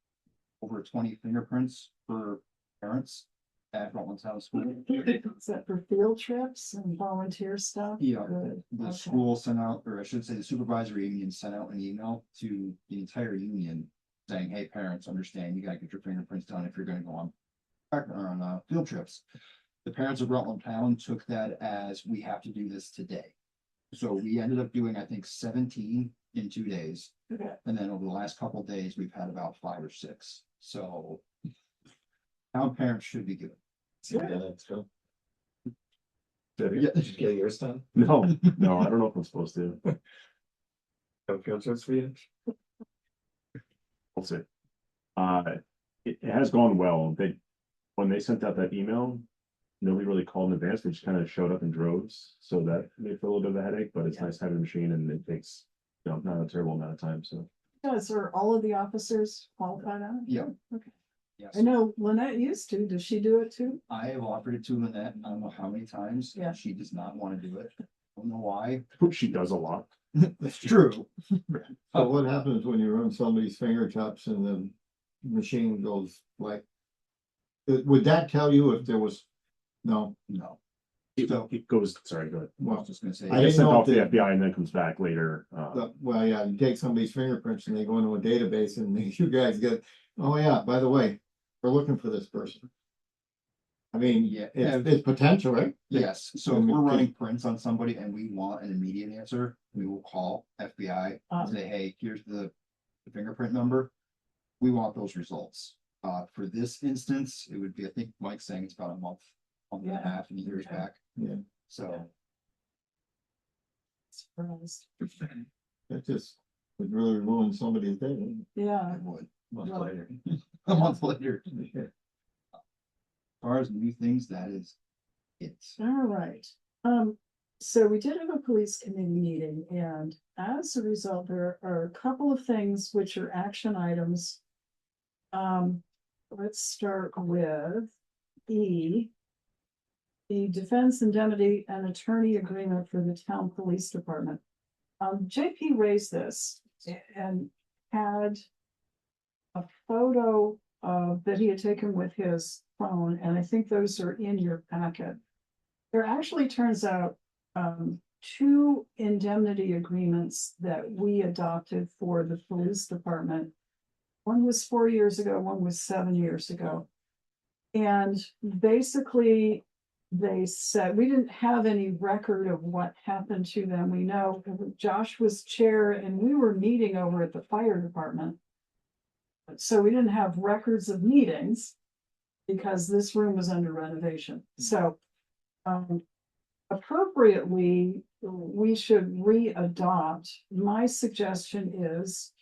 over 20 fingerprints for parents at Rutland Town School. Is that for field trips and volunteer stuff? Yeah, Good. the Okay. school sent out, or I should say the supervisory union sent out an email to the entire union saying, hey, parents, understand you gotta get your fingerprints done if you're gonna go on field trips. The parents of Rutland Town took that as we have to do this today. So we ended up doing, I think, 17 in 2 days. Okay. And then over the last couple of days, we've had about 5 or 6. So town parents should be good. Did you get yours done? No, no, I don't know if I'm supposed to. No field trips for you? We'll see. It has gone well. When they sent out that email, nobody really called in advance. They just kind of showed up in droves. So that made for a little bit of a headache, but it's nice having a machine and it takes, not a terrible amount of time, so. Guys, are all of the officers qualified on it? Yeah. Okay. Yes. I know Lynette used to. Does she do it too? I have offered it to Lynette, I don't know how many times. Yeah. She does not want to do it. I don't know why. She does a lot. That's true. So what happens when you run somebody's fingertips and the machine goes like? Would that tell you if there was, no, No. It goes, sorry, go ahead. I was just gonna say. I I didn't sent know off if the they- FBI and then comes back later. well, yeah, you take somebody's fingerprints and they go into a database and you guys get, oh yeah, by the way, we're looking for this person. I mean, Yeah. it's potential, right? Yes, so if we're running prints on somebody and we want an immediate answer, we will call FBI and say, hey, here's the fingerprint number. We want those results. For this instance, it would be, I think Mike's saying it's about a month and a half, and he hears back. Yeah. So. Surprised. That just would really ruin somebody's day. wouldn't it? Yeah. I would. Month Well- later. A month later. As far as new things, that is it. All right. So we did have a police committee meeting, and as a result, there are a couple of things which are action items. Let's start with E. The defense indemnity and attorney agreement for the town police department. JP raised this and had a photo that he had taken with his phone, and I think those are in your packet. There actually turns out 2 indemnity agreements that we adopted for the police department. One was 4 years ago, one was 7 years ago. And basically, they said, we didn't have any record of what happened to them. We know Josh was chair and we were meeting over at the fire department. So we didn't have records of meetings because this room was under renovation. So appropriately, we should re-adopt. My suggestion is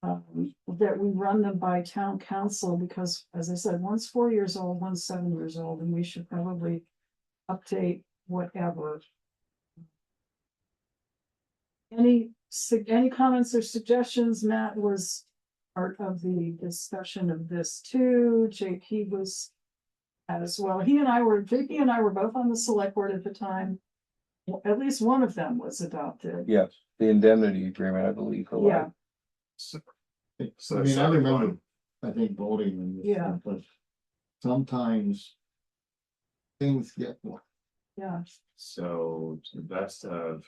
that we run them by town council because, as I said, one's 4 years old, one's 7 years old, and we should probably update whatever. Any comments or suggestions? Matt was part of the discussion of this too. JP was as well. JP and I were both on the select board at the time. At least one of them was adopted. Yes, the indemnity agreement, I believe. Yeah. I mean, I remember, I think voting on this, Yeah. but sometimes things get, Yeah. So to the best of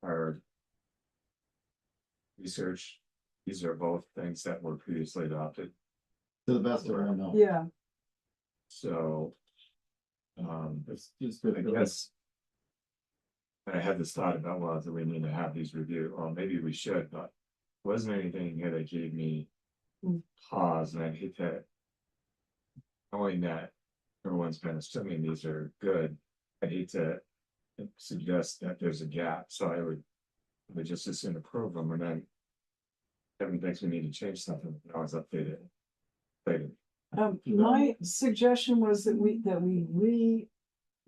our research, these are both things that were previously adopted. to the best of our knowledge. Yeah. So. It's just I guess. I had this thought about, well, do we need to have these reviewed? Well, maybe we should, but wasn't anything here that gave me pause, and I hate that. Knowing that everyone's been assuming these are good, I hate to suggest that there's a gap, so I would just as soon approve them, and then Kevin thinks we need to change something, we can always update it. Later. My suggestion was that we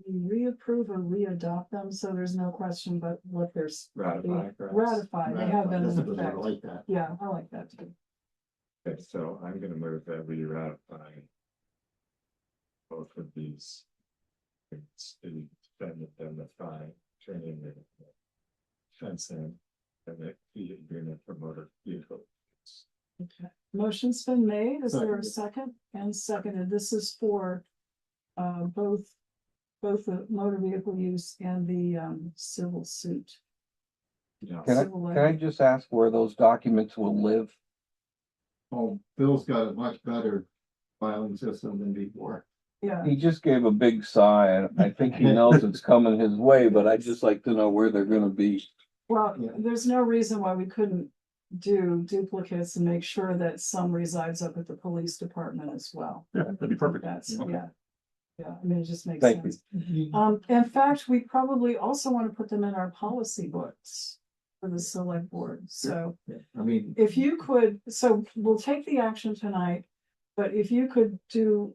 reapprove or readopt them, so there's no question but what there's. Ratify, perhaps. Ratify, they have been That's in good, I effect. like that. Yeah, I like that too. Okay, so I'm gonna move that we ratify both of these. It's the defendant and the fine, training the fencing, and the fee agreement for motor vehicle. Okay, motion's been made. Is there a second? And seconded. This is for both the motor vehicle use and the civil suit. Yeah. Civil Can I just ask where those documents will live? Oh, Bill's got a much better filing system than before. Yeah, He just gave a big sigh, and I think he knows it's coming his way, but I'd just like to know where they're gonna be. well, Yeah. there's no reason why we couldn't do duplicates and make sure that some resides up at the police department as well. Yeah, that'd be perfect. That's, Okay. yeah. Yeah, I mean, it just makes Thank you. sense. In fact, we probably also want to put them in our policy books for the select board, so. I mean, If you could, so we'll take the action tonight, but if you could do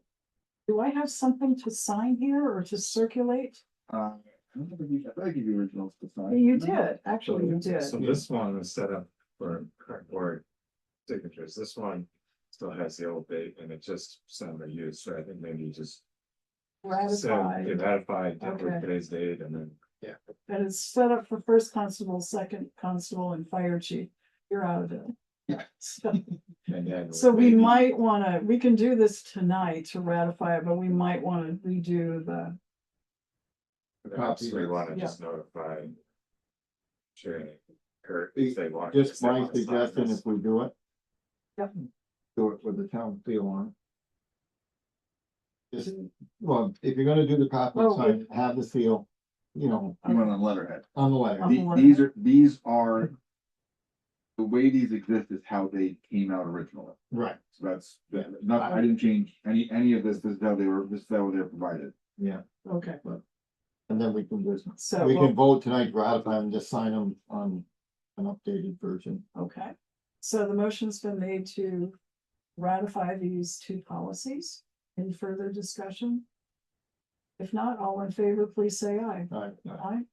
I have something to sign here or to circulate? I give you originals to sign. You did, actually you did. So this one is set up for current board signatures. This one still has the old date and it just summer use, so I think maybe you just. Ratified, Ratified Okay. with today's date and then. and it's set up for first constable, second constable and fire chief. You're out of it. Yeah. And then So we maybe- might wanna, we can do this tonight to ratify it, but we might wanna redo the, Perhaps we want to Yeah. just notify. Sharing. Or if they want. just if they my want to sign suggestion, this. if we do it. Yep. Do it with the town seal on it. Just, well, if you're gonna do the copy, Oh, sign, have the seal, You want on letterhead. on the letter. Um, These are. The way these exist is how they came out originally. Right, So that's, I didn't change any of this. This is how they were provided. yeah, okay, and then we can just, so, we well, can vote tonight, to ratify and just sign them on an updated version. okay. So the motion's been made to ratify these two policies. Any further discussion? If not, all in favor, please say aye. I Aye.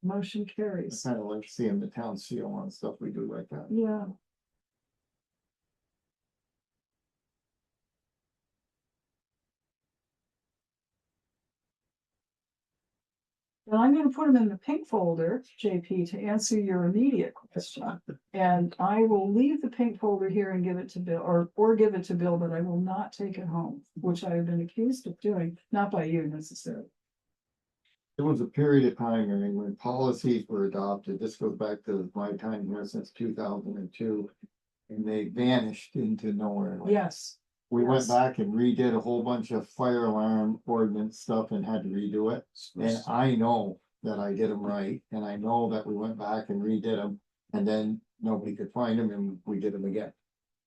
Motion carries. kind of like seeing the town seal on stuff we do like that. Yeah. And I'm gonna put them in the pink folder, JP, to answer your immediate question. And I will leave the pink folder here and give it to Bill, or give it to Bill, but I will not take it home, which I have been accused of doing, not by you necessarily. There was a period of time, I mean, when policies were adopted, this goes back to my time here since 2002. And they vanished into nowhere. Yes, We went yes. back and redid a whole bunch of fire alarm ordinance stuff and had to redo it. And I know that I did them right, and I know that we went back and redid them, and then nobody could find them and we did them again.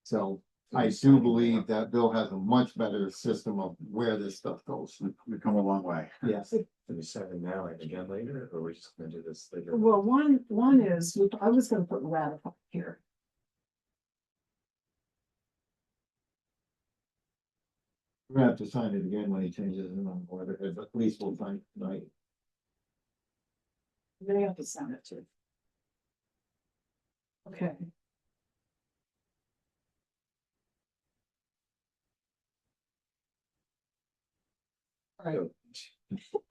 So I do believe that Bill has a much better system of where this stuff goes. We've come a long way. Yes. Are we signing now and again later, or are we just gonna do this later? Well, one is, I was gonna put ratify here. We're gonna have to sign it again when he changes it on whether, but at least we'll sign it tonight. They have to send it to. Okay. So,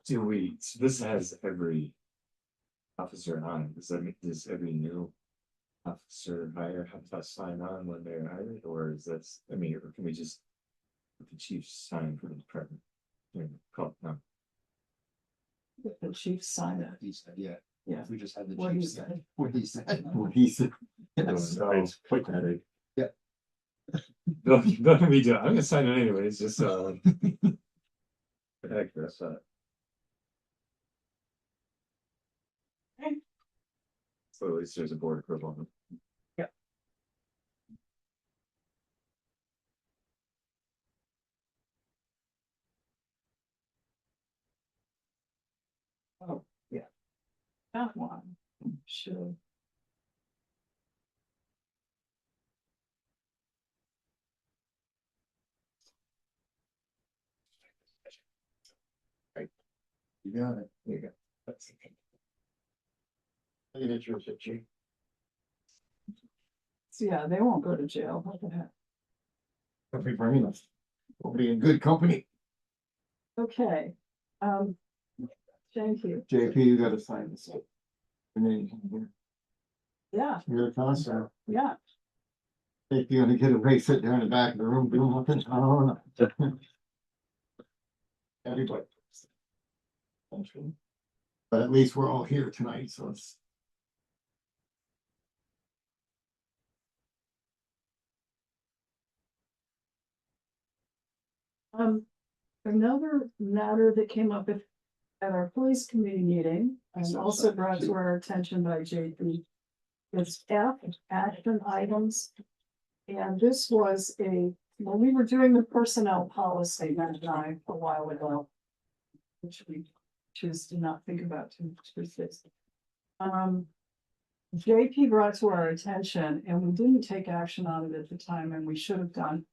do we, so this has every officer on, does every new officer hire have to sign on when they're hired, or is this, I mean, or can we just put the chief sign for the department? No. The chief sign it. He said, yeah. Yeah. We just had the What he chief said. say what he said. What he said. Quite that. Yeah. No, we do, I'm gonna sign it anyways, just Heck, that's so at least there's a board equivalent. Oh, yeah. That one, sure. You got it. There you go. That's it. Look at yours, Chief. So yeah, they won't go to jail. What the heck? They'll be bringing us. We'll be in good company. Okay, thank you. JP, you gotta sign this. And then Yeah, you're a constable. yeah. If you're gonna get away, sit there in the back of the room, do nothing. I don't know. Everybody. But at least we're all here tonight, so it's. Another matter that came up at our police committee meeting, and also brought to our attention by JP, is F, action items. And this was when we were doing the personnel policy, Matt and I, a while ago, which we choose to not think about too much. JP brought to our attention, and we didn't take action on it at the time, and we should have done,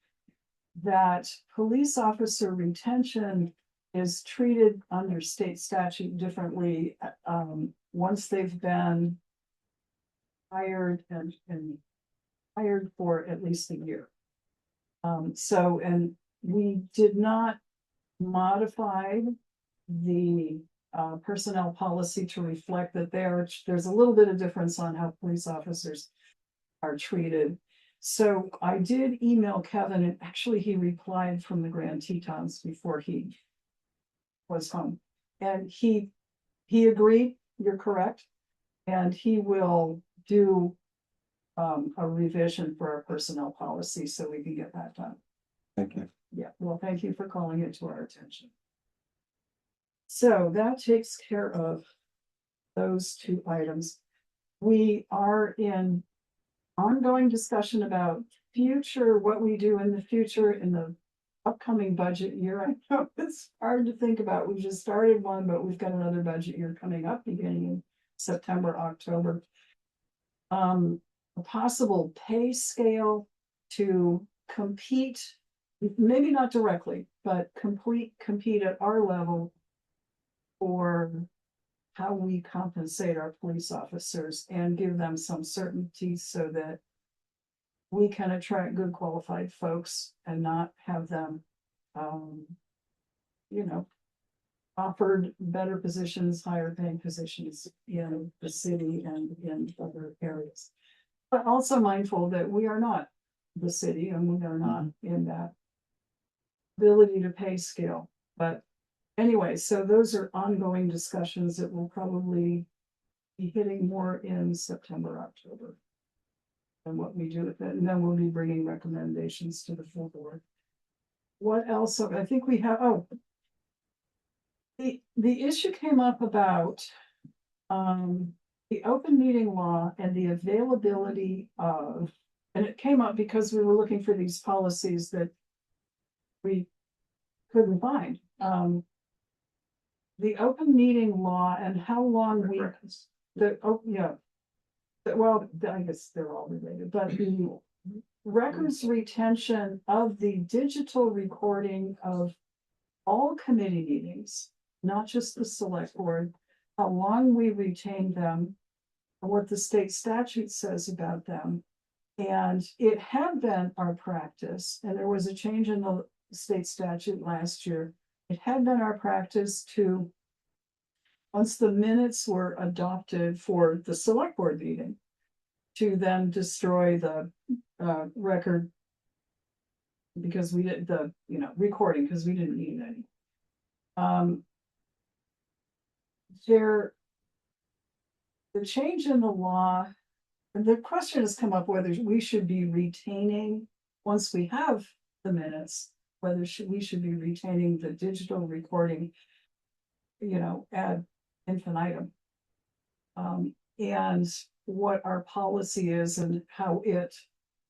that police officer retention is treated under state statute differently, once they've been hired and hired for at least a year. And we did not modify the personnel policy to reflect that there's a little bit of difference on how police officers are treated. So I did email Kevin, and actually he replied from the Grand Tetons before he was home. And he agreed, you're correct. And he will do a revision for our personnel policy so we can get that done. Thank you. Yeah, well, thank you for calling it to our attention. So that takes care of those two items. We are in ongoing discussion about what we do in the future in the upcoming budget year. I know it's hard to think about. We just started one, but we've got another budget year coming up beginning in September, October. A possible pay scale to compete, maybe not directly, but compete at our level for how we compensate our police officers and give them some certainty so that we can attract good qualified folks and not have them, offered better positions, higher paying positions in the city and in other areas. But also mindful that we are not the city and we are not in that ability to pay scale. But anyway, so those are ongoing discussions that will probably be hitting more in September, October. And what we do with it, and then we'll be bringing recommendations to the full board. What else? I think we have, the issue came up about the open meeting law and the availability of, and it came up because we were looking for these policies that we couldn't find. The open meeting law and how long well, I guess they're all related, but the records retention of the digital recording of all committee meetings, not just the select board, how long we retain them, what the state statute says about them. And it had been our practice, and there was a change in the state statute last year. It had been our practice to, once the minutes were adopted for the select board meeting, to then destroy the record because we did the recording because we didn't need any. The change in the law, and the question has come up whether we should be retaining, once we have the minutes, whether we should be retaining the digital recording, ad infinitum. And what our policy is and how it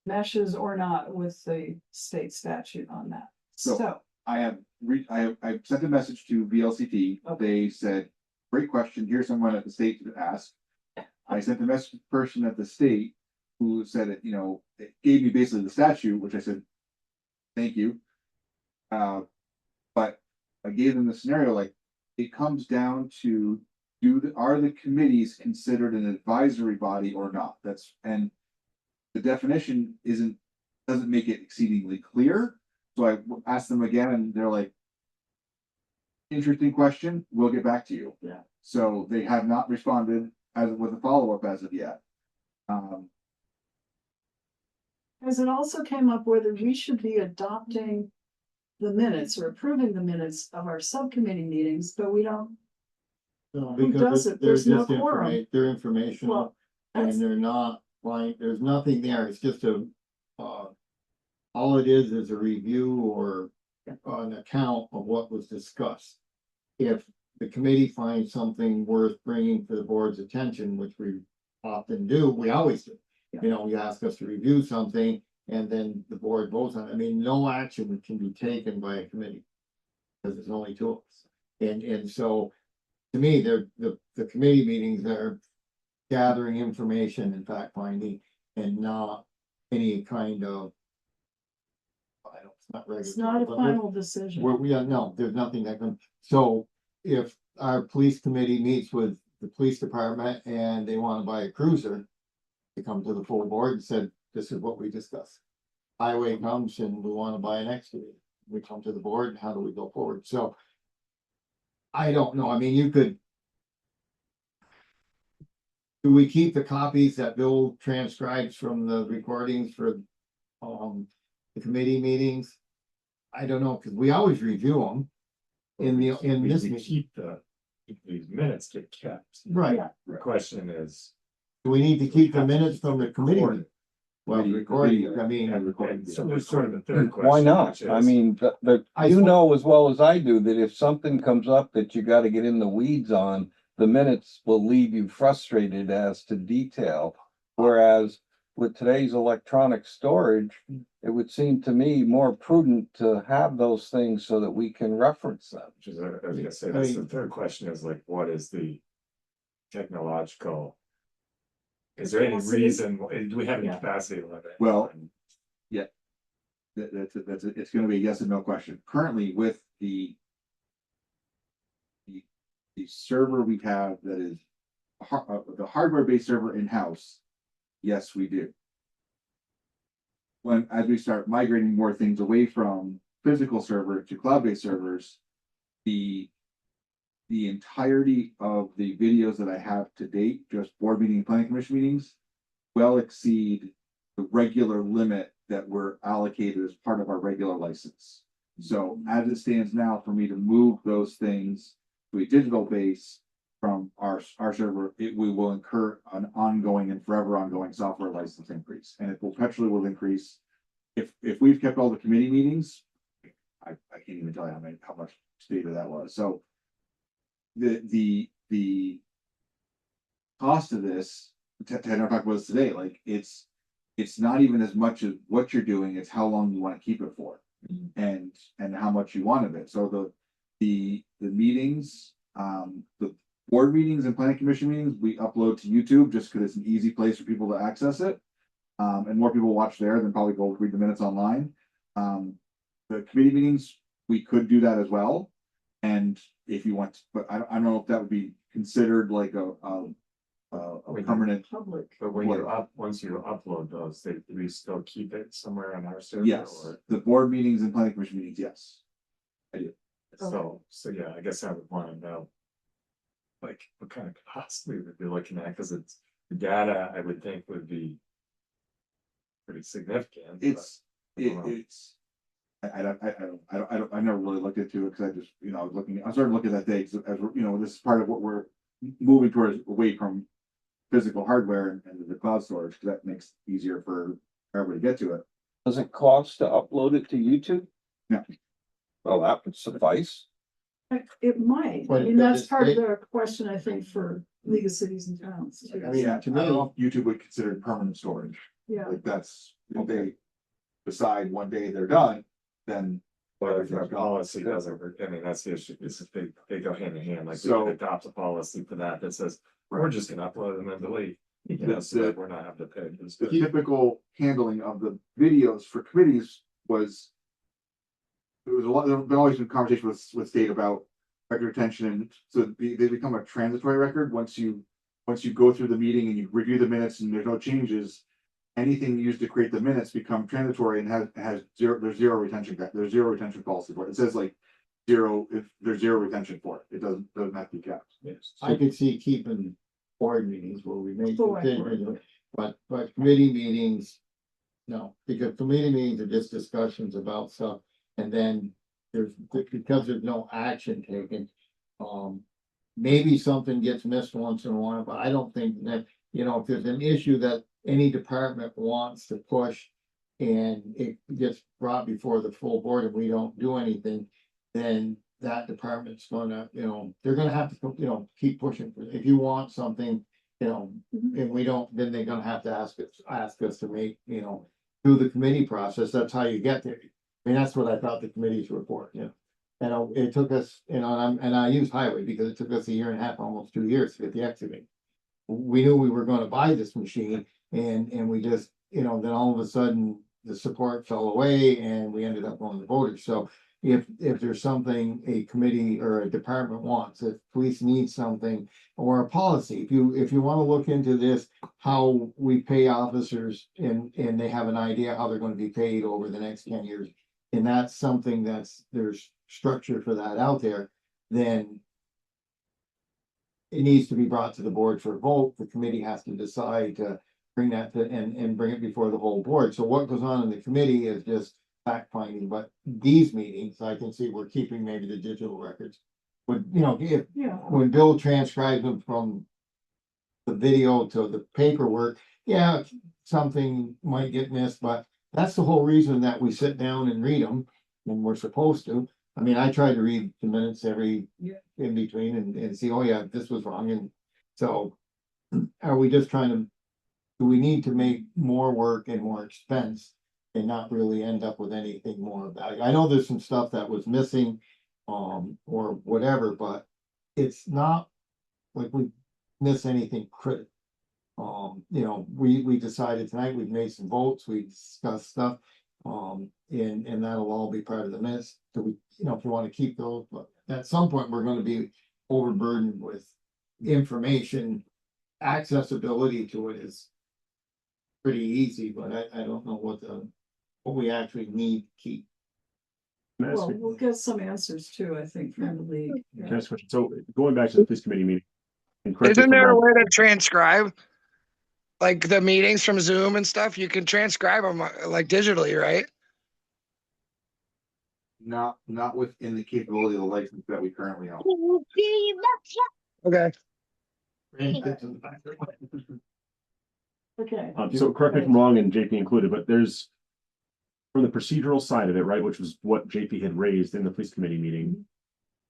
meshes or not with the state statute on that. So, I've sent a message to VLCT. They said, great question. Here's someone at the state to ask. I sent a message to the person at the state who said it, it gave me basically the statute, which I said, thank you. But I gave them the scenario, like, it comes down to, are the committees considered an advisory body or not? And the definition doesn't make it exceedingly clear. So I asked them again, and they're like, interesting question, we'll get back to you. Yeah. So they have not responded with a follow-up as of yet. as it also came up whether we should be adopting the minutes or approving the minutes of our subcommittee meetings, but we don't. No, Who because does it? they're There's no just quorum. they're informational, Well, that's, and they're not, like, there's nothing there, it's just all it is a review or an account of what was discussed. If the committee finds something worth bringing to the board's attention, which we often do, we always do. You ask us to review something and then the board votes on it. I mean, no action can be taken by a committee. Because there's only two of us. And so, to me, the committee meetings are gathering information and fact finding and not any kind of. it's not a final decision. No, there's nothing that can, so if our police committee meets with the police department and they wanna buy a cruiser. They come to the full board and said, this is what we discussed. Highway comes and we wanna buy an excavator, we come to the board, and how do we go forward, so. I don't know, I mean, you could. Do we keep the copies that Bill transcribes from the recordings for, the committee meetings? I don't know, cause we always review them. In this We meeting, keep these minutes get kept. right, The question is. do we need to keep the minutes from the committee? Recorded. Well, recording, I mean. And so there's sort of the third question. Why not? which I is- mean, I you suppose- know as well as I do that if something comes up that you gotta get in the weeds on, the minutes will leave you frustrated as to detail. Whereas with today's electronic storage, it would seem to me more prudent to have those things so that we can reference them. Which is, I was gonna say, that's the third question is like, what is the technological? Is there any Capacity? reason, do we have any Yeah. capacity limit? Well, it's gonna be a yes and no question. Currently with the server we have that is the hardware-based server in-house, yes, we do. As we start migrating more things away from physical server to cloud-based servers, the entirety of the videos that I have to date, just board meeting and planning commission meetings, well exceed the regular limit that we're allocated as part of our regular license. So as it stands now, for me to move those things to a digital base from our server, we will incur an ongoing and forever ongoing software license increase, and it perpetually will increase. If we've kept all the committee meetings, I can't even tell you how much data that was. So the cost of this, Ted and I talked about this today, like it's not even as much as what you're doing, it's how long you want to keep it for. And how much you want of it. So the meetings, the board meetings and planning commission meetings, we upload to YouTube just because it's an easy place for people to access it. And more people watch there than probably go read the minutes online. The committee meetings, we could do that as well. And if you want, but I don't know if that would be considered like a permanent Public. But when once you upload those, we still keep it somewhere on our server? Yes, Or, the board meetings and planning commission meetings, yes. I do. so yeah, I guess I would wanna know. Like, what kind of cost we would be looking at, cause it's, the data, I would think would be. Pretty significant. I never really looked into it because I just, I started looking at that day, as this is part of what we're moving towards, away from physical hardware and the cloud storage, because that makes it easier for everybody to get to it. Does it cost to upload it to YouTube? Well, that would suffice. It might, I But mean, that's does part of it- the question, I think, for League of Cities and Towns. too. I mean, Yeah, I to don't me- know if YouTube would consider it permanent storage. Yeah, Like that's, if they decide one day they're done, then. But if everything's our gone. policy doesn't, I mean, that's the issue, is if they go hand in hand, like we So- could adopt a policy for that says, we're just gonna upload and then delete. You know, so that we're not having to pay. for this. The typical handling of the videos for committees was. There was a lot, there's been always been conversation with state about record retention, and so they become a transitory record once you go through the meeting and you review the minutes and there's no changes. Anything used to create the minutes become transitory and has zero, there's zero retention policy for it. It says like zero, if there's zero retention for it, it doesn't have to be kept. Yes. I could see keeping board meetings where we make Select decisions, but committee meetings. No, because committee meetings are just discussions about stuff, and then because there's no action taken. Maybe something gets missed once in a while, but I don't think that, if there's an issue that any department wants to push. And it gets brought before the full board and we don't do anything, then that department's gonna, they're gonna have to, keep pushing for it. If you want something, and we don't, then they're gonna have to ask us to make, through the committee process, that's how you get there. I mean, that's what I thought the committees report, And it took us, and I use highway because it took us 1.5 years, almost 2 years to get the excavator. We knew we were gonna buy this machine and we just, then all of a sudden the support fell away and we ended up going to voters. So if there's something a committee or a department wants, if police needs something or a policy, if you want to look into this, how we pay officers and they have an idea how they're going to be paid over the next 10 years. And that's something there's structure for that out there, then it needs to be brought to the board for a vote. The committee has to decide to bring that to, and bring it before the whole board. So what goes on in the committee is just fact finding, but these meetings, I can see we're keeping maybe the digital records. But, when Bill transcribes them from the video to the paperwork, something might get missed, but that's the whole reason that we sit down and read them when we're supposed to. I mean, I try to read the minutes every in between and see, oh yeah, this was wrong. And so are we just trying to, do we need to make more work and more expense and not really end up with anything more value? I know there's some stuff that was missing, or whatever, but it's not like we miss anything critical. We decided tonight, we've made some votes, we discussed stuff, and that'll all be part of the minutes. So we, if you want to keep those, but at some point, we're gonna be overburdened with information. Accessibility to it is pretty easy, but I don't know what we actually need to keep. well, we'll get some answers too, I think, from the league. Can I ask a question? So going back to the police committee meeting. and correct me if Isn't I'm there a wrong, way to transcribe? Like the meetings from Zoom and stuff, you can transcribe them like digitally, right? Not within the capability of the license that we currently own. Okay. Okay, So correct me if I'm wrong, and JP included, but there's from the procedural side of it, right, which was what JP had raised in the police committee meeting,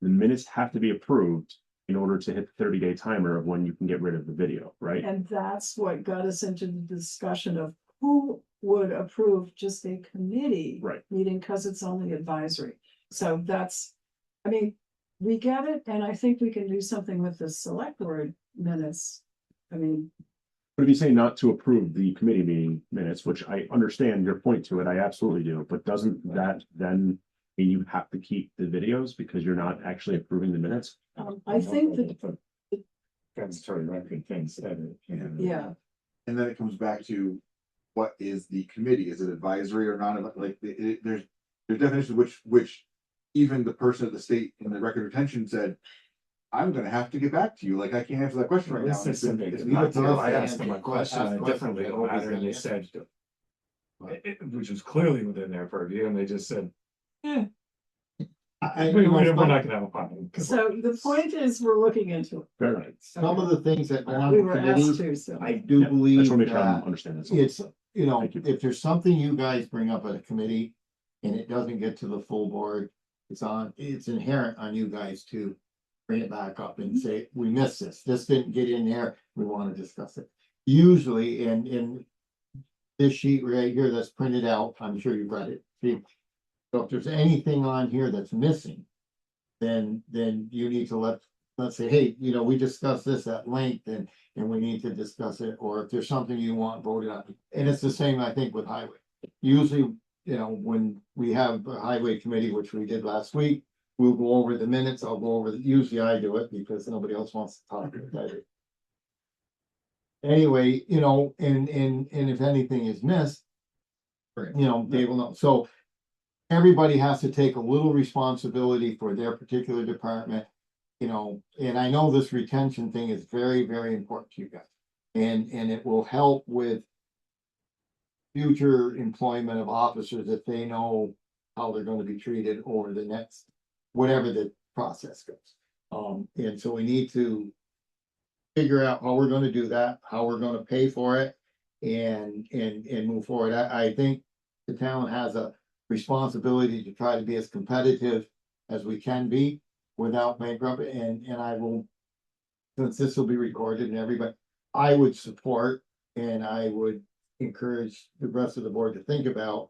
the minutes have to be approved in order to hit the 30-day timer of when you can get rid of the video, right? and that's what got us into the discussion of who would approve just a committee meeting, because it's only advisory. So that's, I mean, we get it, and I think we can do something with the select board minutes. I mean, But if you say not to approve the committee meeting minutes, which I understand your point to it, I absolutely do, but doesn't that then mean you have to keep the videos because you're not actually approving the minutes? I think that, Transitory record things. yeah, And then it comes back to what is the committee? Is it advisory or not? Like there's definitions which even the person at the state in the record retention said, I'm gonna have to get back to you. Like, I can't answer that question right now. I asked them a question differently, and they said, which was clearly within their purview, and they just said, we're not gonna have a problem. so the point is, we're looking into it. Some of the things that on We were asked committee, to, so. I do I believe just want to make sure I that understand this. it's, Thank you. if there's something you guys bring up at a committee, and it doesn't get to the full board, it's inherent on you guys to bring it back up and say, we missed this didn't get in there, we want to discuss it. Usually, in this sheet right here that's printed out, I'm sure you've read it. See, so if there's anything on here that's missing, then you need to let's say, hey, we discussed this at length and we need to discuss it, or if there's something you want voted on. And it's the same, I think, with highway. Usually, when we have a highway committee, which we did last week, we'll go over the minutes, I'll go over, usually I do it because nobody else wants to talk about it. Anyway, and if anything is missed, they will know. So everybody has to take a little responsibility for their particular department, and I know this retention thing is very, very important to you guys. And it will help with future employment of officers if they know how they're going to be treated over the next, whatever the process goes. And so we need to figure out how we're going to do that, how we're going to pay for it, and move forward. I think the town has a responsibility to try to be as competitive as we can be without bankrupt. And I will, since this will be recorded and everybody, I would support and I would encourage the rest of the board to think about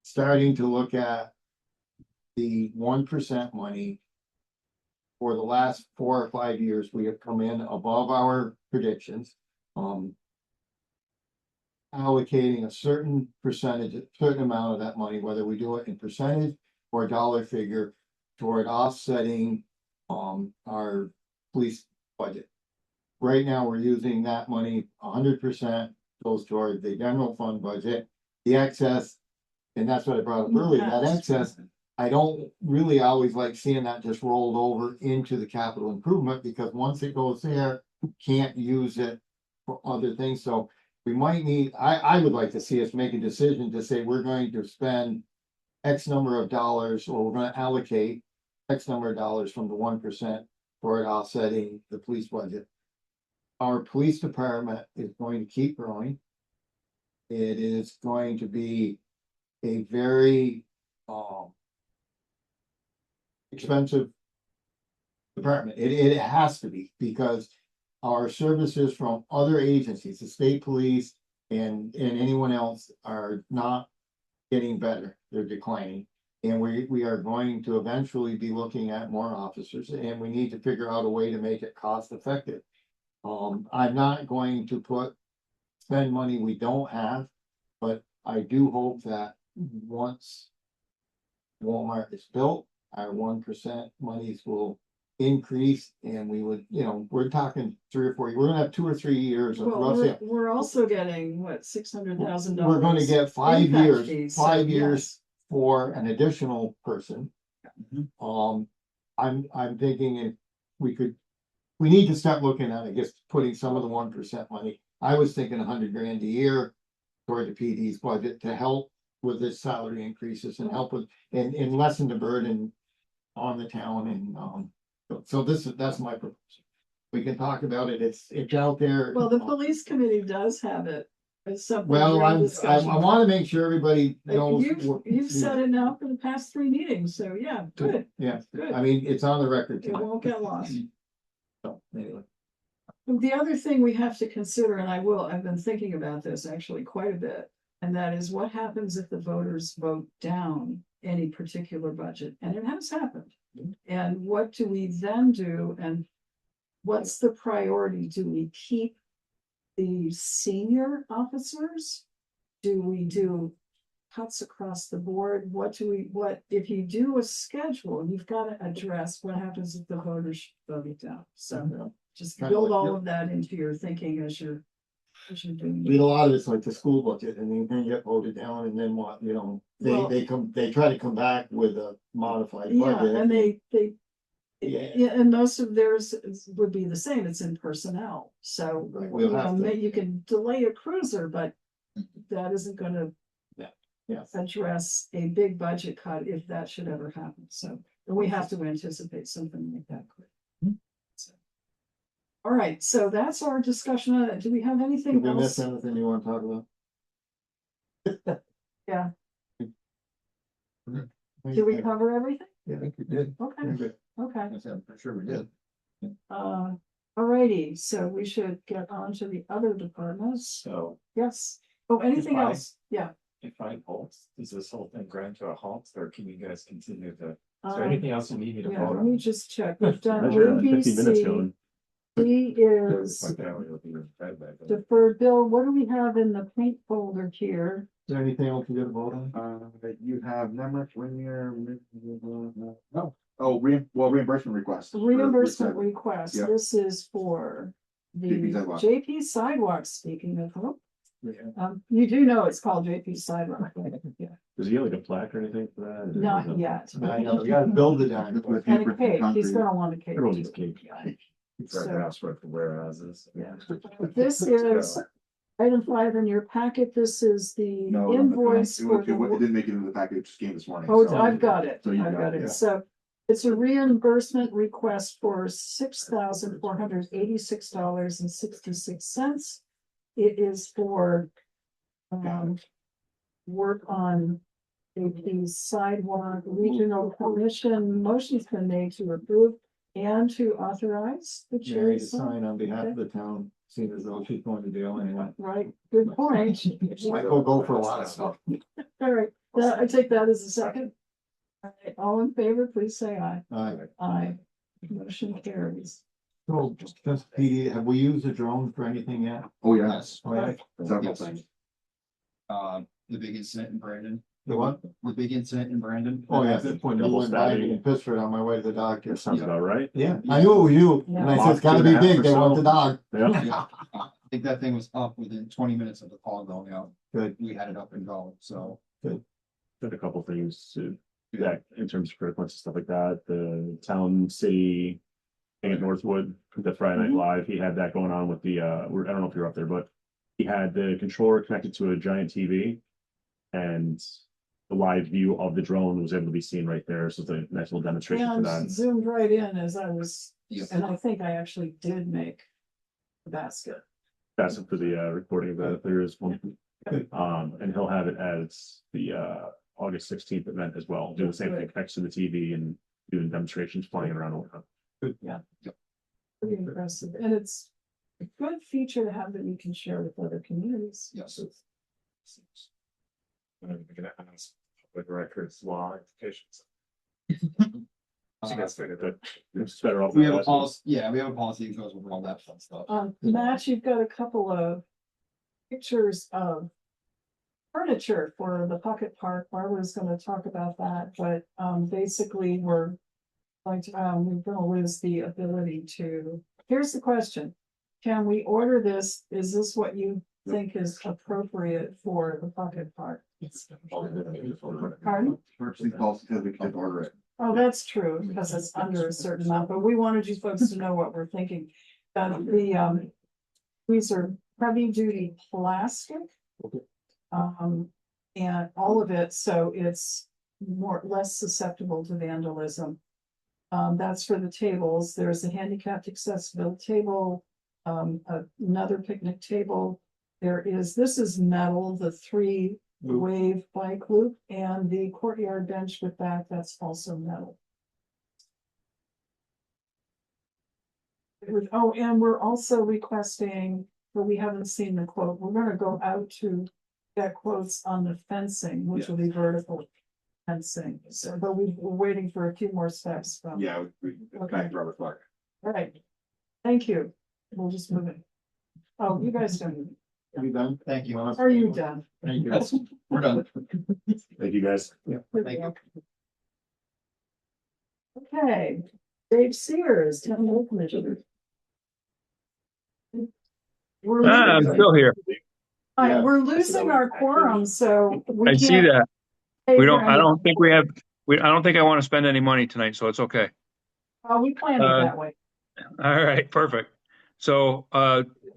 starting to look at the 1% money. For the last 4 or 5 years, we have come in above our predictions. Allocating a certain percentage, a certain amount of that money, whether we do it in percentage or a dollar figure, toward offsetting our police budget. Right now, we're using that money 100% goes toward the general fund budget. The excess, and that's what I brought up earlier, that excess, I don't really always like seeing that just rolled over into the capital improvement, because once it goes there, can't use it for other things. So we might need, I would like to see us make a decision to say we're going to spend X number of dollars, or we're going to allocate X number of dollars from the 1% for it offsetting the police budget. Our police department is going to keep growing. It is going to be a very expensive department. It has to be, because our services from other agencies, the state police and anyone else, are not getting better. They're declining. And we are going to eventually be looking at more officers, and we need to figure out a way to make it cost effective. I'm not going to spend money we don't have, but I do hope that once Walmart is built, our 1% monies will increase, and we would, we're talking 3 or 4 years. We're gonna have 2 or 3 years of Well, we're also getting what, $600,000. We're gonna get 5 impact years, fees, 5 so years yes. for an additional person. I'm thinking if we need to start looking at, I guess, putting some of the 1% money. I was thinking $100,000 a year toward the PD's budget to help with the salary increases and help with, and lessen the burden on the town. And so that's my proposal. We can talk about it. It's out there. Well, the police committee does have it. It's something. Well, I discussion. want to make sure everybody knows. You've said it now for the past 3 meetings, so yeah, good. Yeah, Good. I mean, it's on the record It tonight. won't get lost. So, anyway. The other thing we have to consider, and I've been thinking about this actually quite a bit, and that is what happens if the voters vote down any particular budget, and it has happened. And what do we then do, and what's the priority? Do we keep the senior officers? Do we do cuts across the board? What if you do a schedule, you've got to address what happens if the voters vote it down. So just build all of that into your thinking as you're doing. I mean, a lot of it's like the school budget, and then get voted down, and then what, they try to come back with a modified budget. Yeah, and they Yeah. and most of theirs would be the same. It's in personnel. So We'll have to- you can delay a cruiser, but that isn't going to address a big budget cut if that should ever happen. So we have to anticipate something like that quick. So, all right, so that's our discussion on it. Do we have anything Did we miss else? anything you want to talk about? Yeah. Did we cover everything? Yeah, I think we did. Okay, Okay. okay. I'm sure we did. Alrighty, so we should get on to the other departments. So Yes. Oh, anything If I- else? Yeah. if I halt, does this whole thing grind to a halt, or can you guys continue to, is there Um, anything else you need me to Yeah, vote let me on? just check. We've done Imagine that 15 minutes ABC. going. D is My family will be in bed by then. deferred bill. What do we have in the paint folder here? Is there anything else you got to vote on? You have Nemrick, Rainier, no, oh, reimbursement request. Reimbursement request. Yeah. This is for the JP sidewalk. JP sidewalk, speaking of whom. Yeah. You do know it's called JP sidewalk. Yeah, Does he get like a plaque or anything for that? not yet. I know, we gotta build it on. And a cake. He's gonna want a cake. Everyone needs too. cake. Try to ask for whereases. Yeah. This is item 5 in your packet. This is the No, invoice it for didn't make it into the package, it just came this morning. Oh, so- I've got it. So you I've got yeah. it. So it's a reimbursement request for $6,486.66. It is for work on the sidewalk regional commission. Motion's been made to approve and to authorize the chair. Mary to to sign on behalf of the town, seeing as though she's going to deal anyway. Right, good point. Michael go for a lot of stuff. All right, I take that as a second. All right, all in favor, please say aye. Aye. Motion carries. So, just PD, have we used the drone for anything yet? Oh, yes. Oh, yeah. Several things. The big incident in Brandon. The what? The big incident in Brandon. Oh, yeah, when you went by stabbing. in Pittsford on my way to the doctor. Sounds about right. Yeah, I knew it was you, and I said, it's gotta be big, they want the dog. Yeah. I think that thing was up within 20 minutes of the call going out. Good. We had it up and going, so. Did a couple things to do that in terms of critical and stuff like that. The town, city, thing at Northwood, the Friday Night Live, he had that going on with the, I don't know if you're up there, but he had the controller connected to a giant TV and the live view of the drone was able to be seen right there. So it's a nice little demonstration for And that. zoomed right in as I was, Yeah. and I think I actually did make the basket. That's for the recording of that. There is one. And he'll have it as the August 16th event as well. Do the same thing, connects to the TV and doing demonstrations flying around. Yeah. Pretty impressive. And it's a good feature to have that you can share with other communities. Yes. I'm gonna ask public records law implications. So that's good. It's better off. We have a policy, yeah, we have a policy that goes over all that fun stuff. Matt, you've got a couple of pictures of furniture for the Pocket Park. Barbara's gonna talk about that, but basically we're going to, we're gonna lose the ability to, here's the question. Can we order this? Is this what you think is appropriate for the Pocket Park? Pardon? Purchasing policy says we can order it. Oh, that's true, because it's under a certain amount, but we wanted you folks to know what we're thinking. These are heavy duty plastic. And all of it, so it's less susceptible to vandalism. That's for the tables. There's a handicapped accessible table, another picnic table. This is metal, the 3-wave bike loop, and the courtyard bench with that, that's also metal. Oh, and we're also requesting, but we haven't seen the quote, we're gonna go out to get quotes on the fencing, which will be vertical fencing. So, but we're waiting for a few more steps from. Yeah, back to Robert Clark. All right, thank you. We'll just move it. Oh, you guys don't. Are you done? Thank you. Are you done? Thank you. We're done. Thank you, guys. Thank you. Okay, Dave Sears, town hall commissioner. I'm still here. We're losing our quorum, so. I see that. I don't think I want to spend any money tonight, so it's okay. Oh, we planned it that way. All right, perfect. So,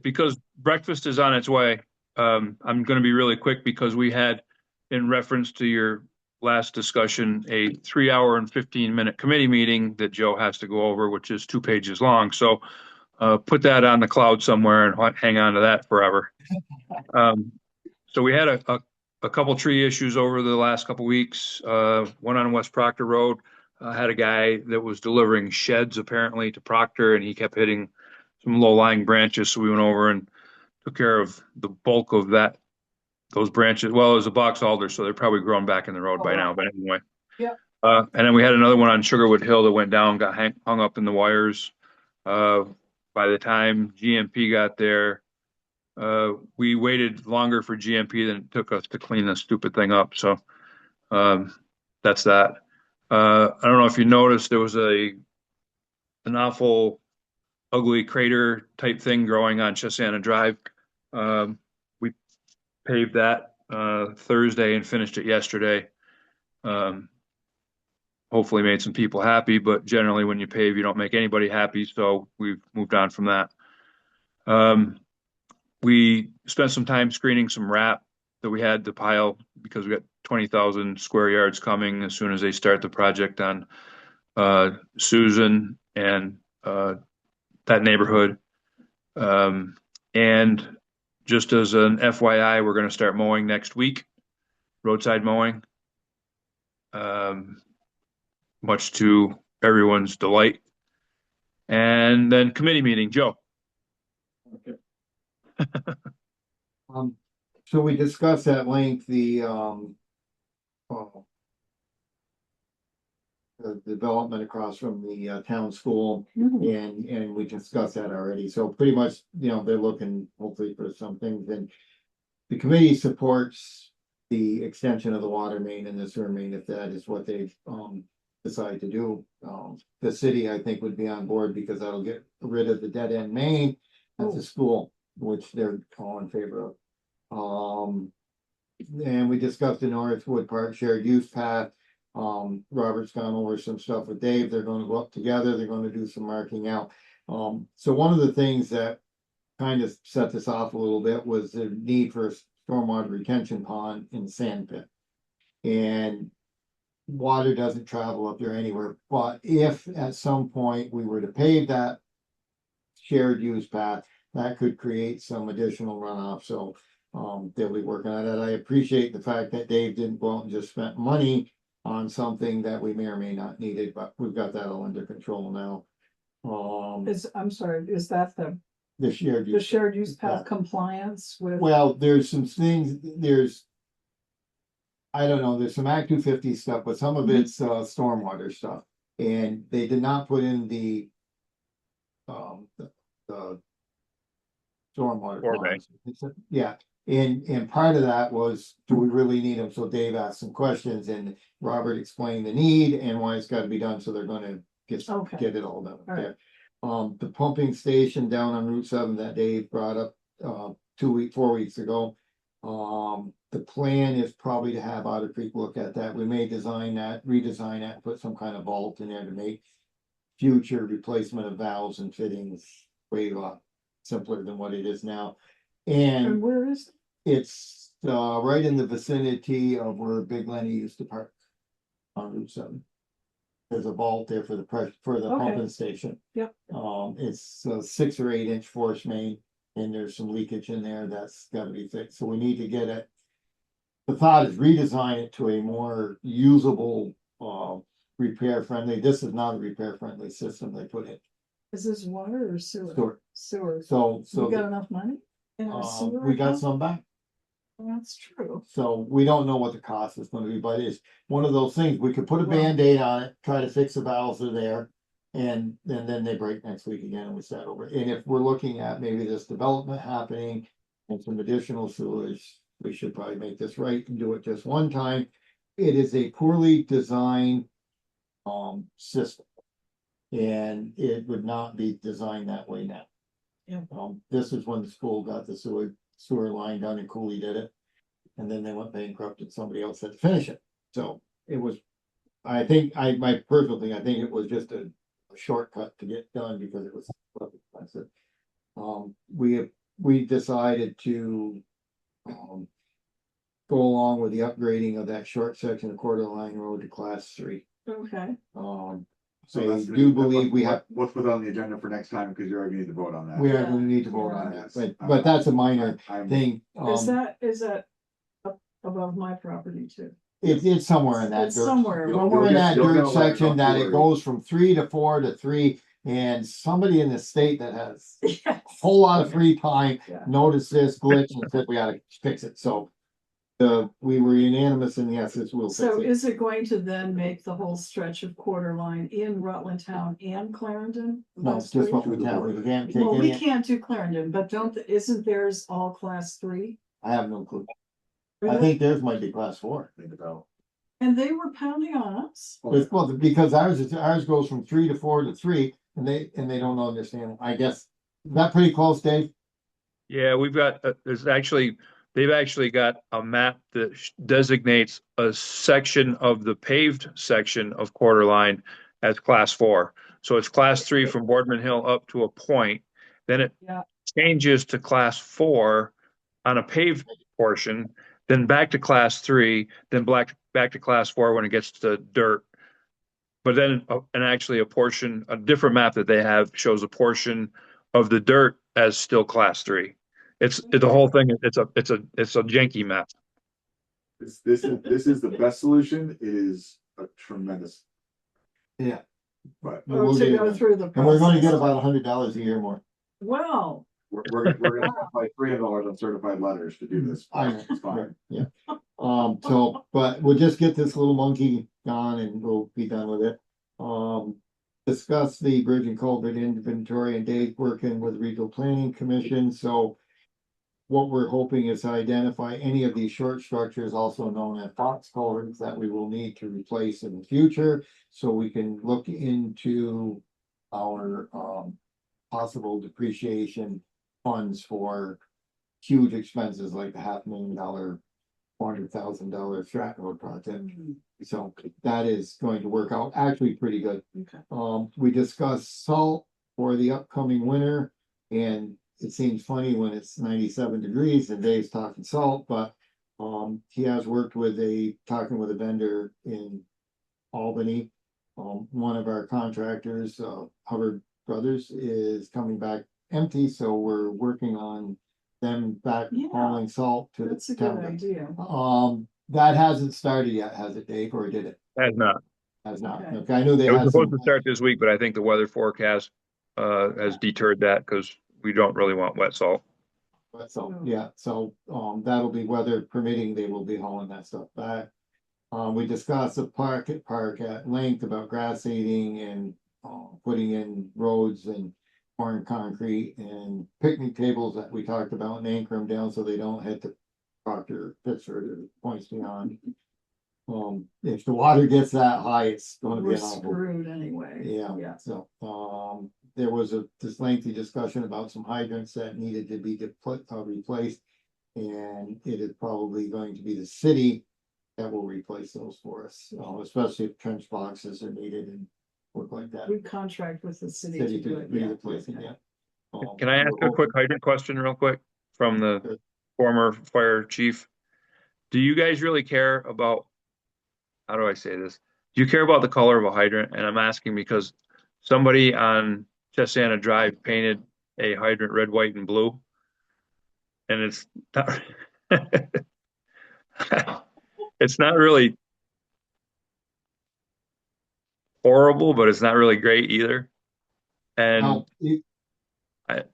because breakfast is on its way, I'm going to be really quick because we had, in reference to your last discussion, a 3-hour and 15-minute committee meeting that Joe has to go over, which is 2 pages long. So, put that on the cloud somewhere and hang on to that forever. So we had a a couple tree issues over the last couple weeks. One on West Proctor Road. Had a guy that was delivering sheds apparently to Proctor, and he kept hitting some low-lying branches. So we went over and took care of the bulk of those branches. Well, it was a box alder, so they're probably grown back in the road by now. But anyway. Yeah. And then we had another one on Sugarwood Hill that went down, got hung up in the wires. By the time GMP got there, we waited longer for GMP than it took us to clean the stupid thing up. So that's that. I don't know if you noticed, there was an awful ugly crater type thing growing on Chesana Drive. We paved that Thursday and finished it yesterday. Hopefully made some people happy, but generally when you pave, you don't make anybody happy. So we've moved on from that. We spent some time screening some wrap that we had to pile because we got 20,000 square yards coming as soon as they start the project on Susan and that neighborhood. And just as an FYI, we're going to start mowing next week, roadside mowing, much to everyone's delight. And then committee meeting, Joe. Okay. So we discussed at length the development across from the town school, and we discussed that already. So pretty much, they're looking hopefully for some things, and the committee supports the extension of the water main and the sewer main if that is what they've decide to do. The city, I think, would be on board because that'll get rid of the dead end main at the school, which they're all in favor of. And we discussed the Northwood Park shared use path. Robert's gone over some stuff with Dave. They're going to go up together. They're going to do some marking out. So one of the things that kind of set this off a little bit was the need for a stormwater retention pond in the sand pit. And water doesn't travel up there anywhere, but if at some point we were to pave that shared use path, that could create some additional runoff. So they'll be working on it. I appreciate the fact that Dave didn't go out and just spent money on something that we may or may not need it, but we've got that all under control now. I'm sorry, is that the shared use path compliance with? Well, there's some things, I don't know, there's some Act 250 stuff, but some of it's stormwater stuff. And they did not put in the stormwater ponds. Yeah, and part of that was, do we really need them? So Dave asked some questions and Robert explained the need and why it's got to be done. So they're going to get it all done. Right. The pumping station down on Route 7 that Dave brought up 4 weeks ago. The plan is probably to have Otter Creek look at that. We may redesign that, put some kind of vault in there to make future replacement of valves and fittings way simpler than what it is now. And where is it? It's right in the vicinity of where Big Lenny used to park on Route 7. There's a vault there for the pumping station. Yep. It's a 6 or 8 inch force main, and there's some leakage in there that's got to be fixed. So we need to get it. The thought is redesign it to a more usable, repair friendly. This is not a repair friendly system they put in. Is this water or sewer? Sewer. So So we got enough money in our sewer? we got account? some back. Well, that's true. So we don't know what the cost is going to be, but it's one of those things. We could put a Band-Aid on it, try to fix the valves that are there. And then they break next week again and we start over. And if we're looking at maybe this development happening and some additional sewage, we should probably make this right and do it just one time. It is a poorly designed system. And it would not be designed that way now. Yeah. This is when the school got the sewer line done and Cooley did it. And then they went bankrupt and somebody else had to finish it. So it was, I think, my personal thing, I think it was just a shortcut to get done because it was expensive. We decided to go along with the upgrading of that short section of Quarter Line Road to Class 3. Okay. So I do believe we have. What's put on the agenda for next time, because you're going to need to vote on that. We are going to need to vote on that, but that's a minor thing. Is that above my property too. It's somewhere in that It's dirt. somewhere. Somewhere in that You'll dirt know when section not to that it worry. goes from 3 to 4 to 3. And somebody in the state that has a whole lot of free time Yeah. noticed this glitch and said we gotta fix it. So we were unanimous in yes, this will fix So it. is it going to then make the whole stretch of quarter line in Rutland Town and Clarendon? No, Those it's just three? what we have. We can't take Well, we any, can't do Clarendon, but isn't theirs all class 3? I have no clue. I Really? think theirs might be class 4. And they were pounding on us. Well, because ours goes from 3 to 4 to 3 and they don't understand. I guess, is that pretty close, Dave? Yeah, we've got, they've actually got a map that designates a section of the paved section of Quarter Line as class 4. So it's class 3 from Boardman Hill up to a point. Then it Yeah. changes to class 4 on a paved portion, then back to class 3, then back to class 4 when it gets to dirt. But then, and actually a different map that they have shows a portion of the dirt as still class 3. It's the whole thing. It's a janky map. This is the best solution. It is a tremendous, Yeah. but Oh, to go through the And we're going to get process. about $100 a year more. Wow. we're gonna have like $300 on certified letters to do this. I know. It's fine. Yeah. But we'll just get this little monkey gone and we'll be done with it. Discuss the bridge and culvert inventory and Dave working with Regional Planning Commission, so what we're hoping is to identify any of these short structures, also known as box culverts, that we will need to replace in the future, so we can look into our possible depreciation funds for huge expenses like the $500,000, $400,000 Stratton Road project. So that is going to work out actually pretty good. Okay. We discussed salt for the upcoming winter, and it seems funny when it's 97 degrees and Dave's talking salt, but he has worked talking with a vendor in Albany. One of our contractors, Hubbard Brothers, is coming back empty, so we're working on them back hauling salt to That's a the town. good idea. That hasn't started yet, has it, Dave, or did it? Has not. Has not. Okay. Okay, I knew they It was had supposed some. to start this week, but I think the weather forecast has deterred that because we don't really want wet salt. So, yeah, so, that'll be weather permitting, they will be hauling that stuff back. We discussed the park at length about grass seeding and, putting in roads and pouring concrete and picnic tables that we talked about and anchor them down so they don't head to Proctor, Pittsford, or points beyond. If the water gets that high, it's gonna be We're an awful. screwed anyway. Yeah, so, there was this lengthy discussion about some hydrants that needed to be replaced. And it is probably going to be the city that will replace those for us, especially if trench boxes are needed and work like that. We contract with the city City to do to it. replace it, yeah. Can I ask a quick hydrant question real quick from the former fire chief? Do you guys really care about, how do I say this? Do you care about the color of a hydrant? And I'm asking because somebody on Chesana Drive painted a hydrant red, white, and blue. And it's not, it's not really horrible, but it's not really great either. And Now,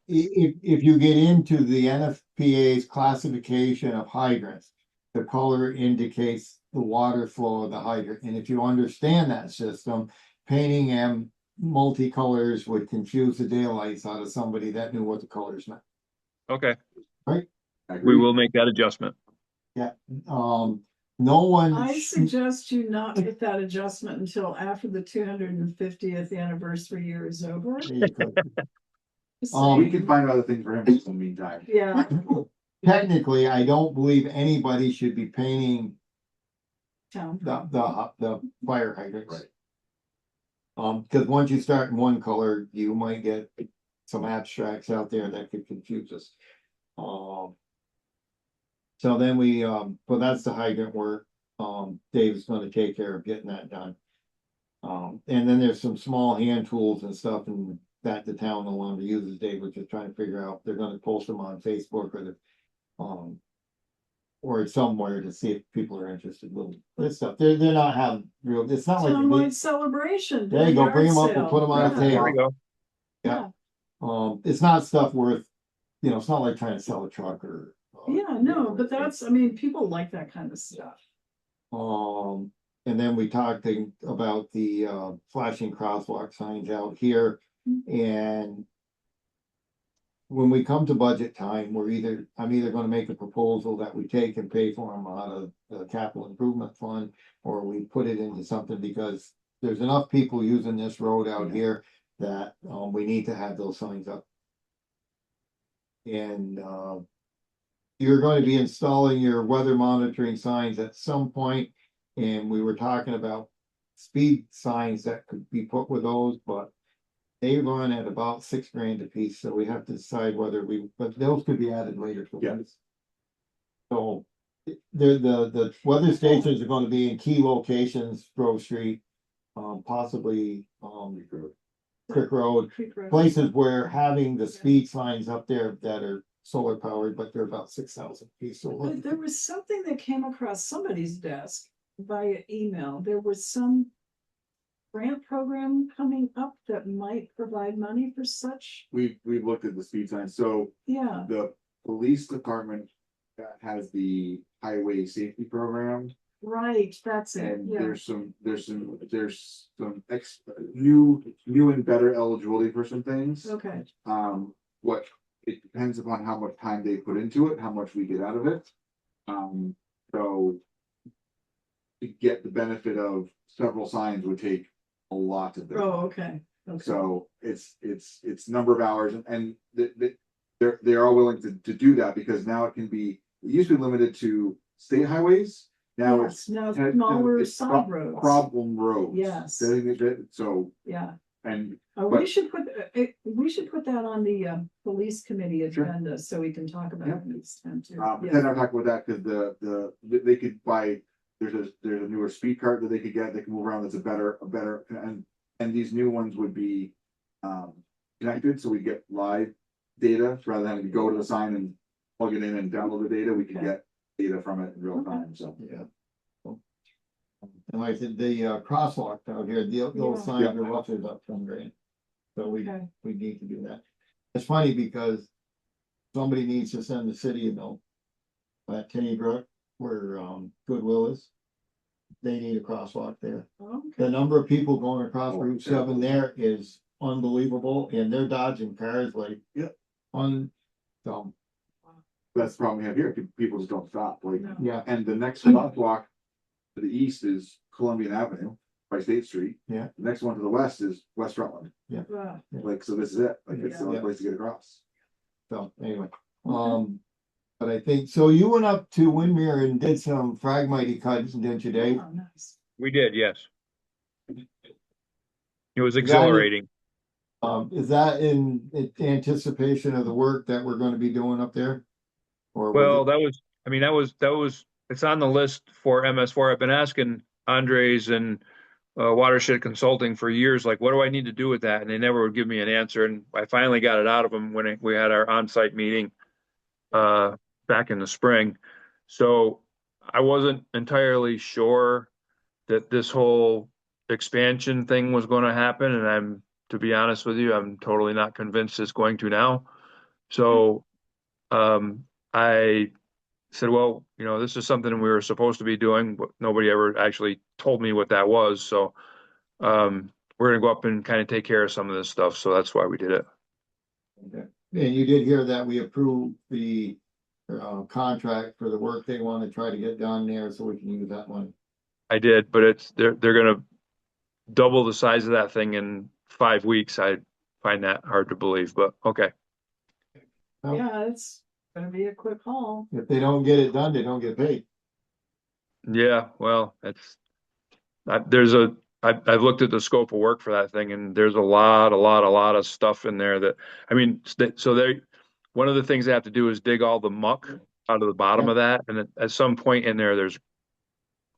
if you get into the NFPA's classification of hydrants, the color indicates the water flow of the hydrant. And if you understand that system, painting them multicolors would confuse the daylights out of somebody that knew what the colors meant. okay, Right? we will make that adjustment. Yeah, no one. I suggest you not make that adjustment until after the 250th anniversary year is over. We can find other things for him in the meantime. Yeah. Technically, I don't believe anybody should be painting Town. the fire hydrants. Because once you start in one color, you might get some abstracts out there that could confuse us. So then well, that's the hydrant work. Dave's gonna take care of getting that done. And then there's some small hand tools and stuff and that the town no longer uses. Dave was just trying to figure out, they're gonna post them on Facebook or or somewhere to see if people are interested with this stuff. They're not having real, it's not like. Townwide celebration. There you go, bring them up and put them on a Yeah. There we table. go. Yeah. It's not stuff worth, it's not like trying to sell a truck or. Yeah, no, but that's, I mean, people like that kind of stuff. And then we talked about the flashing crosswalk signs out here, and when we come to budget time, I'm either gonna make a proposal that we take and pay for them out of the capital improvement fund, or we put it into something, because there's enough people using this road out here that we need to have those signs up. And you're going to be installing your weather monitoring signs at some point, and we were talking about speed signs that could be put with those, but they run at about $6,000 a piece, so we have to decide whether but those could be added later to this. So the weather stations are going to be in key locations, Grove Street, possibly Creek Road, places where having the speed signs up there that are solar powered, but they're about 6,000 pieces. But there was something that came across somebody's desk via email. There was some grant program coming up that might provide money for such. We've looked at the speed signs, so Yeah, the police department has the highway safety program. right, that's it. And Yeah. there's some new and better eligibility for some things. Okay. What it depends upon how much time they put into it, how much we get out of it. So to get the benefit of several signs would take a lot of them. Oh, okay. Okay. So it's number of hours, and they're all willing to do that, because now it used to be limited to state highways. Now Yes, now smaller side roads. Problem roads. Yes. So, Yeah. and. We should put that on the police committee Sure. agenda so we can talk about it next time too. But Yeah. then I'm talking about that because they could buy, there's a newer speed cart that they could get, they can move around, that's a better, and these new ones would be connected, so we get live data, rather than having to go to the sign and plug it in and download the data, we can get data from it in real time, so. Yeah. And like I said, the crosswalk out here, those signs are roughly about $10,000. So we need to do that. It's funny because somebody needs to send the city a note. At Tenny Brook, where Goodwill is, they need a crosswalk there. Okay. The number of people going across Route 7 there is unbelievable, and they're dodging cars like so. That's the problem we have here, people just don't stop, like, Yeah. and the next crosswalk to the east is Columbian Avenue by State Street. Yeah. The next one to the west is West Rutland. Yeah. Wow. Like, so this is it, like, it's the only Yeah. place to get across. So anyway, but I think, so you went up to Windmere and did some fragmite cuts, didn't you, Dave? Oh, nice. We did, yes. It was exhilarating. Is that in anticipation of the work that we're gonna be doing up there? Or Well, that was, it's on the list for MS4. I've been asking Andres and Watershed Consulting for years, like, what do I need to do with that? And they never would give me an answer. And I finally got it out of them when we had our on-site meeting back in the spring. So I wasn't entirely sure that this whole expansion thing was going to happen. And to be honest with you, I'm totally not convinced it's going to now. So I said, well, this is something we were supposed to be doing, but nobody ever actually told me what that was. So we're going to go up and kind of take care of some of this stuff. So that's why we did it. Okay. And you did hear that we approved the contract for the work they want to try to get done there, so we can use that one. I did, but they're going to double the size of that thing in 5 weeks. I find that hard to believe, but okay. Yeah, it's gonna be a quick haul. If they don't get it done, they don't get paid. Yeah, well, I've looked at the scope of work for that thing, and there's a lot of stuff in there that, one of the things they have to do is dig all the muck out of the bottom of that. And at some point in there's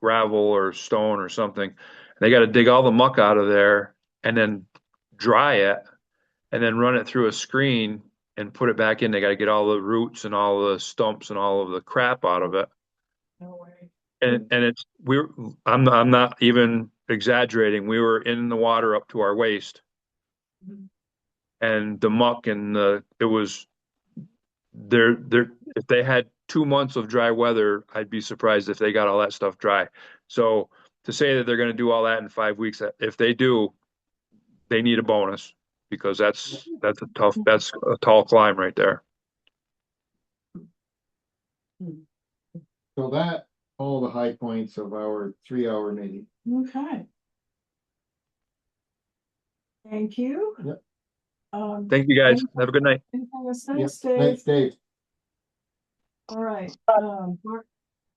gravel or stone or something. They got to dig all the muck out of there and then dry it and then run it through a screen and put it back in. They got to get all the roots and all the stumps and all of the crap out of it. No way. And I'm not even exaggerating. We were in the water up to our waist. And the muck and it was if they had 2 months of dry weather, I'd be surprised if they got all that stuff dry. So to say that they're going to do all that in 5 weeks, if they do, they need a bonus because that's a tall climb right there. So that, all the high points of our 3-hour meeting. Okay. Thank you. Yep. Thank you guys. Have a good night. Thanks, Thanks, Dave. Dave. All right,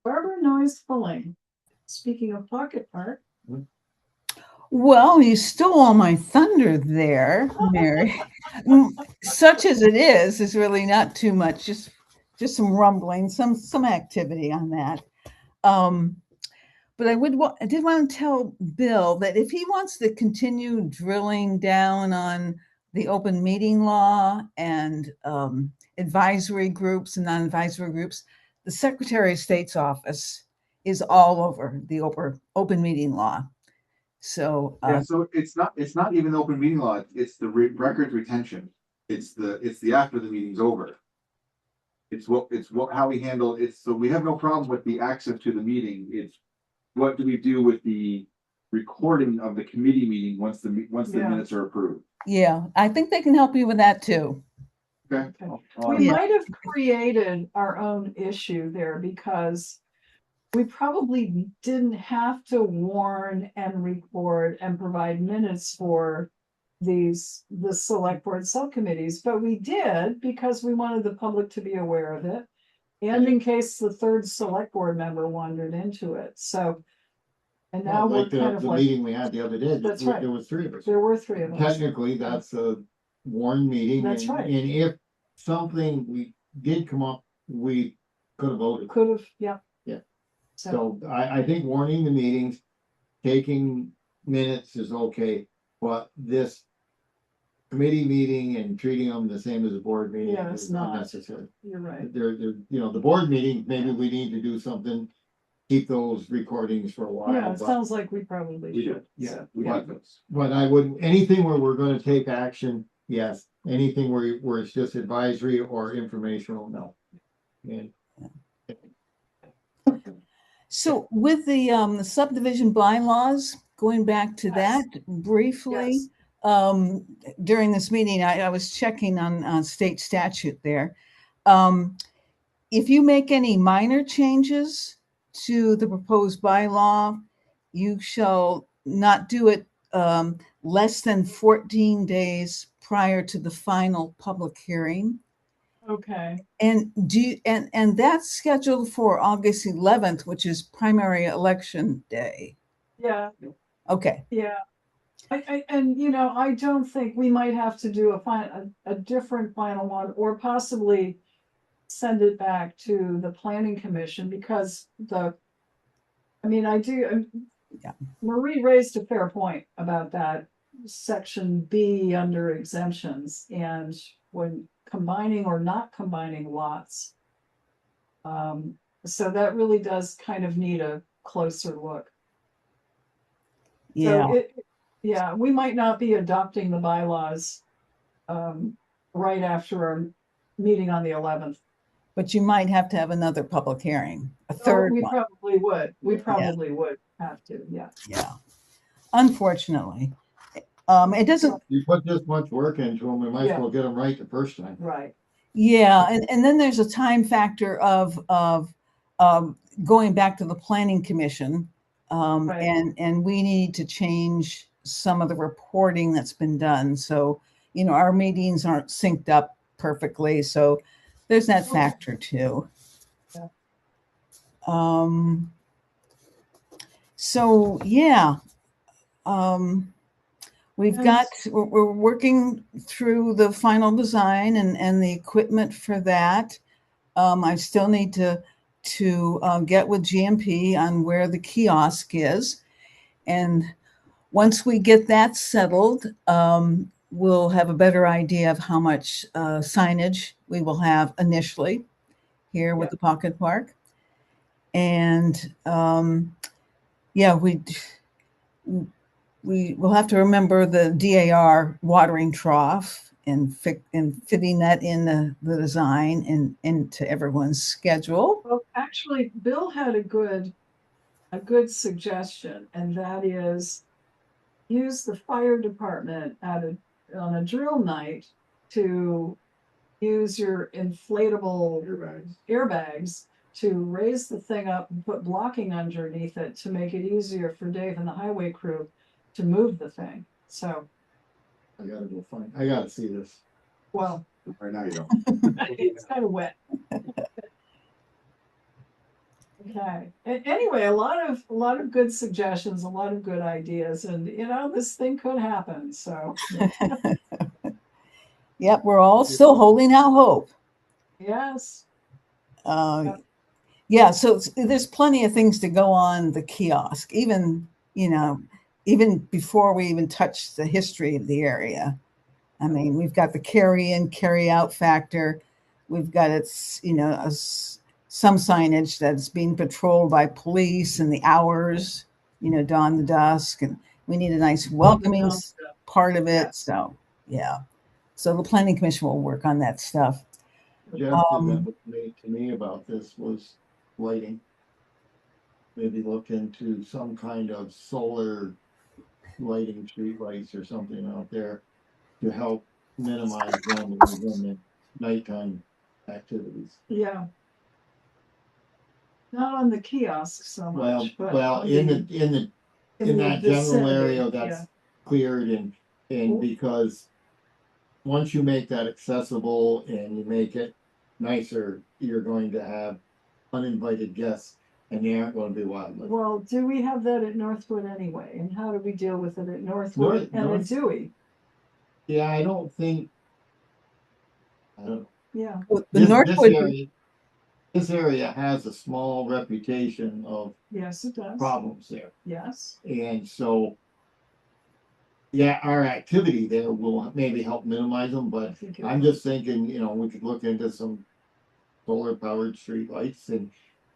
Barbara Noise Pulling. Speaking of pocket park. Well, you stole all my thunder there, Mary. Such as it is really not too much, just some rumbling, some activity on that. But I did want to tell Bill that if he wants to continue drilling down on the open meeting law and advisory groups and non-advisory groups, the Secretary of State's office is all over the open meeting law. So so it's not even open meeting law. It's the records retention. It's the after the meeting's over. It's how we handle it. So we have no problem with the access to the meeting. It's what do we do with the recording of the committee meeting once the minutes are approved. Yeah, I think they can help you with that too. Okay. We might have created our own issue there because we probably didn't have to warn and record and provide minutes for the select board subcommittees, but we did because we wanted the public to be aware of it. And in case the third select board member wandered into it. So, and now Well, we're kind of the like. meeting we had the other day, That's right. there was 3 of us. There were 3 of us. Technically, that's a warned meeting. That's right. And if something we did come up, we could have voted. Could have, yeah. Yeah. So I think warning the meetings, taking minutes is okay, but this committee meeting and treating them the same as a board meeting it's is not unnecessary. You're right. They're, the board meeting, maybe we need to do something, keep those recordings for a while. Yeah, it but- sounds like we probably should. Yeah, So, but I wouldn't, anything where we're gonna take action, yes, anything where it's just advisory or informational, no. And So with the subdivision bylaws, going back to that briefly, during this meeting, I was checking on state statute there. If you make any minor changes to the proposed bylaw, you shall not do it less than 14 days prior to the final public hearing. Okay. And and that's scheduled for August 11th, which is primary election day. Yeah. Okay. Yeah. And I don't think we might have to do a different final one or possibly send it back to the planning commission because Marie raised a fair point about that section B under exemptions and when combining or not combining lots. So that really does kind of need a closer look. Yeah. So we might not be adopting the bylaws right after our meeting on the 11th. But you might have to have another public hearing, a third We one. probably would. We probably would have to, yeah. Yeah. Unfortunately. It doesn't. you put this much work into them, we might as well get them right the first time. Right. Yeah, and then there's a time factor of going back to the planning commission. And we need to change some of the reporting that's been done. So, our meetings aren't synced up perfectly. So there's that factor too. Yeah. So yeah. We're working through the final design and the equipment for that. I still need to get with GMP on where the kiosk is. And once we get that settled, we'll have a better idea of how much signage we will have initially here with the Pocket Park. And, yeah, we will have to remember the DAR watering trough and fitting that in the design and into everyone's schedule. Well, actually, Bill had a good suggestion, and that is use the fire department on a drill night to use your inflatable airbags to raise the thing up and put blocking underneath it to make it easier for Dave and the highway crew to move the thing. So, I gotta go find, I gotta see this. well, Right now you don't. it's kind of wet. Okay. Anyway, a lot of good suggestions, a lot of good ideas, and this thing could happen. So, Yep, we're all still holding out hope. yes. Yeah, so there's plenty of things to go on the kiosk, even before we even touch the history of the area. I mean, we've got the carry in, carry out factor. We've got some signage that's being patrolled by police and the hours, dawn to dusk, and we need a nice welcoming part of it. So, yeah. So the planning commission will work on that stuff. Suggestion that was made to me about this was lighting. Maybe look into some kind of solar lighting, street lights or something out there to help minimize them within the nighttime activities. Yeah. Not on the kiosk so much, but in that general area that's cleared and because once you make that accessible and you make it nicer, you're going to have uninvited guests and they aren't going to be wildlife. Well, do we have that at Northwood anyway? And how do we deal with it at Northwood and at Dewey? Yeah, I don't think. I don't. Yeah. This area has a small reputation of yes, it does. Problems there. Yes. And so, yeah, our activity there will maybe help minimize them, but I'm just thinking, we could look into some solar powered street lights and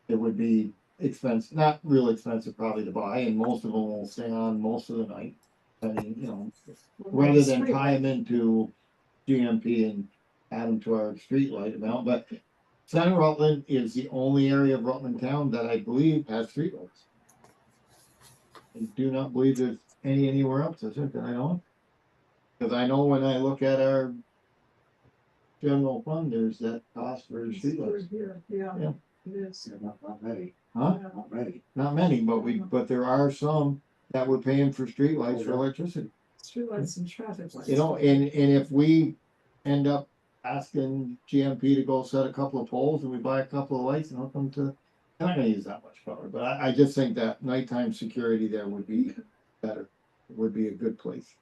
it would be expensive, not real expensive probably to buy, and most of them will stay on most of the night. I mean, rather than tie them into GMP and add them to our street light amount, but Center Rutland is the only area of Rutland town that I believe has streetlights. I do not believe there's anywhere else, is it, that I know? Because I know when I look at our general fund, there's that cost for streetlights. Yeah, it is. Not many. Huh? Not many, but there are some that we're paying for streetlights for electricity. Streetlights and traffic lights. And if we end up asking GMP to go set a couple of poles and we buy a couple of lights and hook them to, I'm not gonna use that much power, but I just think that nighttime security there would be better. It would be a good place.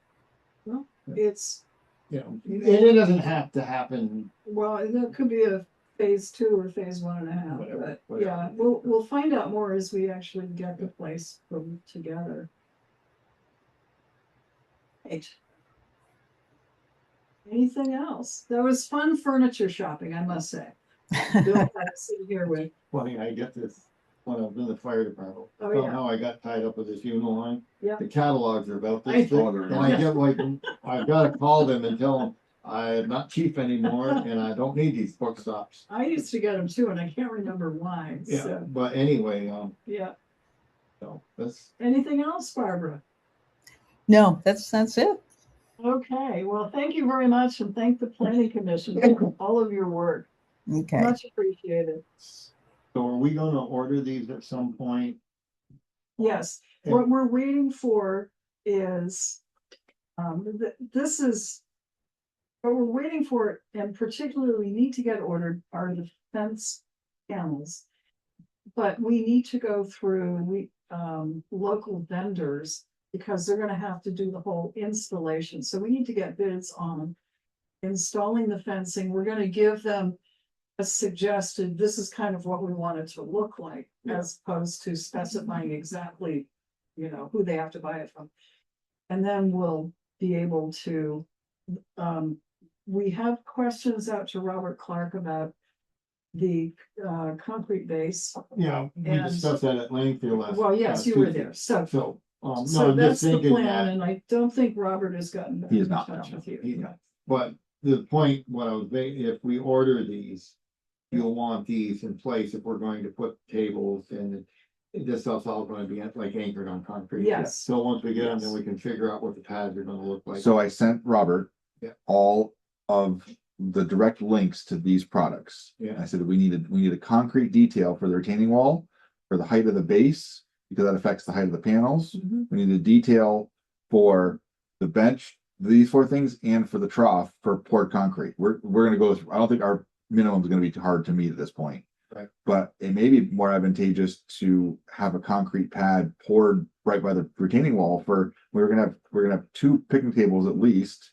Well, it's, it doesn't have to happen. Well, that could be a phase 2 or phase 1.5, Whatever. Yeah, we'll find out more as we actually get the place put together. Right. Anything else? That was fun furniture shopping, I must say. Bill had to sit here with. Funny, I get this when I was in the fire department. Oh, yeah. Somehow I got tied up with this Uniline. Yeah. The catalogs are about this thick, and I get I've got to call them and tell them I'm not chief anymore and I don't need these book stops. I used to get them too, and I can't remember why. Yeah, so. but anyway, Yeah. So that's. Anything else, Barbara? No, that's it. Okay, well, thank you very much, and thank the planning commission for all of your work. Okay. Much appreciated. So are we gonna order these at some point? Yes, what we're waiting for is, this is, what we're waiting for, and particularly need to get ordered are the fence panels. But we need to go through, local vendors because they're gonna have to do the whole installation. So we need to get bids on installing the fencing. We're gonna give them a suggested, this is kind of what we want it to look like, as opposed to specifying exactly, who they have to buy it from. And then we'll be able to, we have questions out to Robert Clark about the concrete base. Yeah, we And- discussed that at length here last. Well, yes, last you were Tuesday. there, so. So, So no, I'm that's just the thinking plan, that, and I don't think Robert has gotten back He is in not, touch no. with you. He's not. But the point, what I was making, if we order these, you'll want these in place if we're going to put tables and this stuff's all gonna be like anchored on concrete. Yes. So once we get them, then Yes. we can figure out what the pads are gonna look like. So I sent Robert Yeah. all of the direct links to these products. Yeah. I said, we need a concrete detail for the retaining wall, for the height of the base, because that affects the height of the panels. Mhm. We need a detail for the bench, these 4 things, and for the trough for poured concrete. We're gonna go through, I don't think our minimum is gonna be too hard to meet at this point. Right. But it may be more advantageous to have a concrete pad poured right by the retaining wall we're gonna have 2 picnic tables at least,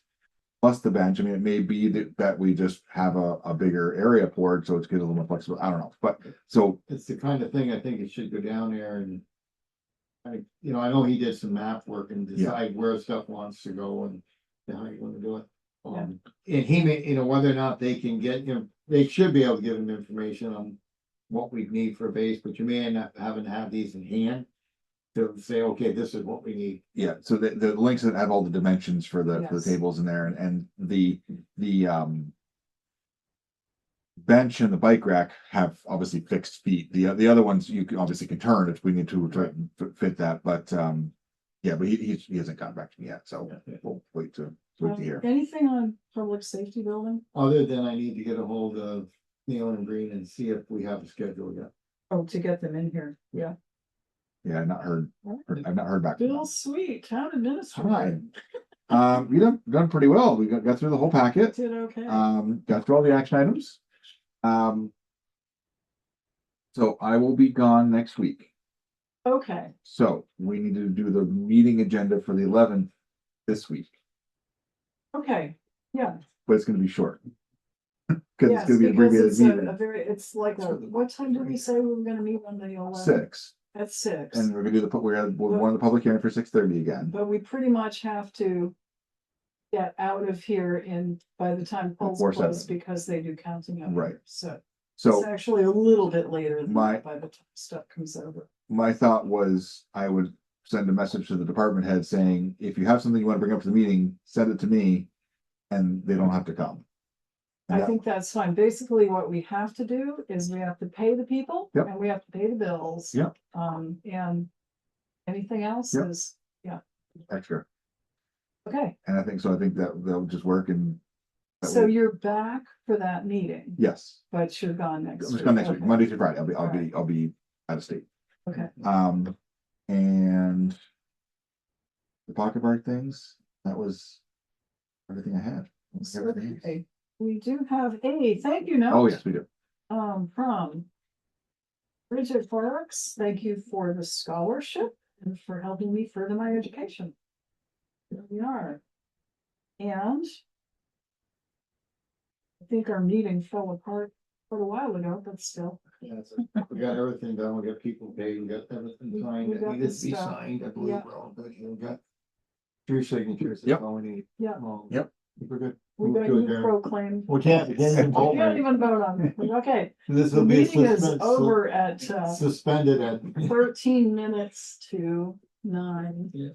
plus the bench. I mean, it may be that we just have a bigger area poured, so it's get a little more flexible. I don't know, but so It's the kind of thing I think it should go down there and. I know he did some map work and decide where stuff wants to go and how you wanna do it. And he may, whether or not they can get, they should be able to give him information on what we need for a base, but you may end up having to have these in hand. To say, okay, this is what we need. yeah, so the links that have all the dimensions for the Yes. tables in there and the bench and the bike rack have obviously fixed feet. The other ones you can obviously turn if we need to try and fit that, but yeah, but he hasn't gotten back to me yet, so we'll wait to hear. Anything on public safety building? Other than I need to get a hold of Neil and Green and see if we have a schedule yet. Oh, to get them in here, yeah. Yeah, I've not heard back from them. Bill Sweet, town administrator. Hi. We done pretty well. We got through the whole packet. Did okay. Got through all the action items. So I will be gone next week. Okay, So we need to do the meeting agenda for the 11th this week, okay, yeah. but it's gonna be short. Cause it's Yes, gonna be an because abbreviated it's meeting. it's like, what time did we say we were gonna meet on the 11th? 6. At 6. And we're gonna do we want the public hearing for 6:30 again. But we pretty much have to get out of here by the time polls Before close 7. because they do counting up. Right. So it's So actually a little bit later than My- that by the time stuff comes over. my thought was I would send a message to the department head saying, if you have something you want to bring up to the meeting, send it to me and they don't have to come. And I that- think that's fine. Basically, what we have to do is we have to pay the people Yep. and we have to pay the bills. Yep. And anything else Yep. is, yeah, Extra. okay. And I think they'll just work and. that So will- you're back for that meeting, Yes, but you're gone next I'm week. just gone next week, Okay. Monday through Friday. I'll Alright. be out of state. Okay. And. The pocket park things, that was everything I had. Everything else. Okay, we do have a thank you note. Oh, yes, we do. From Bridget Parks, thank you for the scholarship and for helping me further my education. Here we are. And I think our meeting fell apart quite a while ago, but still. Yeah, so we got everything done, we got people paid, we got everything signed, we that got needed the to be stuff. signed, I believe Yeah. we're all good, here. We got 3 signatures, that's Yep. all we need. Yeah. Yep. We're good. We Move got to you adjourn. proclaimed. We can't even We vote. can't even vote on it. Okay. This The will be meeting is suspended, over at suspended at. 13 minutes to 9. Yes.